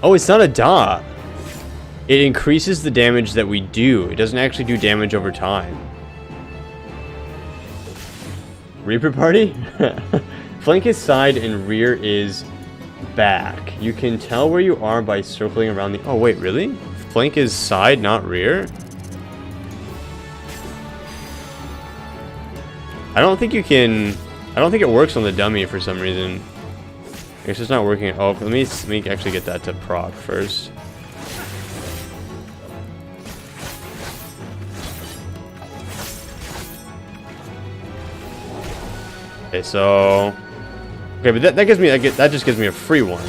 Oh, it's not a dot. It increases the damage that we do. It doesn't actually do damage over time. Reaper party? Flank is side and rear is back. You can tell where you are by circling around the... Oh, wait, really? Flank is side, not rear? I don't think you can. I don't think it works on the dummy for some reason. I guess it's not working. Oh, let me actually get that to proc first. Okay, so okay, but that gives me that just gives me a free one.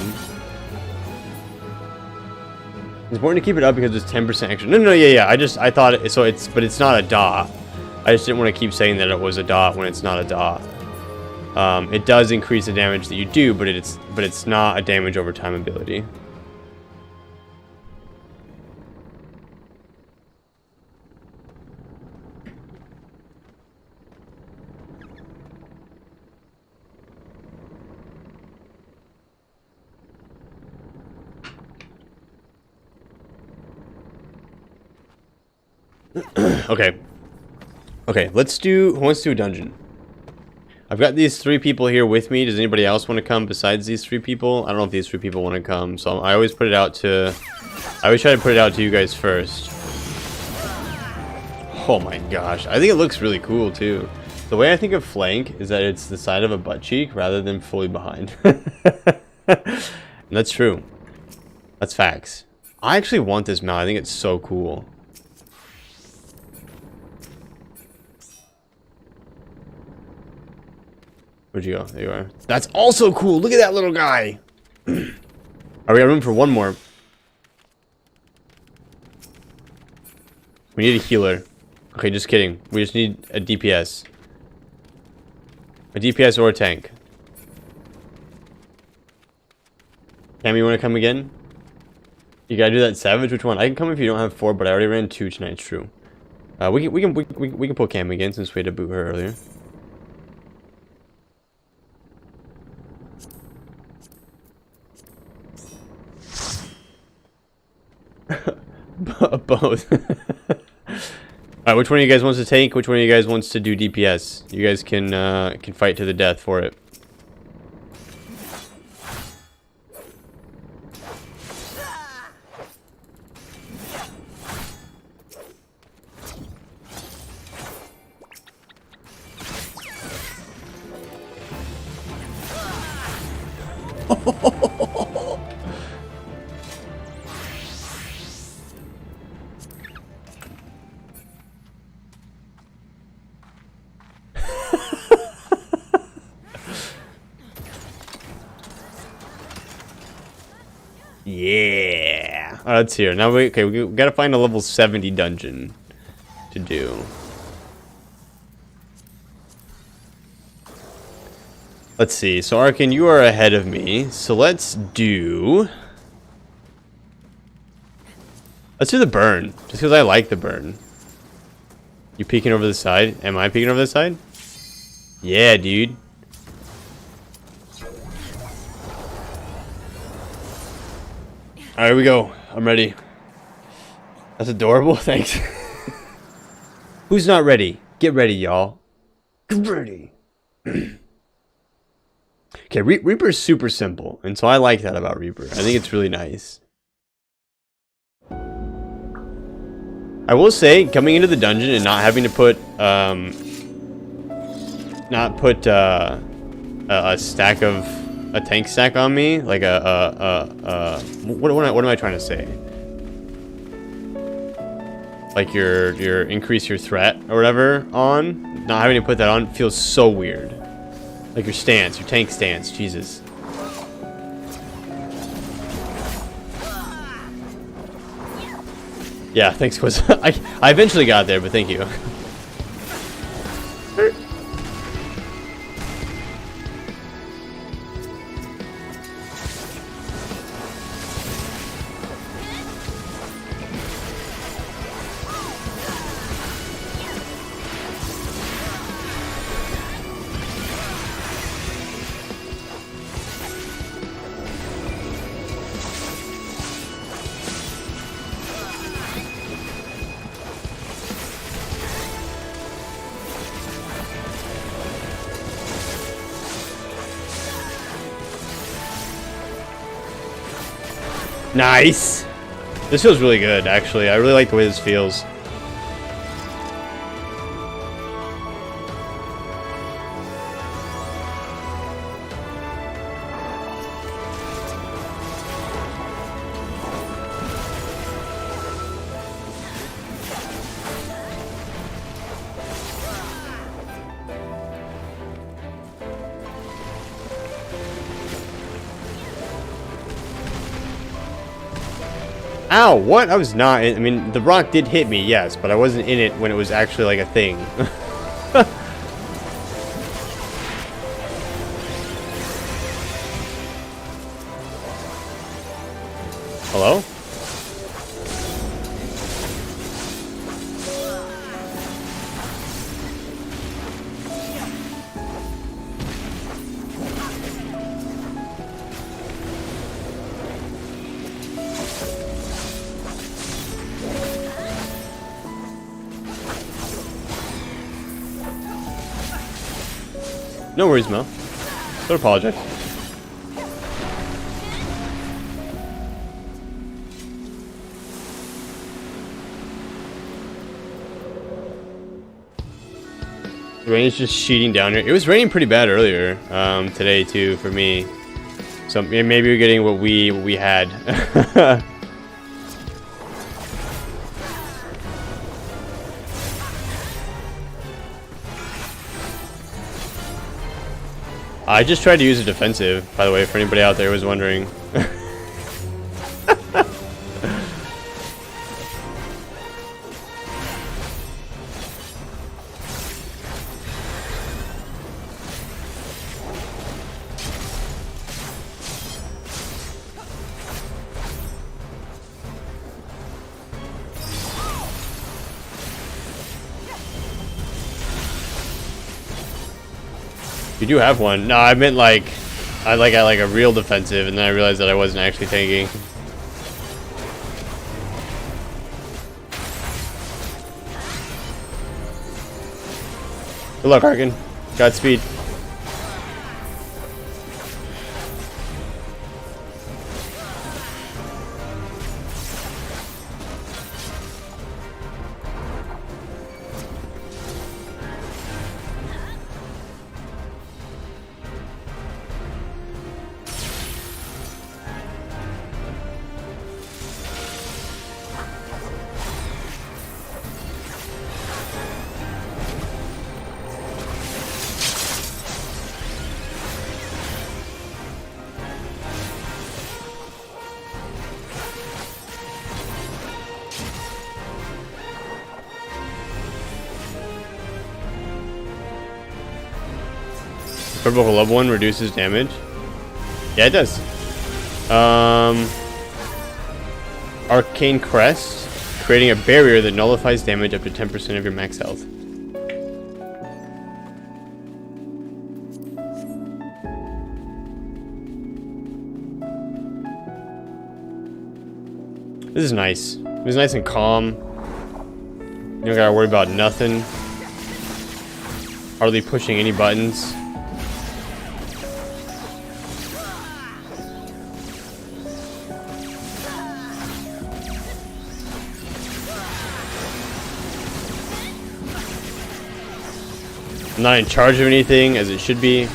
It's important to keep it up because it's 10% extra. No, yeah. I thought it, so it's, but it's not a dot. I just didn't want to keep saying that it was a dot when it's not a dot. It does increase the damage that you do, but it's not a damage over time ability. Okay, let's do, who wants to do a dungeon? I've got these 3 people here with me. Does anybody else want to come besides these 3 people? I don't know if these 3 people want to come, so I always put it out to, I always try to put it out to you guys first. Oh my gosh, I think it looks really cool too. The way I think of flank is that it's the side of a butt cheek rather than fully behind. And that's true. That's facts. I actually want this mount. I think it's so cool. Where'd you go? There you are. That's also cool. Look at that little guy. Alright, we got room for one more. We need a healer. Okay, just kidding. We just need a DPS. A DPS or a tank. Cam, you want to come again? You gotta do that savage. Which one? I can come if you don't have 4, but I already ran 2 tonight. It's true. We can pull Cam again since we had to boot her earlier. Both. Alright, which one of you guys wants to tank? Which one of you guys wants to do DPS? You guys can fight to the death for it. Yeah. Oh, that's here. Now we gotta find a level 70 dungeon to do. Let's see. So Arkin, you are ahead of me. So let's do the burn. Just because I like the burn. You peeking over the side? Am I peeking over the side? Yeah, dude. Alright, here we go. I'm ready. That's adorable. Thanks. Who's not ready? Get ready, y'all. Get ready. Okay, Reaper is super simple, and so I like that about Reaper. I think it's really nice. I will say, coming into the dungeon and not having to put a stack of a tank stack on me, like what am I trying to say? Like your increase your threat or whatever on, not having to put that on feels so weird. Like your stance, your tank stance, Jesus. Yeah, thanks, Quiz. I eventually got there, but thank you. Nice. This feels really good, actually. I really like the way this feels. Ow, what? I was not in, I mean, the rock did hit me, yes, but I wasn't in it when it was actually like a thing. Hello? No worries, Mo. Don't apologize. The rain is just sheeting down here. It was raining pretty bad earlier, today too, for me. So maybe we're getting what we had. I just tried to use a defensive, by the way, for anybody out there who was wondering. You do have one. No, I meant like I got like a real defensive, and then I realized that I wasn't actually tanking. Good luck, Arkin. Godspeed. Purple level 1 reduces damage. Yeah, it does. Arcane Crest, creating a barrier that nullifies damage up to 10% of your max health. This is nice. It's nice and calm. You don't gotta worry about nothing. Hardly pushing any buttons. I'm not in charge of anything, as it should be.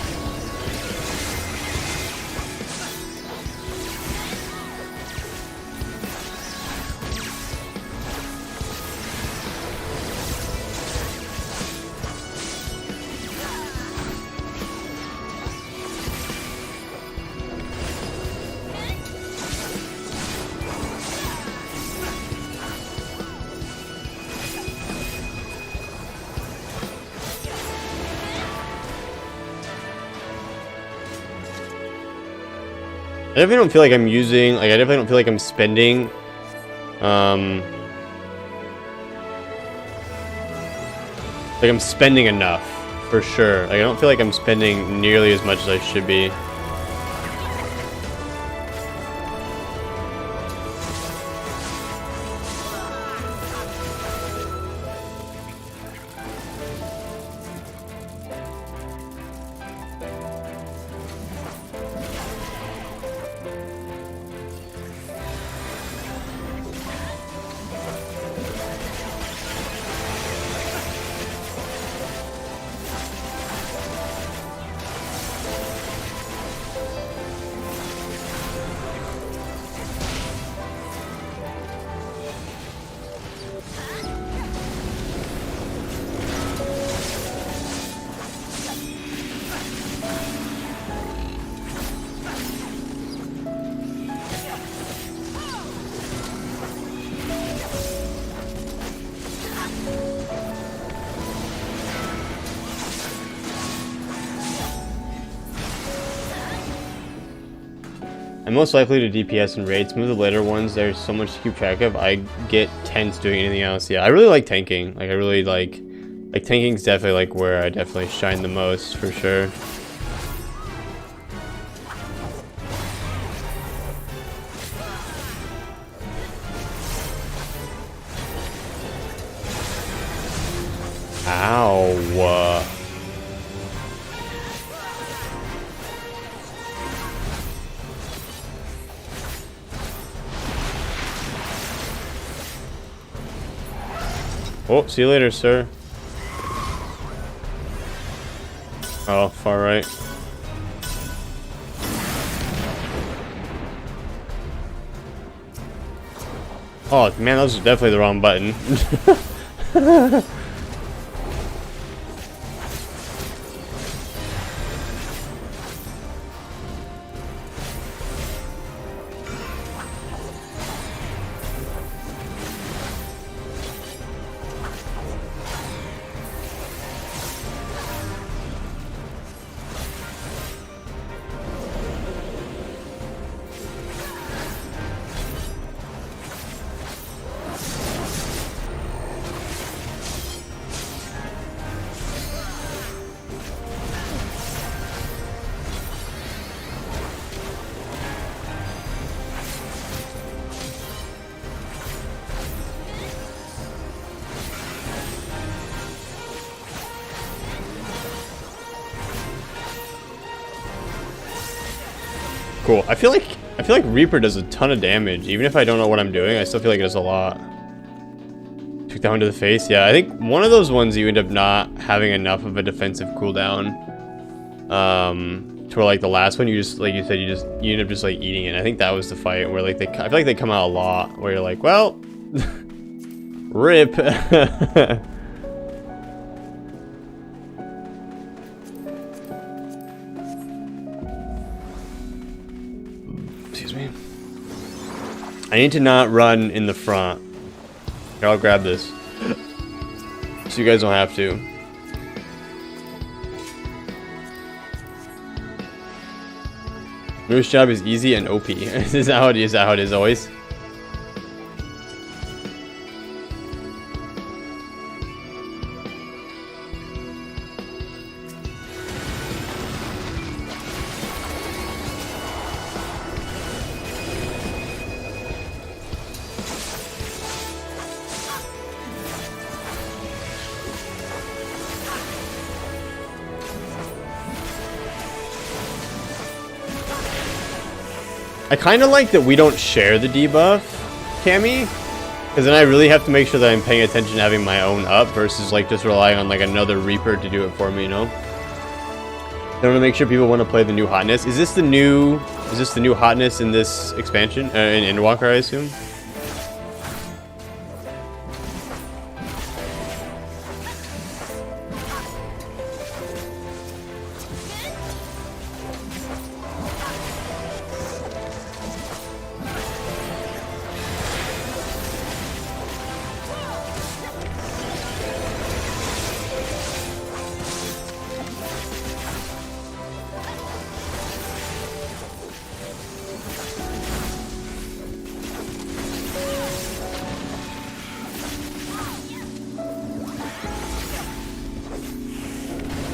I definitely don't feel like I'm using, like, I definitely don't feel like I'm spending, like I'm spending enough, for sure. Like, I don't feel like I'm spending nearly as much as I should be. I'm most likely to DPS and raids. Some of the later ones, there's so much to keep track of. I get tense doing anything else. Yeah, I really like tanking. Like, I really like tanking's definitely like where I definitely shine the most for sure. Ow. Oh, see you later, sir. Oh, far right. Oh, man, that was definitely the wrong button. Cool. I feel like Reaper does a ton of damage. Even if I don't know what I'm doing, I still feel like it does a lot. Took that one to the face. Yeah, I think one of those ones you end up not having enough of a defensive cooldown. To where like the last one, you just, like you said, you end up just like eating it. I think that was the fight where like I feel like they come out a lot where you're like, well, rip. I need to not run in the front. Here, I'll grab this. So you guys don't have to. Moose job is easy and OP. Is that how it is? Is that how it is always? I kind of like that we don't share the debuff, Cammy, because then I really have to make sure that I'm paying attention to having my own up versus like just relying on like another Reaper to do it for me, you know? I want to make sure people want to play the new hotness. Is this the new hotness in this expansion? In Endwalker, I assume?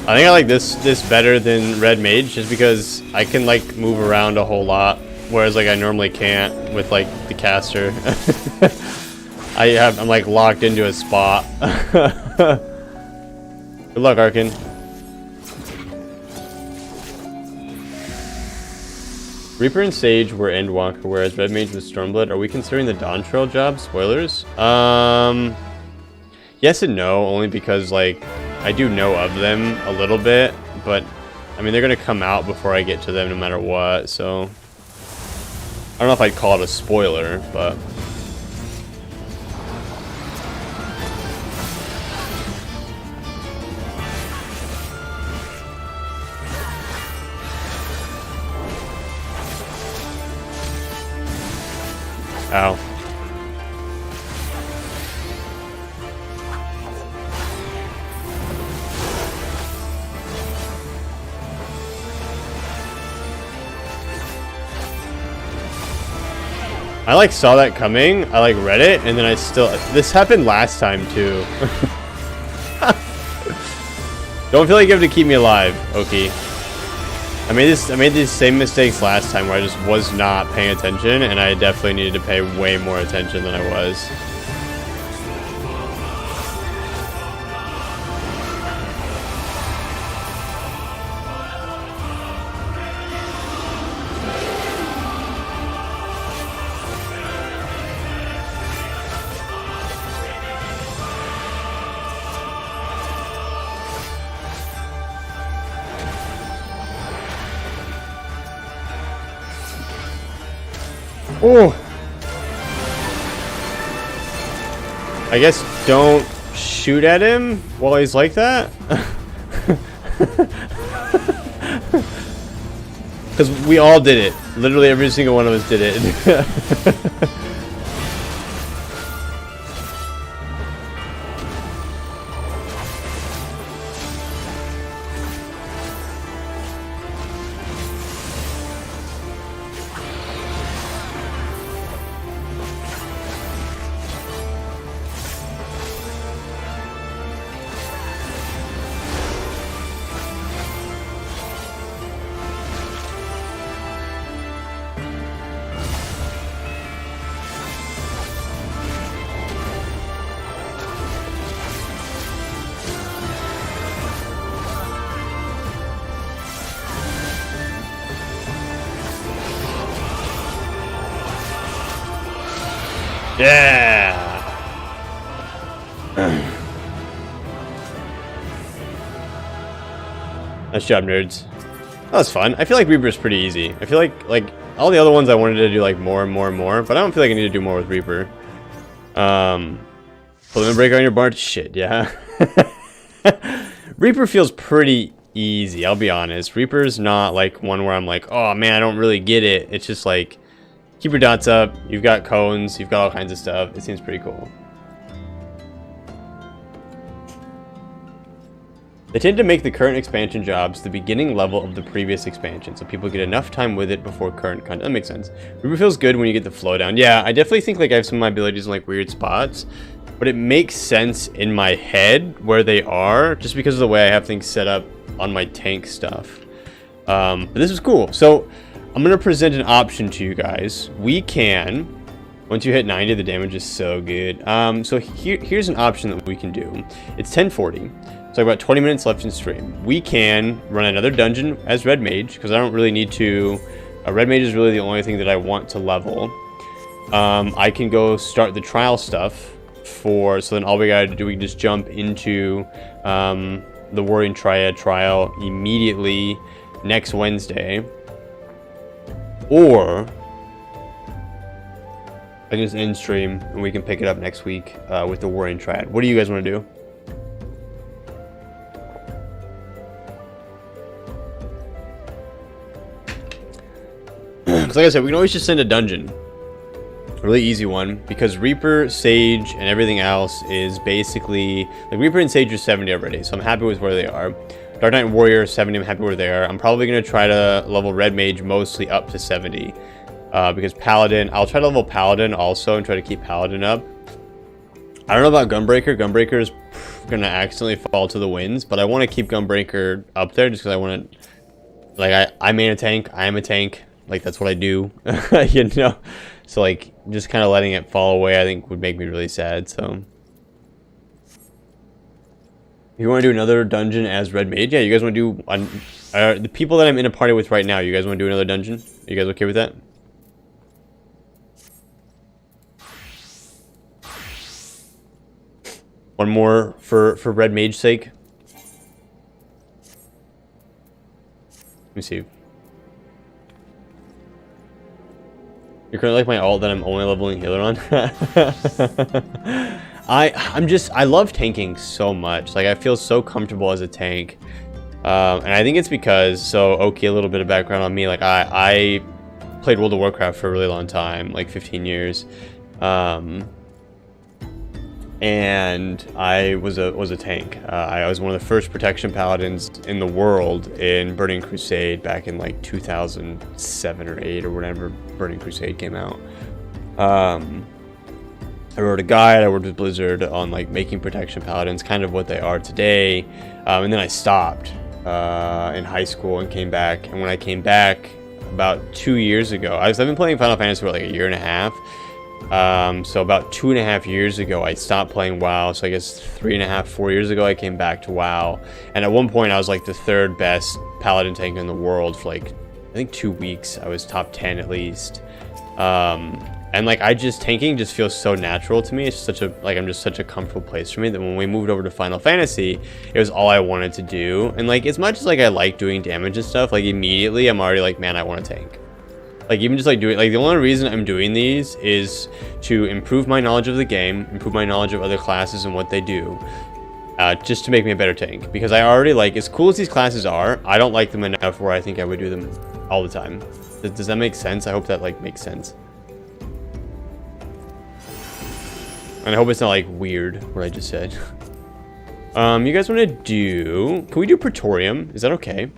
I think I like this better than Red Mage just because I can like move around a whole lot, whereas like I normally can't with like the caster. I'm like locked into a spot. Good luck, Arkin. Reaper and Sage were Endwalker, whereas Red Mage was Stormblood. Are we considering the Dawn Trail job? Spoilers? Yes and no, only because like I do know of them a little bit, but I mean they're gonna come out before I get to them no matter what, so I don't know if I'd call it a spoiler, but ow. I like saw that coming. I like read it, and then I still. This happened last time too. Don't feel like you have to keep me alive, Oki. I made these same mistakes last time where I just was not paying attention, and I definitely needed to pay way more attention than I was. Oh! I guess don't shoot at him while he's like that. Because we all did it. Literally every single one of us did it. Yeah. Nice job, nerds. That was fun. I feel like Reaper's pretty easy. I feel like all the other ones I wanted to do like more and more and more, but I don't feel like I need to do more with Reaper. Pull the breaker on your barn. Shit, yeah. Reaper feels pretty easy, I'll be honest. Reaper's not like one where I'm like, oh man, I don't really get it. It's just like, keep your dots up, you've got cones, you've got all kinds of stuff. It seems pretty cool. They tend to make the current expansion jobs the beginning level of the previous expansion, so people get enough time with it before current content. That makes sense. Reaper feels good when you get the flow down. Yeah, I definitely think like I have some of my abilities in like weird spots, but it makes sense in my head where they are, just because of the way I have things set up on my tank stuff. But this is cool. So I'm going to present an option to you guys. We can, once you hit 90, the damage is so good. So here's an option that we can do. It's 10:40, so about 20 minutes left in stream. We can run another dungeon as Red Mage, because I don't really need to. Red Mage is really the only thing that I want to level. I can go start the trial stuff so then all we got to do, we can just jump into the Warring Triad trial immediately next Wednesday. Or I can just end stream and we can pick it up next week with the Warring Triad. What do you guys want to do? Because like I said, we can always just send a dungeon. A really easy one. Because Reaper, Sage, and everything else is basically... Like Reaper and Sage are 70 already, so I'm happy with where they are. Dark Knight and Warrior 70, I'm happy where they are. I'm probably going to try to level Red Mage mostly up to 70. Because Paladin, I'll try to level Paladin also and try to keep Paladin up. I don't know about Gunbreaker. Gunbreaker is going to accidentally fall to the winds, but I want to keep Gunbreaker up there just because I want to... Like, I main a tank. I am a tank. Like, that's what I do. You know? So, like, just kind of letting it fall away, I think, would make me really sad, so... You want to do another dungeon as Red Mage? Yeah, you guys want to do... the people that I'm in a party with right now, you guys want to do another dungeon? Are you guys okay with that? One more for Red Mage's sake. Let me see. You're currently like my ult that I'm only leveling healer on. I love tanking so much. Like, I feel so comfortable as a tank. And I think it's because, so, okay, a little bit of background on me. Like, I played World of Warcraft for a really long time, like 15 years. And I was a tank. I was one of the first protection paladins in the world in Burning Crusade back in like 2007 or 8 or whenever Burning Crusade came out. I wrote a guide. I worked with Blizzard on like making protection paladins kind of what they are today, and then I stopped in high school and came back. And when I came back about 2 years ago, I've been playing Final Fantasy for like a year and a half. So about 2.5 years ago, I stopped playing WoW. So I guess 3.5, 4 years ago, I came back to WoW. And at one point, I was like the 3rd best paladin tank in the world for like, I think 2 weeks. I was top 10 at least. And like tanking just feels so natural to me. It's such a I'm just such a comfortable place for me that when we moved over to Final Fantasy, it was all I wanted to do. And like as much as like I like doing damage and stuff, like immediately I'm already like, man, I want to tank. Like even just like doing like the only reason I'm doing these is to improve my knowledge of the game, improve my knowledge of other classes and what they do. Just to make me a better tank, because I already like, as cool as these classes are, I don't like them enough where I think I would do them all the time. Does that make sense? I hope that like makes sense. And I hope it's not like weird what I just said. You guys want to do, can we do Praetorium? Is that okay?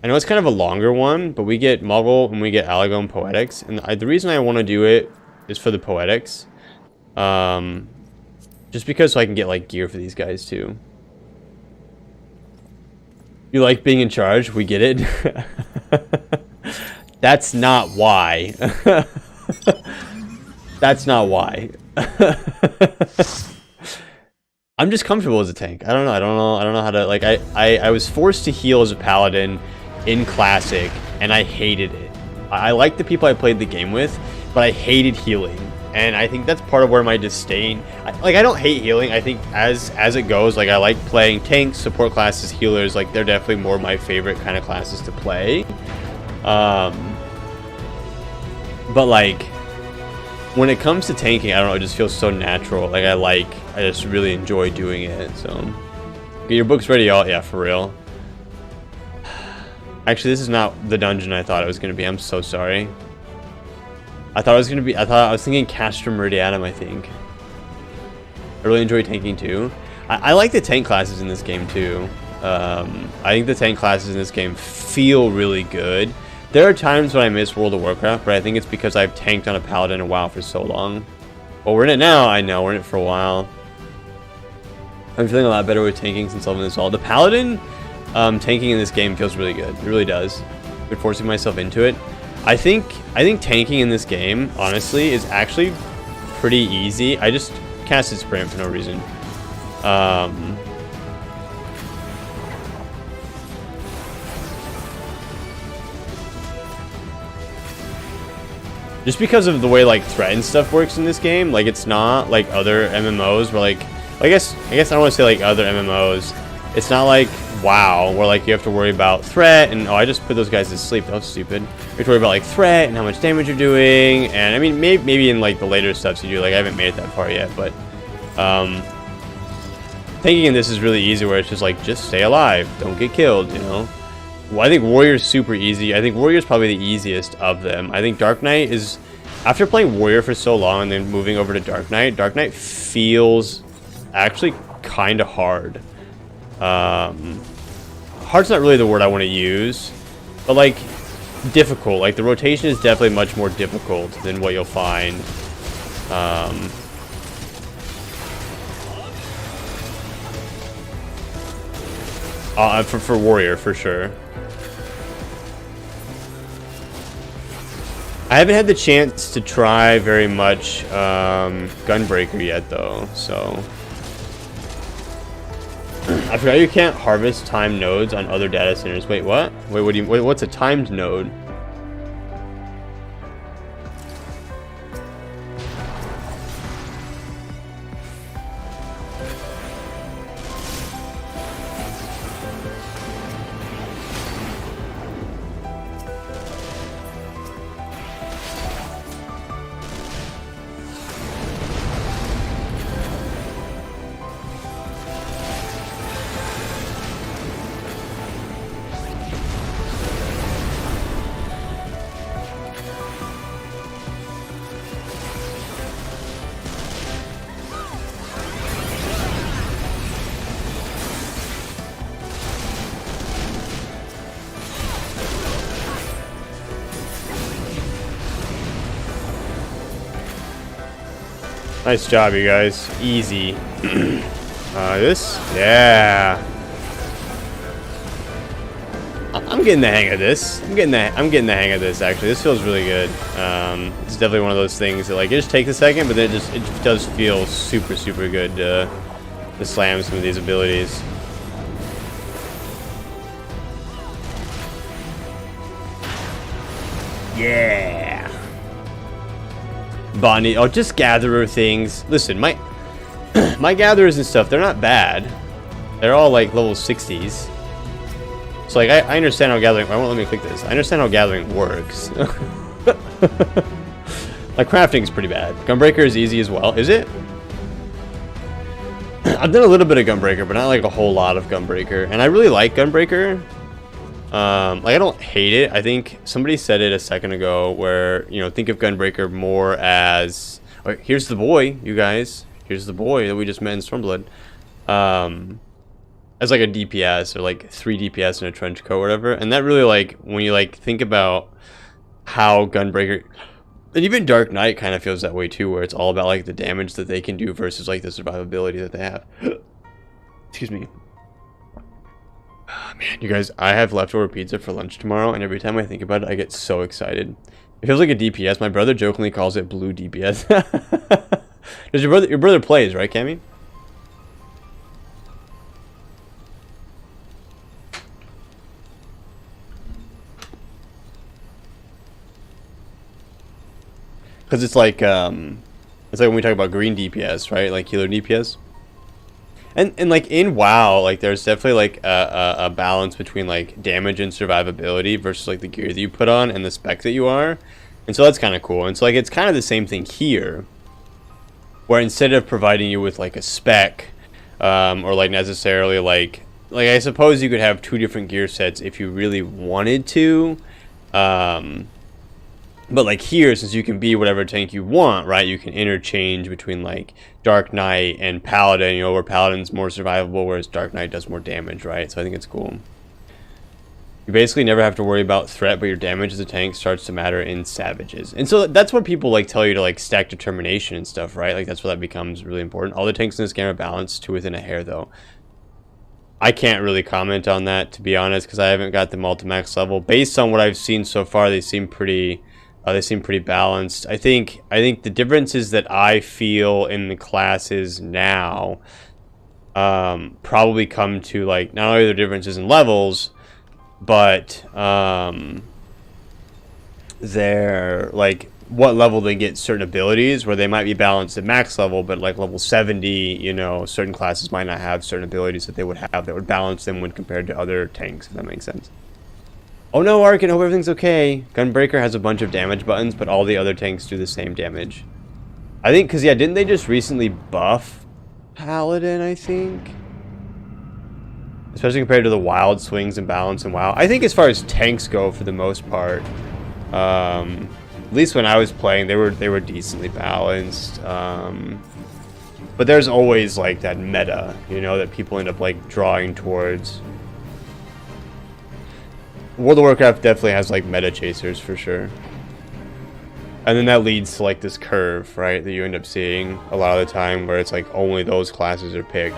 I know it's kind of a longer one, but we get Muggle and we get Alagone Poetics. And the reason I want to do it is for the Poetics. Just because so I can get like gear for these guys too. You like being in charge? We get it. That's not why. That's not why. I'm just comfortable as a tank. I don't know how to like I was forced to heal as a paladin in Classic and I hated it. I like the people I played the game with, but I hated healing. And I think that's part of where my disdain, I don't hate healing. I think as it goes, like I like playing tanks, support classes, healers, like they're definitely more my favorite kind of classes to play. But like when it comes to tanking, I don't know, it just feels so natural. Like I just really enjoy doing it. So get your books ready, y'all. Yeah, for real. Actually, this is not the dungeon I thought it was gonna be. I'm so sorry. I was thinking Castra Meridianum, I think. I really enjoy tanking too. I like the tank classes in this game too. I think the tank classes in this game feel really good. There are times when I miss World of Warcraft, but I think it's because I've tanked on a paladin and WoW for so long. Well, we're in it now. I know, we're in it for a while. I'm feeling a lot better with tanking since leveling this all. The paladin tanking in this game feels really good. It really does. Been forcing myself into it. I think tanking in this game, honestly, is actually pretty easy. I just casted Sprint for no reason. Just because of the way like threat and stuff works in this game, like it's not like other MMOs where like I guess I don't want to say like other MMOs. It's not like WoW where like you have to worry about threat and I just put those guys to sleep. That was stupid. You have to worry about like threat and how much damage you're doing, and I mean maybe in like the later stuffs you do. Like I haven't made it that far yet, but thinking in this is really easy where it's just like just stay alive, don't get killed, you know. Well, I think Warrior's super easy. I think Warrior's probably the easiest of them. I think Dark Knight is, after playing Warrior for so long and then moving over to Dark Knight feels actually kind of hard. Hard's not really the word I want to use, but like difficult. Like the rotation is definitely much more difficult than what you'll find. For Warrior, for sure. I haven't had the chance to try very much Gunbreaker yet, though, so... I forgot you can't harvest timed nodes on other data centers. Wait, what? Wait, what's a timed node? Nice job, you guys. Easy. This? Yeah. I'm getting the hang of this. I'm getting the hang of this, actually. This feels really good. It's definitely one of those things that, like, it just takes a second, but then it does feel super, super good to slam some of these abilities. Yeah. Bonnie. Oh, just gatherer things. Listen, my gatherers and stuff, they're not bad. They're all like level 60s. So like I understand how gathering. Why won't let me click this? I understand how gathering works. Like crafting's pretty bad. Gunbreaker is easy as well. Is it? I've done a little bit of Gunbreaker, but not like a whole lot of Gunbreaker. And I really like Gunbreaker. Like I don't hate it. I think somebody said it a second ago where, you know, think of Gunbreaker more as, oh, here's the boy, you guys. Here's the boy that we just met in Stormblood. As like a DPS or like 3 DPS in a trench coat or whatever. And that really, like, when you like think about how Gunbreaker and even Dark Knight kind of feels that way too, where it's all about like the damage that they can do versus like the survivability that they have. Excuse me. Oh, man, you guys, I have leftover pizza for lunch tomorrow, and every time I think about it, I get so excited. It feels like a DPS. My brother jokingly calls it blue DPS. Does your brother plays, right, Cammy? Because it's like when we talk about green DPS, right? Like healer DPS. And like in WoW, like there's definitely like a balance between like damage and survivability versus like the gear that you put on and the spec that you are. And so that's kind of cool. And so like it's kind of the same thing here, where instead of providing you with like a spec or like necessarily like I suppose you could have 2 different gear sets if you really wanted to. But like here, since you can be whatever tank you want, right? You can interchange between like Dark Knight and Paladin, you know, where Paladin's more survivable, whereas Dark Knight does more damage, right? So I think it's cool. You basically never have to worry about threat, but your damage as a tank starts to matter in Savages. And so that's what people like tell you to like stack determination and stuff, right? Like that's where that becomes really important. All the tanks in this game are balanced to within a hair, though. I can't really comment on that, to be honest, because I haven't got them all to max level. Based on what I've seen so far, they seem pretty balanced. I think the differences that I feel in the classes now probably come to like not only the differences in levels, but they're like what level they get certain abilities, where they might be balanced at max level, but like level 70, you know, certain classes might not have certain abilities that they would have that would balance them when compared to other tanks, if that makes sense. Oh no, Arkin, hope everything's okay. Gunbreaker has a bunch of damage buttons, but all the other tanks do the same damage. I think, because, yeah, didn't they just recently buff Paladin, I think? Especially compared to the wild swings and balance and WoW. I think as far as tanks go, for the most part, at least when I was playing, they were decently balanced. But there's always, like, that meta, you know, that people end up, like, drawing towards. World of Warcraft definitely has like meta chasers for sure, and then that leads to like this curve, right, that you end up seeing a lot of the time, where it's like only those classes are picked.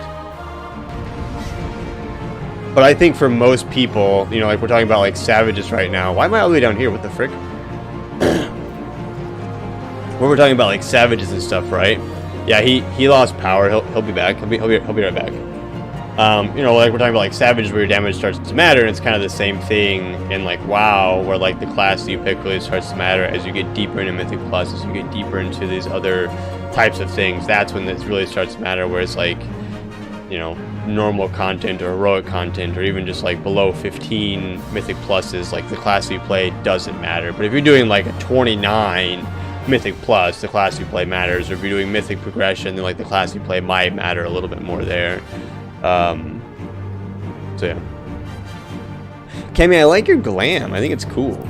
But I think for most people, you know, like we're talking about like Savages right now. Why am I all the way down here? What the frick? When we're talking about like Savages and stuff, right? Yeah, he lost power. He'll be back. He'll be right back. You know, like we're talking about like Savages, where your damage starts to matter, and it's kind of the same thing in like WoW, where like the class that you pick really starts to matter as you get deeper into Mythic Plus, as you get deeper into these other types of things. That's when this really starts to matter, where it's like, you know, normal content or heroic content, or even just like below 15 Mythic Pluses, like the class you play doesn't matter. But if you're doing like a 29 Mythic Plus, the class you play matters. Or if you're doing Mythic Progression, then like the class you play might matter a little bit more there. So yeah. Cammy, I like your glam. I think it's cool.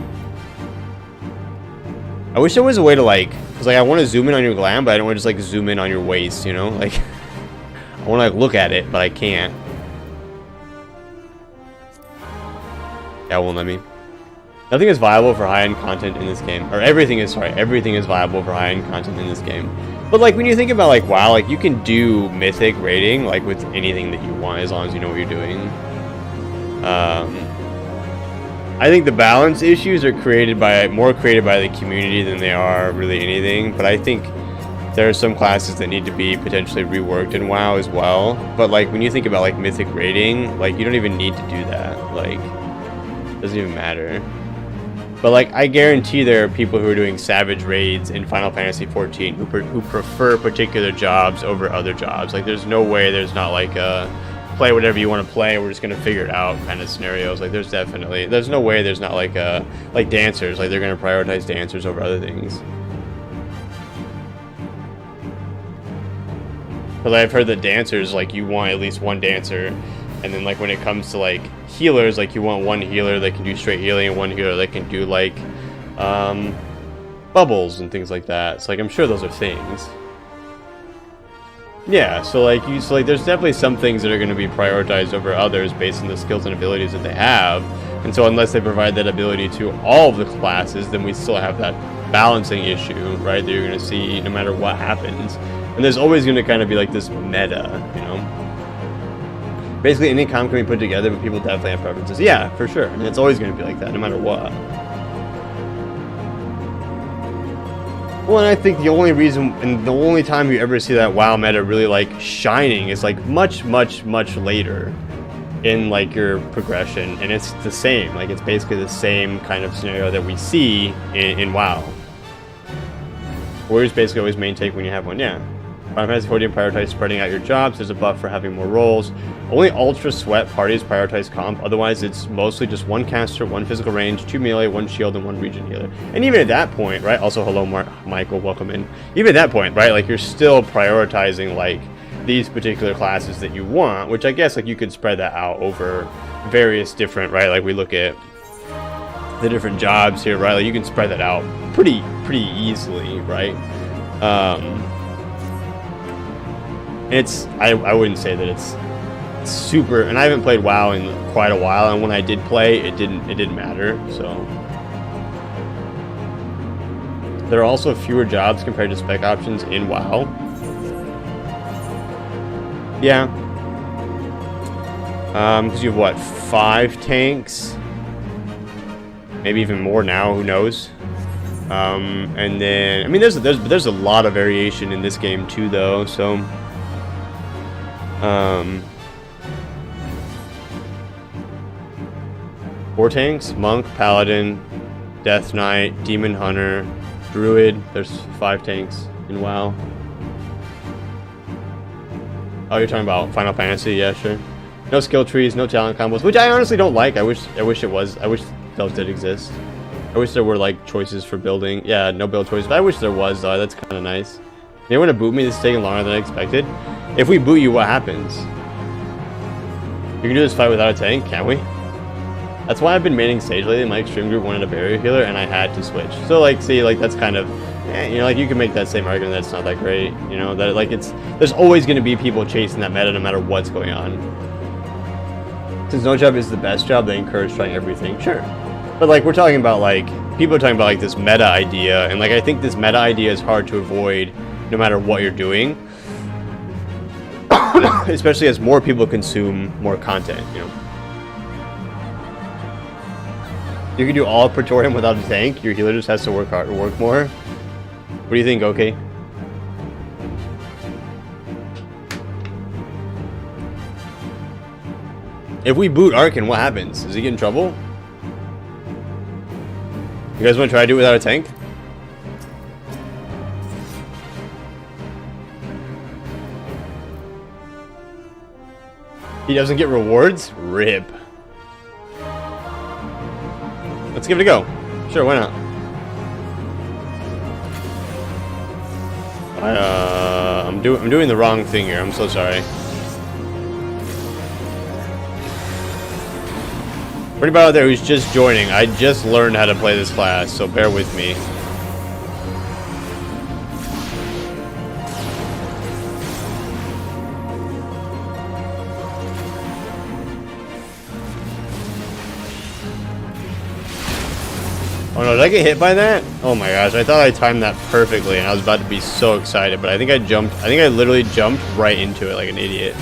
I wish there was a way to like, cause like I want to zoom in on your glam, but I don't want to just like zoom in on your waist, you know? Like, I want to like look at it, but I can't. Yeah, it won't let me. Nothing is viable for high-end content in this game. Or everything is viable for high-end content in this game. But like when you think about like WoW, like you can do mythic raiding like with anything that you want as long as you know what you're doing. I think the balance issues are more created by the community than they are really anything. But I think there are some classes that need to be potentially reworked in WoW as well. But like when you think about like mythic raiding, like you don't even need to do that. Like it doesn't even matter. But like I guarantee there are people who are doing savage raids in Final Fantasy XIV who prefer particular jobs over other jobs. Like there's no way there's not like a play whatever you want to play, we're just gonna figure it out kind of scenarios. Like there's no way there's not like like dancers, like they're gonna prioritize dancers over other things. But I've heard that dancers, like you want at least one dancer, and then like when it comes to like healers, like you want one healer that can do straight healing and one healer that can do like bubbles and things like that. So like I'm sure those are things. Yeah, so like there's definitely some things that are going to be prioritized over others based on the skills and abilities that they have. And so unless they provide that ability to all of the classes, then we still have that balancing issue, right? That you're going to see no matter what happens. And there's always going to kind of be like this meta, you know? Basically any comp can be put together, but people definitely have preferences. Yeah, for sure. And it's always going to be like that no matter what. Well, and I think the only reason and the only time you ever see that WoW meta really like shining is like much later in like your progression, and it's the same. Like it's basically the same kind of scenario that we see in WoW. Warriors basically always main take when you have one. Yeah. Final Fantasy XIV prioritize spreading out your jobs. There's a buff for having more roles. Only Ultra Sweat parties prioritize comp. Otherwise, it's mostly just one caster, one physical range, 2 melee, 1 shield, and 1 region healer. And even at that point, right? Also, hello, Michael, welcome in. Even at that point, right? Like you're still prioritizing like these particular classes that you want, which I guess like you could spread that out over various different, right? Like we look at the different jobs here, right? Like you can spread that out pretty easily, right? I wouldn't say that it's super, and I haven't played WoW in quite a while, and when I did play, it didn't matter. So there are also fewer jobs compared to spec options in WoW. Yeah, because you have what, 5 tanks, maybe even more now. Who knows? And then I mean, there's a lot of variation in this game too, though. So. 4 tanks: Monk, Paladin, Death Knight, Demon Hunter, Druid. There's 5 tanks in WoW. Oh, you're talking about Final Fantasy? Yeah, sure. No skill trees, no talent combos, which I honestly don't like. I wish it was. I wish those did exist. I wish there were like choices for building. Yeah, no build choices, but I wish there was though. That's kind of nice. They want to boot me. This is taking longer than I expected. If we boot you, what happens? You can do this fight without a tank, can't we? That's why I've been maining Sage lately. My extreme group wanted a barrier healer, and I had to switch. So, like, see, like, that's kind of, you know, like, you can make that same argument that it's not that great, you know, that, like, there's always going to be people chasing that meta no matter what's going on. Since no job is the best job, they encourage trying everything, sure. But, like, we're talking about, like, people are talking about, like, this meta idea, and, like, I think this meta idea is hard to avoid no matter what you're doing. Especially as more people consume more content, you know. You can do all of Praetorium without a tank. Your healer just has to work more. What do you think, okay? If we boot Arkin, what happens? Does he get in trouble? You guys want to try to do it without a tank? He doesn't get rewards? RIP. Let's give it a go. Sure, why not? I'm doing the wrong thing here. I'm so sorry. For anybody out there who's just joining, I just learned how to play this class, so bear with me. Oh no, did I get hit by that? Oh my gosh, I thought I timed that perfectly and I was about to be so excited, but I think I literally jumped right into it like an idiot.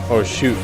Oh shoot.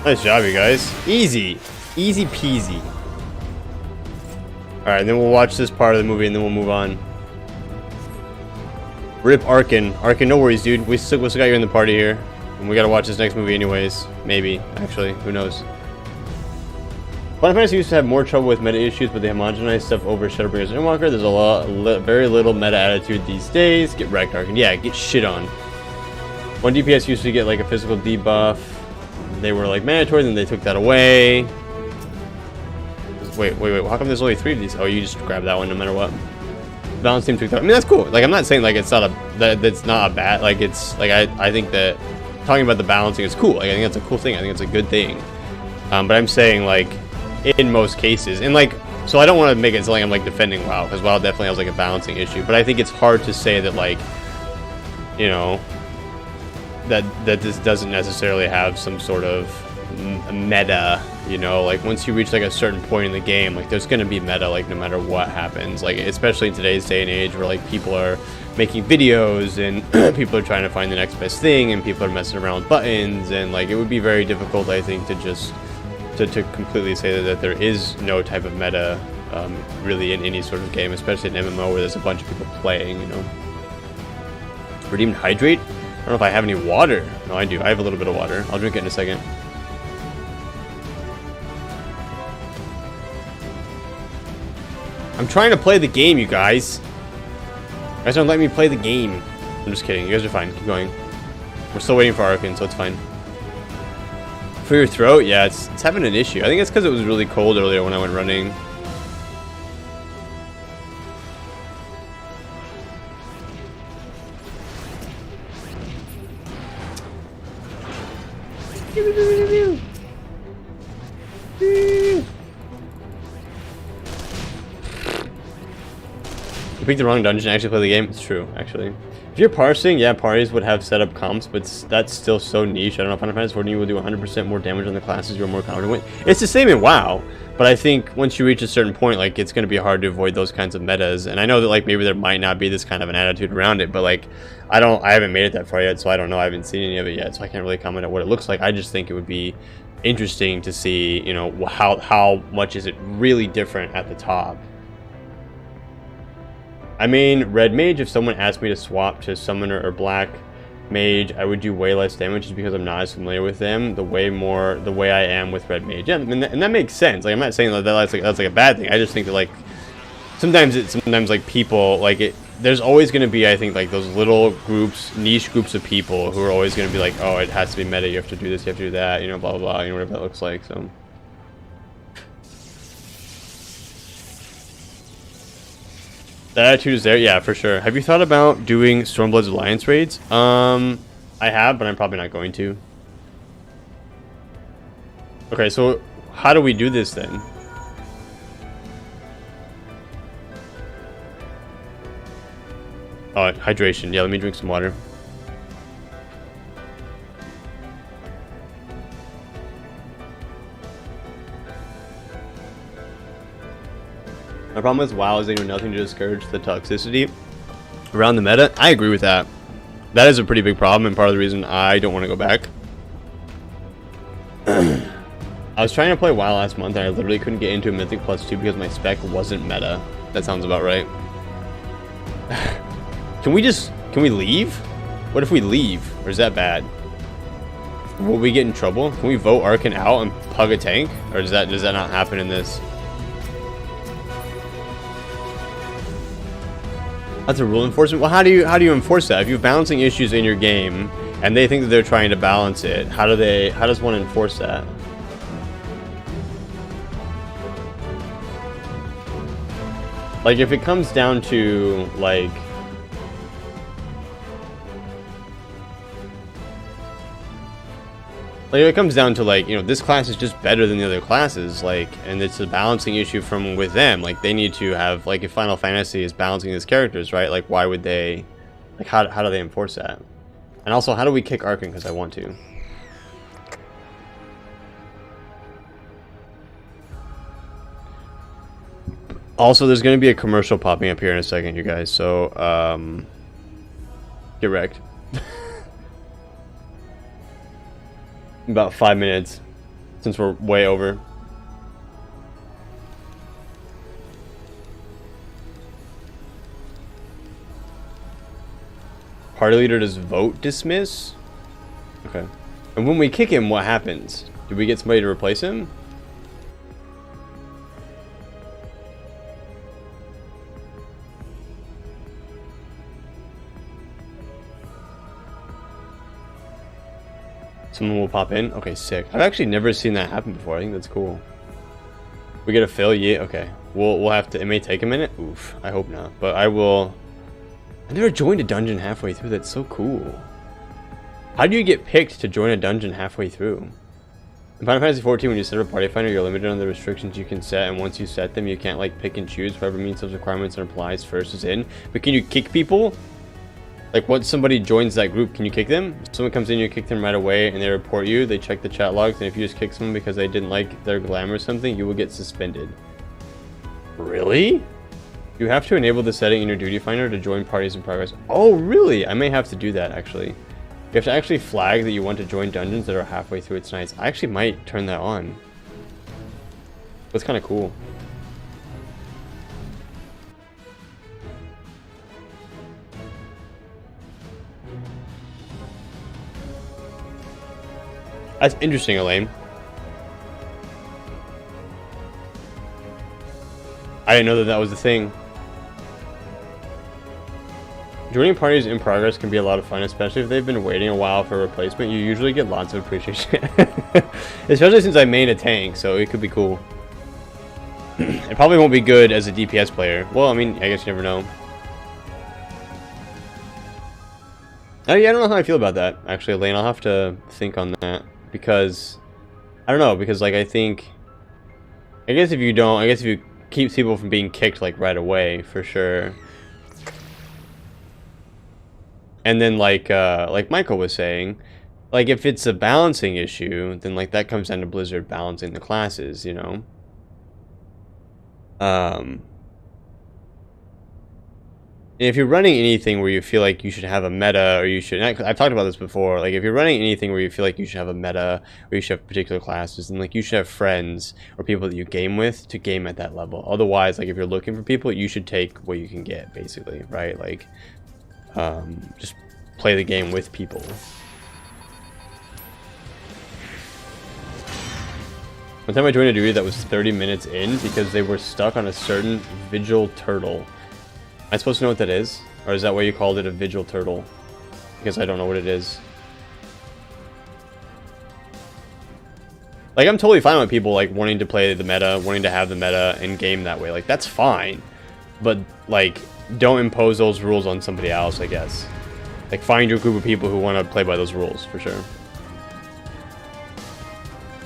Nice job, you guys. Easy. Easy peasy. Alright, then we'll watch this part of the movie and then we'll move on. Rip Arkin. Arkin, no worries, dude. We still got you in the party here. And we gotta watch this next movie anyways. Maybe, actually. Who knows? Final Fantasy used to have more trouble with meta issues, but they homogenized stuff over Shadowbringers and Endwalker. There's very little meta attitude these days. Get wrecked, Arkin. Yeah, get shit on. 1 DPS used to get like a physical debuff. They were like mandatory, then they took that away. Wait. How come there's only 3 of these? Oh, you just grab that one no matter what. Balance team took that. I mean, that's cool. Like, I'm not saying like it's not that's not a bad. Like, it's like I think that talking about the balancing is cool. Like, I think that's a cool thing. I think it's a good thing. But I'm saying like in most cases, and like, so I don't want to make it sound like I'm like defending WoW, because WoW definitely has like a balancing issue. But I think it's hard to say that, like, you know, that this doesn't necessarily have some sort of meta, you know, like once you reach like a certain point in the game, like there's gonna be meta, like no matter what happens, like especially in today's day and age where like people are making videos and people are trying to find the next best thing and people are messing around with buttons, and like it would be very difficult, I think, to just to completely say that there is no type of meta really in any sort of game, especially in MMO where there's a bunch of people playing, you know. Redeemed hydrate. I don't know if I have any water. No, I do. I have a little bit of water. I'll drink it in a second. I'm trying to play the game, you guys. You guys don't let me play the game. I'm just kidding. You guys are fine. Keep going. We're still waiting for Arkin, so it's fine. For your throat? Yeah, it's having an issue. I think it's because it was really cold earlier when I went running. You picked the wrong dungeon and actually play the game. It's true, actually. If you're parsing, yeah, parties would have set up comps, but that's still so niche. I don't know if Final Fantasy 14 will do 100% more damage on the classes you're more confident with. It's the same in WoW, but I think once you reach a certain point, like, it's going to be hard to avoid those kinds of metas. And I know that, like, maybe there might not be this kind of an attitude around it, but like, I haven't made it that far yet, so I don't know. I haven't seen any of it yet, so I can't really comment on what it looks like. I just think it would be interesting to see, you know, how much is it really different at the top. I mean, Red Mage, if someone asked me to swap to Summoner or Black Mage, I would do way less damage just because I'm not as familiar with them the way I am with Red Mage. Yeah, and that makes sense. Like, I'm not saying that that's like a bad thing. I just think that, like, sometimes like people, like, there's always going to be, I think, like those little groups, niche groups of people who are always going to be like, oh, it has to be meta, you have to do this, you have to do that, you know, blah blah blah, you know, whatever that looks like. So that attitude is there, yeah, for sure. Have you thought about doing Stormblood's Alliance raids? I have, but I'm probably not going to. Okay, so how do we do this then? Oh, hydration. Yeah, let me drink some water. My problem with WoW is they do nothing to discourage the toxicity around the meta. I agree with that. That is a pretty big problem and part of the reason I don't want to go back. I was trying to play WoW last month and I literally couldn't get into a Mythic +2 because my spec wasn't meta. That sounds about right. Can we leave? What if we leave? Or is that bad? Will we get in trouble? Can we vote Arkan out and pug a tank? Or does that not happen in this? That's a rule enforcement. Well, how do you enforce that? If you have balancing issues in your game and they think that they're trying to balance it, how does one enforce that? Like if it comes down to like if it comes down to like, you know, this class is just better than the other classes, like, and it's a balancing issue from with them. Like they need to have, like, if Final Fantasy is balancing these characters, right? Like why would they, like, how do they enforce that? And also, how do we kick Arkan because I want to? Also, there's going to be a commercial popping up here in a second, you guys. So, get wrecked. About 5 minutes, since we're way over. Party leader does vote dismiss? Okay. And when we kick him, what happens? Do we get somebody to replace him? Someone will pop in? Okay, sick. I've actually never seen that happen before. I think that's cool. We get a fill? Yeah, okay. We'll have to... It may take a minute. Oof. I hope not. But I will... I never joined a dungeon halfway through. That's so cool. How do you get picked to join a dungeon halfway through? In Final Fantasy 14, when you set up a party finder, you're limited on the restrictions you can set. And once you set them, you can't, like, pick and choose. Whoever meets those requirements and applies first is in. But can you kick people? Like, once somebody joins that group, can you kick them? If someone comes in, you kick them right away, and they report you. They check the chat logs, and if you just kick someone because they didn't like their glamour or something, you will get suspended. Really? You have to enable the setting in your duty finder to join parties in progress. Oh, really? I may have to do that, actually. You have to actually flag that you want to join dungeons that are halfway through its nights. I actually might turn that on. That's kind of cool. That's interesting, Elaine. I didn't know that that was the thing. Joining parties in progress can be a lot of fun, especially if they've been waiting a while for a replacement. You usually get lots of appreciation. Especially since I main a tank, so it could be cool. It probably won't be good as a DPS player. Well, I mean, I guess you never know. Oh yeah, I don't know how I feel about that, actually, Elaine. I'll have to think on that. Because, I don't know, because, like, I guess if you keep people from being kicked, like, right away, for sure. And then, like Michael was saying, like, if it's a balancing issue, then, like, that comes down to Blizzard balancing the classes, you know? If you're running anything where you feel like you should have a meta, or you should... I've talked about this before. Like, if you're running anything where you feel like you should have a meta, or you should have particular classes, then, like, you should have friends or people that you game with to game at that level. Otherwise, like, if you're looking for people, you should take what you can get, basically, right? Like, just play the game with people. One time I joined a duty that was 30 minutes in because they were stuck on a certain vigil turtle. Am I supposed to know what that is? Or is that why you called it a vigil turtle? Because I don't know what it is. Like, I'm totally fine with people, like, wanting to play the meta, wanting to have the meta in game that way. Like, that's fine. But, like, don't impose those rules on somebody else, I guess. Like, find your group of people who want to play by those rules, for sure.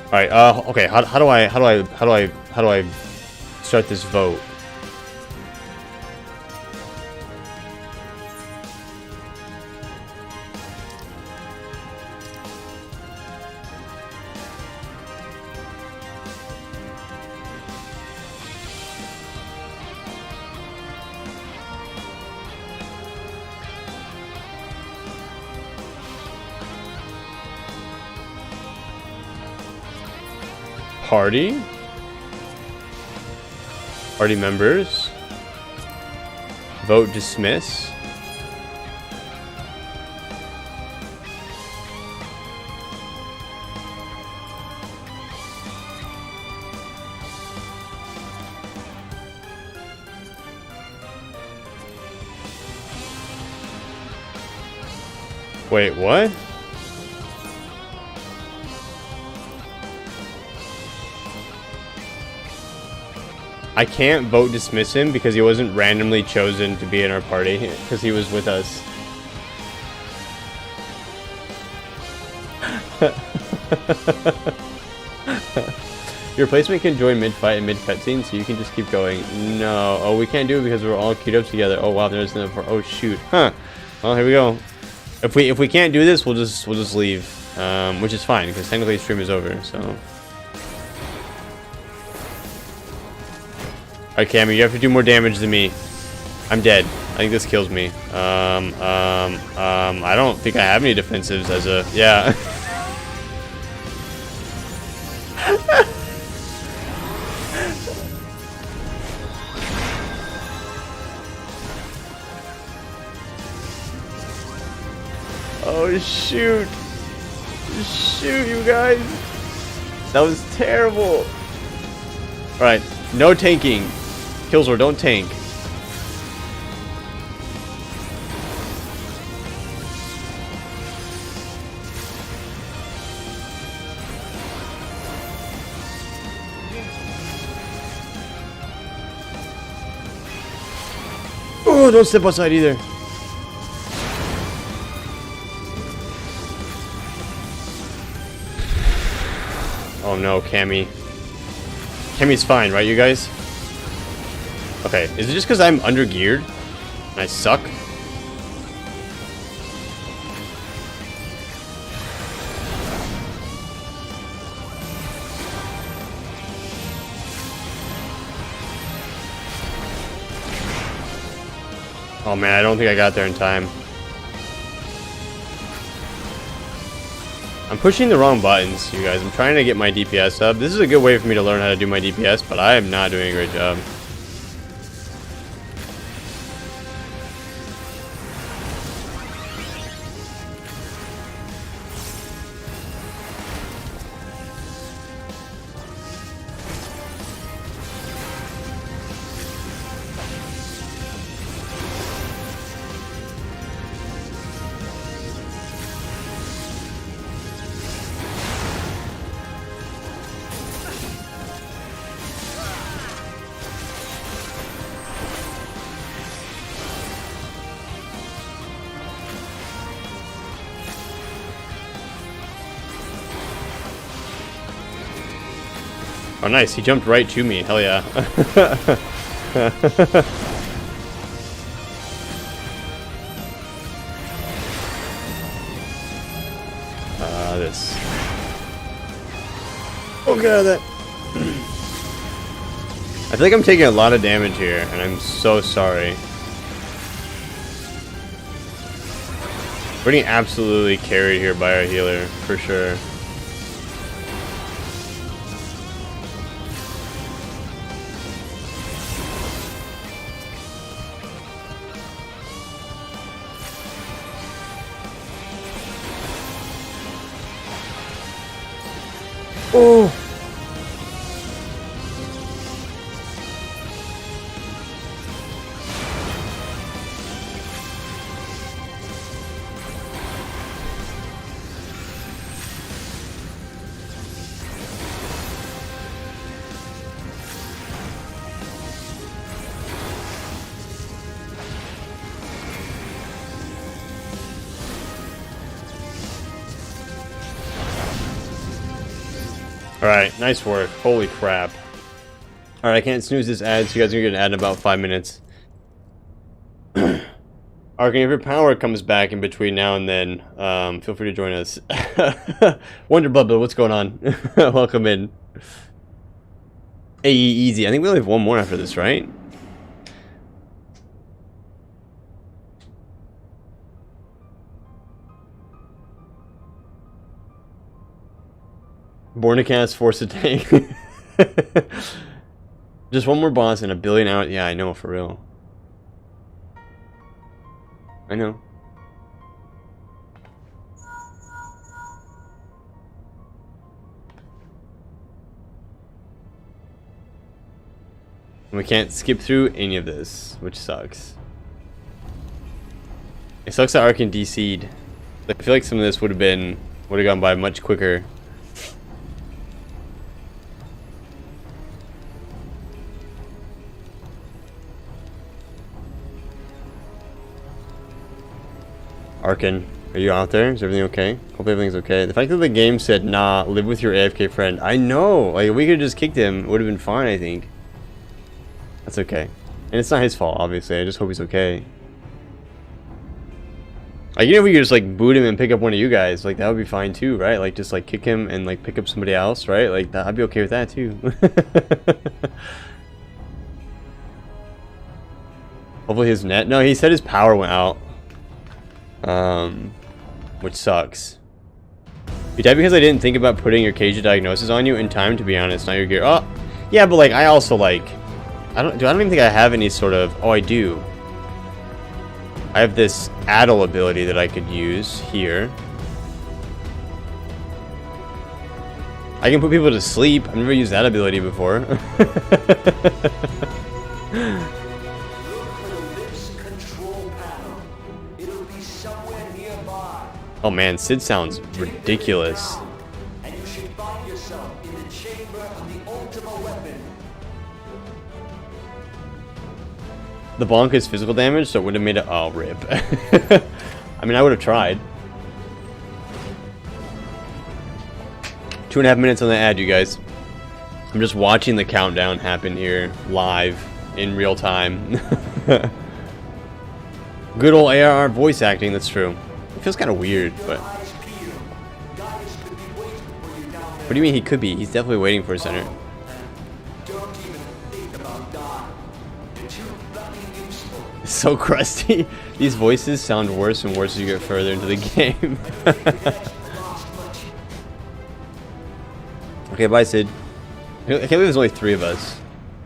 Alright, okay, how do I start this vote? party? Party members? Vote dismiss? Wait, what? I can't vote dismiss him because he wasn't randomly chosen to be in our party because he was with us. Your replacement can join mid-fight and mid-cutscene, so you can just keep going. No. Oh, we can't do it because we're all queued up together. Oh wow, there's enough for. Oh shoot. Huh. Well, here we go. If we can't do this, we'll just leave, which is fine because technically the stream is over. So, alright, Cammy, you have to do more damage than me. I'm dead. I think this kills me. I don't think I have any defensives as a yeah. Oh shoot! Shoot, you guys! That was terrible. All right, no tanking. Killzor, don't tank. Oh, don't step outside either. Oh no, Cammy. Cammy's fine, right, you guys? Okay, is it just because I'm under geared and I suck? Oh man, I don't think I got there in time. I'm pushing the wrong buttons, you guys. I'm trying to get my DPS up. This is a good way for me to learn how to do my DPS, but I am not doing a great job. Oh nice, he jumped right to me. Hell yeah. This. Oh, get out of that. I feel like I'm taking a lot of damage here, and I'm so sorry. We're getting absolutely carried here by our healer, for sure. Oh! Alright, nice work. Holy crap. Alright, I can't snooze this ad, so you guys are going to get an ad in about 5 minutes. Arcane, if your power comes back in between now and then, feel free to join us. Wonder Bubba, what's going on? Welcome in. AE easy. I think we only have one more after this, right? Born to cast, force to tank. Just one more boss and a billion hours. Yeah, I know, for real. I know. We can't skip through any of this, which sucks. It sucks that Ark can DC'd. I feel like some of this would have gone by much quicker. Arkin, are you out there? Is everything okay? Hope everything's okay. The fact that the game said, nah, live with your AFK friend. I know! Like, we could have just kicked him. It would have been fine, I think. That's okay. And it's not his fault, obviously. I just hope he's okay. Like, you know, if we could just, like, boot him and pick up one of you guys, like, that would be fine, too, right? Like, just, like, kick him and, like, pick up somebody else, right? Like, I'd be okay with that, too. Hopefully his net... No, he said his power went out. Which sucks. You died because I didn't think about putting your Cage diagnosis on you in time, to be honest. Not your gear. Oh, yeah, but, like, I also, like... I don't even think I have any sort of... Oh, I do. I have this addle ability that I could use here. I can put people to sleep. I've never used that ability before. Oh man, Sid sounds ridiculous. And you should find yourself in the chamber of the ultimate weapon. The bonk is physical damage, so it would have made it... Oh, rip. I mean, I would have tried. 2.5 minutes on the ad, you guys. I'm just watching the countdown happen here, live, in real time. Good old ARR voice acting, that's true. It feels kind of weird, but... What do you mean he could be? He's definitely waiting for a center. It's so crusty. These voices sound worse and worse as you get further into the game. Okay, bye, Sid. I can't believe there's only 3 of us.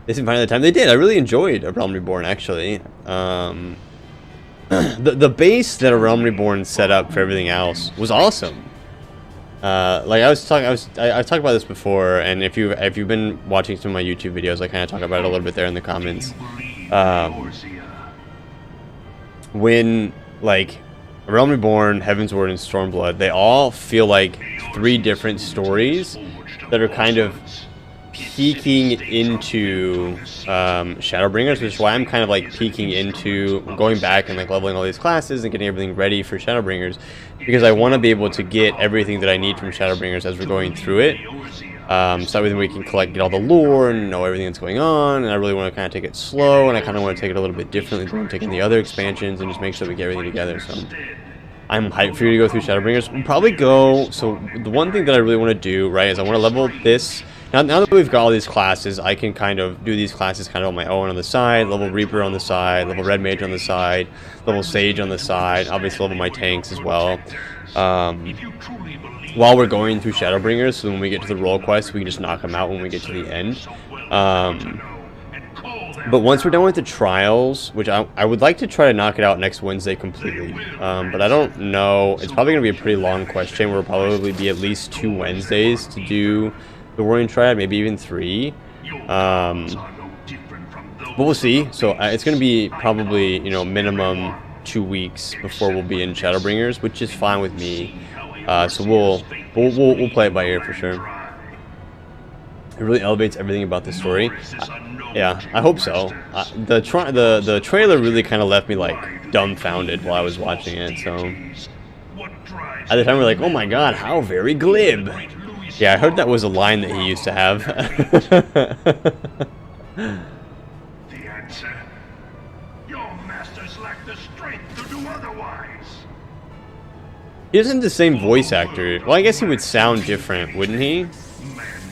They seem fine at the time. They did. I really enjoyed A Realm Reborn, actually. The base that A Realm Reborn set up for everything else was awesome. Like I talked about this before, and if you've been watching some of my YouTube videos, I kind of talk about it a little bit there in the comments. When like A Realm Reborn, Heaven's Word, and Stormblood, they all feel like 3 different stories that are kind of peeking into Shadowbringers, which is why I'm kind of like peeking into going back and like leveling all these classes and getting everything ready for Shadowbringers, because I want to be able to get everything that I need from Shadowbringers as we're going through it. So that way we can get all the lore and know everything that's going on, and I really want to kind of take it slow, and I kind of want to take it a little bit differently than I'm taking the other expansions, and just make sure we get everything together. So I'm hyped for you to go through Shadowbringers. We'll probably go... So the one thing that I really want to do, right, is I want to level this... Now that we've got all these classes, I can kind of do these classes kind of on my own on the side, level Reaper on the side, level Red Mage on the side, level Sage on the side, obviously level my tanks as well. While we're going through Shadowbringers, so when we get to the role quest, we can just knock them out when we get to the end. But once we're done with the trials, which I would like to try to knock it out next Wednesday completely, but I don't know, it's probably going to be a pretty long quest chain where it'll probably be at least 2 Wednesdays to do the Warring Triad, maybe even 3. But we'll see. So it's going to be probably, you know, minimum 2 weeks before we'll be in Shadowbringers, which is fine with me. So we'll play it by ear for sure. It really elevates everything about the story. Yeah, I hope so. The trailer really kind of left me like dumbfounded while I was watching it. So at the time we're like, oh my god, how very glib. Yeah, I heard that was a line that he used to have. The answer? Your masters lack the strength to do otherwise. He doesn't have the same voice actor. Well, I guess he would sound different, wouldn't he? Man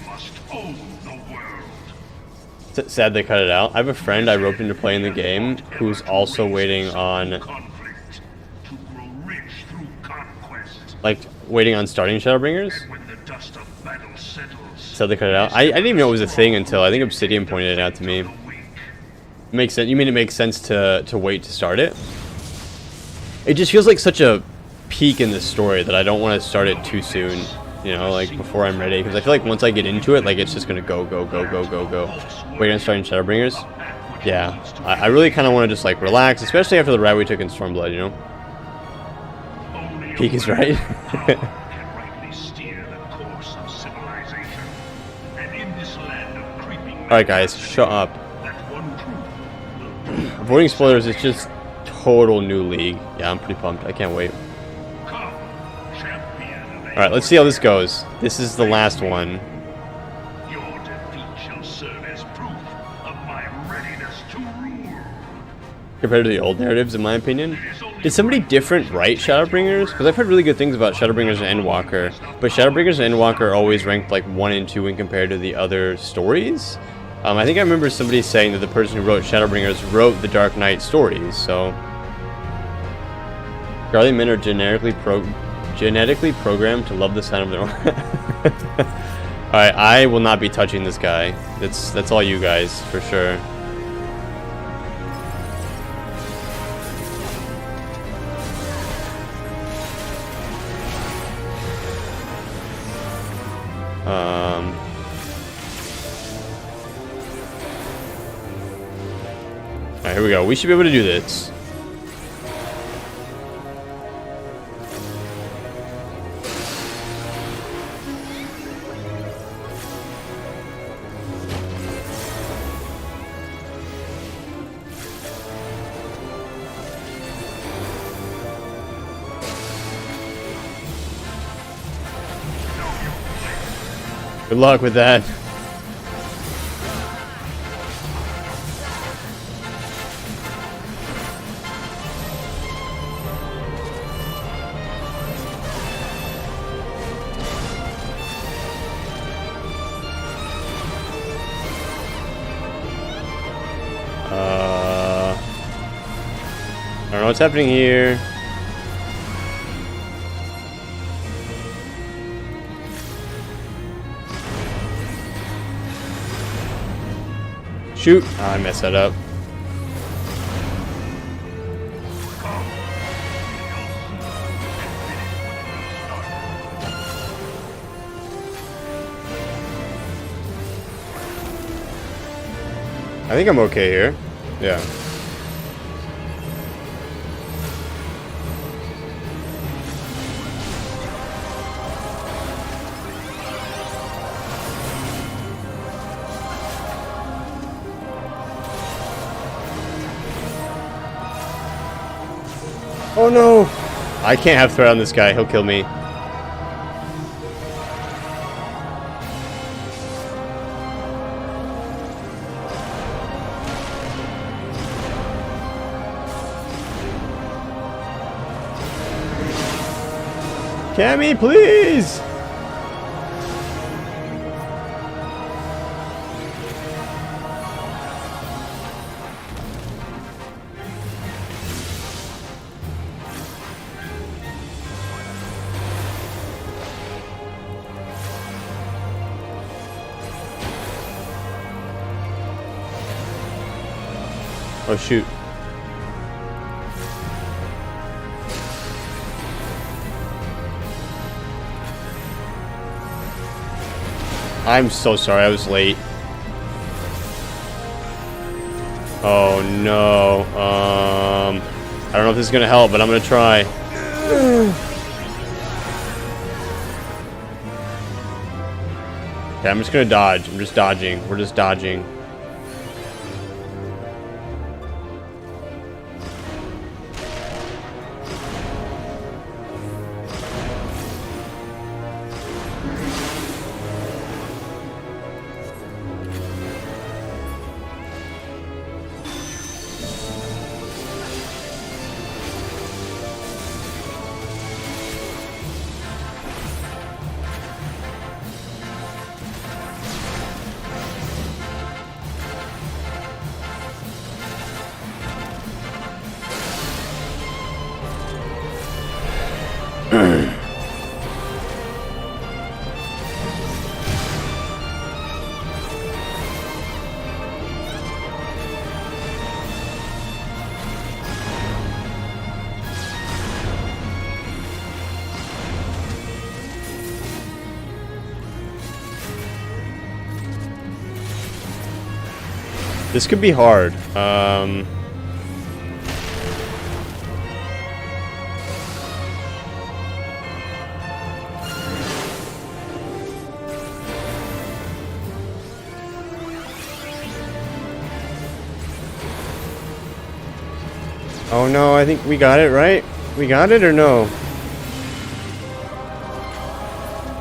must own the world. Sad they cut it out. I have a friend I roped into playing the game who's also waiting on... Conflict to grow rich through conquest. Like, waiting on starting Shadowbringers? When the dust of battle settles, tell to cut it out. I didn't even know it was a thing until I think Obsidian pointed it out to me. Makes sense. You mean it makes sense to wait to start it? It just feels like such a peak in the story that I don't want to start it too soon. You know, like before I'm ready, because I feel like once I get into it, like it's just gonna go. Wait on starting Shadowbringers. Yeah, I really kind of want to just like relax, especially after the route we took in Stormblood. You know, peak is right. Alright guys, shut up. Avoiding spoilers is just total new league. Yeah, I'm pretty pumped. I can't wait. Alright, let's see how this goes. This is the last one. Your defeat shall serve as proof of my readiness to rule. Compared to the old narratives, in my opinion. Did somebody different write Shadowbringers? Because I've heard really good things about Shadowbringers and Endwalker. But Shadowbringers and Endwalker are always ranked like 1 and 2 when compared to the other stories. I think I remember somebody saying that the person who wrote Shadowbringers wrote the Dark Knight stories, so... Garly men are genetically programmed to love the sound of their own... Alright, I will not be touching this guy. That's all you guys, for sure. Alright, here we go. We should be able to do this. Good luck with that. I don't know what's happening here. Shoot! Oh, I messed that up. I think I'm okay here. Yeah. Oh no! I can't have threat on this guy, he'll kill me. Cammy, please! Oh shoot. I'm so sorry, I was late. Oh no. I don't know if this is gonna help, but I'm gonna try. Okay, I'm just gonna dodge. I'm just dodging. We're just dodging. This could be hard. Oh no, I think we got it, right? We got it or no?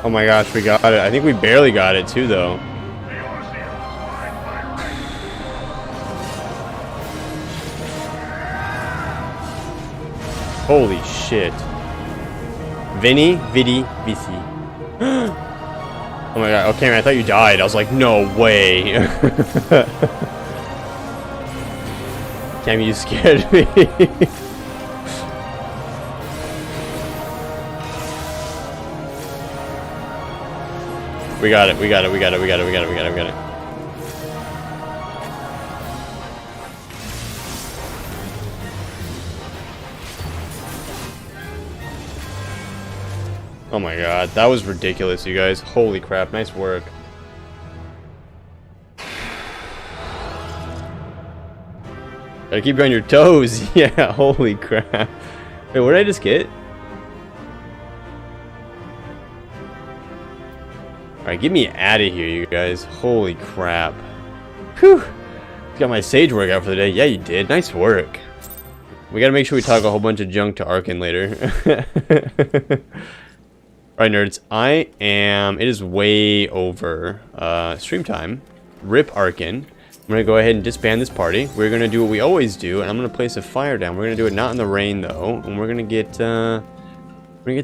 Oh my gosh, we got it. I think we barely got it too, though. Holy shit. Vinny, Vidi, Vici. Oh my god, okay, man, I thought you died. I was like, no way. Damn, you scared me. We got it, we got it, we got it, we got it, we got it, we got it, we got it. Oh my god, that was ridiculous, you guys. Holy crap, nice work. Gotta keep you on your toes. Yeah, holy crap. Wait, what did I just get? Alright, get me out of here, you guys. Holy crap. Whew. Got my sage work out for the day. Yeah, you did. Nice work. We gotta make sure we talk a whole bunch of junk to Arkin later. Alright, nerds. It is way over stream time. Rip Arkin. I'm gonna go ahead and disband this party. We're gonna do what we always do, and I'm gonna place a fire down. We're gonna do it not in the rain though, and we're gonna get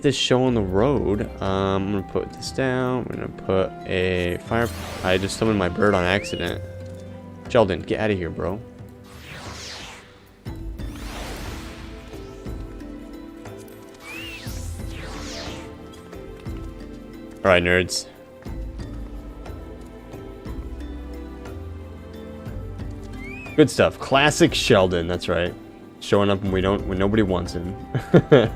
this show on the road. I'm gonna put this down. We're gonna put a fire. I just summoned my bird on accident. Sheldon, get out of here, bro. All right, nerds. Good stuff. Classic Sheldon. That's right. Showing up when nobody wants him. Alright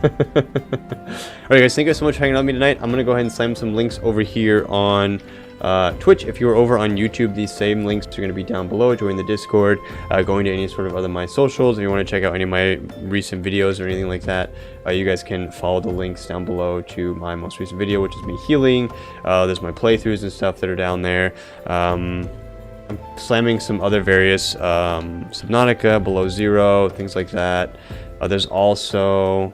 guys, thank you guys so much for hanging out with me tonight. I'm gonna go ahead and slam some links over here on Twitch. If you're over on YouTube, these same links are gonna be down below. Join the Discord, going to any sort of other my socials. If you want to check out any of my recent videos or anything like that, you guys can follow the links down below to my most recent video, which is me healing. There's my playthroughs and stuff that are down there. I'm slamming some other various Subnautica, Below Zero, things like that. There's also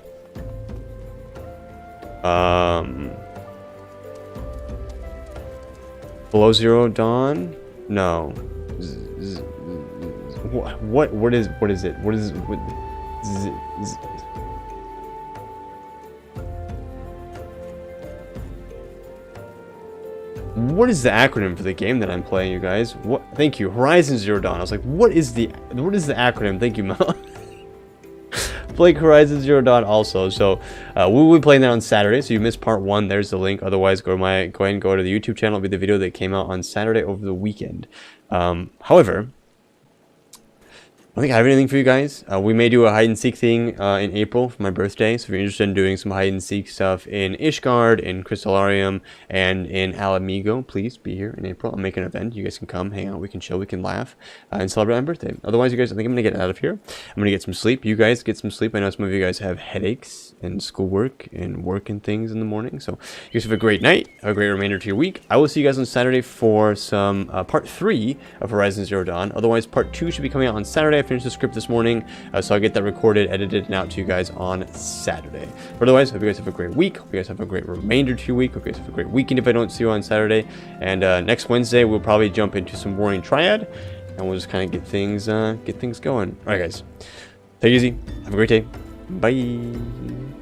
Below Zero Dawn? No. What is it? What is What is the acronym for the game that I'm playing, you guys? What? Thank you. Horizon Zero Dawn. I was like, what is the acronym? Thank you, Mel. Playing Horizon Zero Dawn also. So we will be playing that on Saturday. So you missed part 1. There's the link. Otherwise, go ahead and go to the YouTube channel. It'll be the video that came out on Saturday over the weekend. However, I don't think I have anything for you guys. We may do a hide and seek thing in April for my birthday. So if you're interested in doing some hide and seek stuff in Ishgard, in Crystallarium, and in Alamigo, please be here in April. I'll make an event. You guys can come, hang out, we can chill, we can laugh, and celebrate my birthday. Otherwise, you guys, I think I'm going to get out of here. I'm going to get some sleep. You guys get some sleep. I know some of you guys have headaches and schoolwork and work and things in the morning. So you guys have a great night. Have a great remainder to your week. I will see you guys on Saturday for some part 3 of Horizon Zero Dawn. Otherwise, part 2 should be coming out on Saturday. I finished the script this morning, so I'll get that recorded, edited, and out to you guys on Saturday. But otherwise, hope you guys have a great week. Hope you guys have a great remainder to your week. Hope you guys have a great weekend if I don't see you on Saturday. And next Wednesday, we'll probably jump into some Warring Triad, and we'll just kind of get things going. All right, guys. Take it easy. Have a great day. Bye.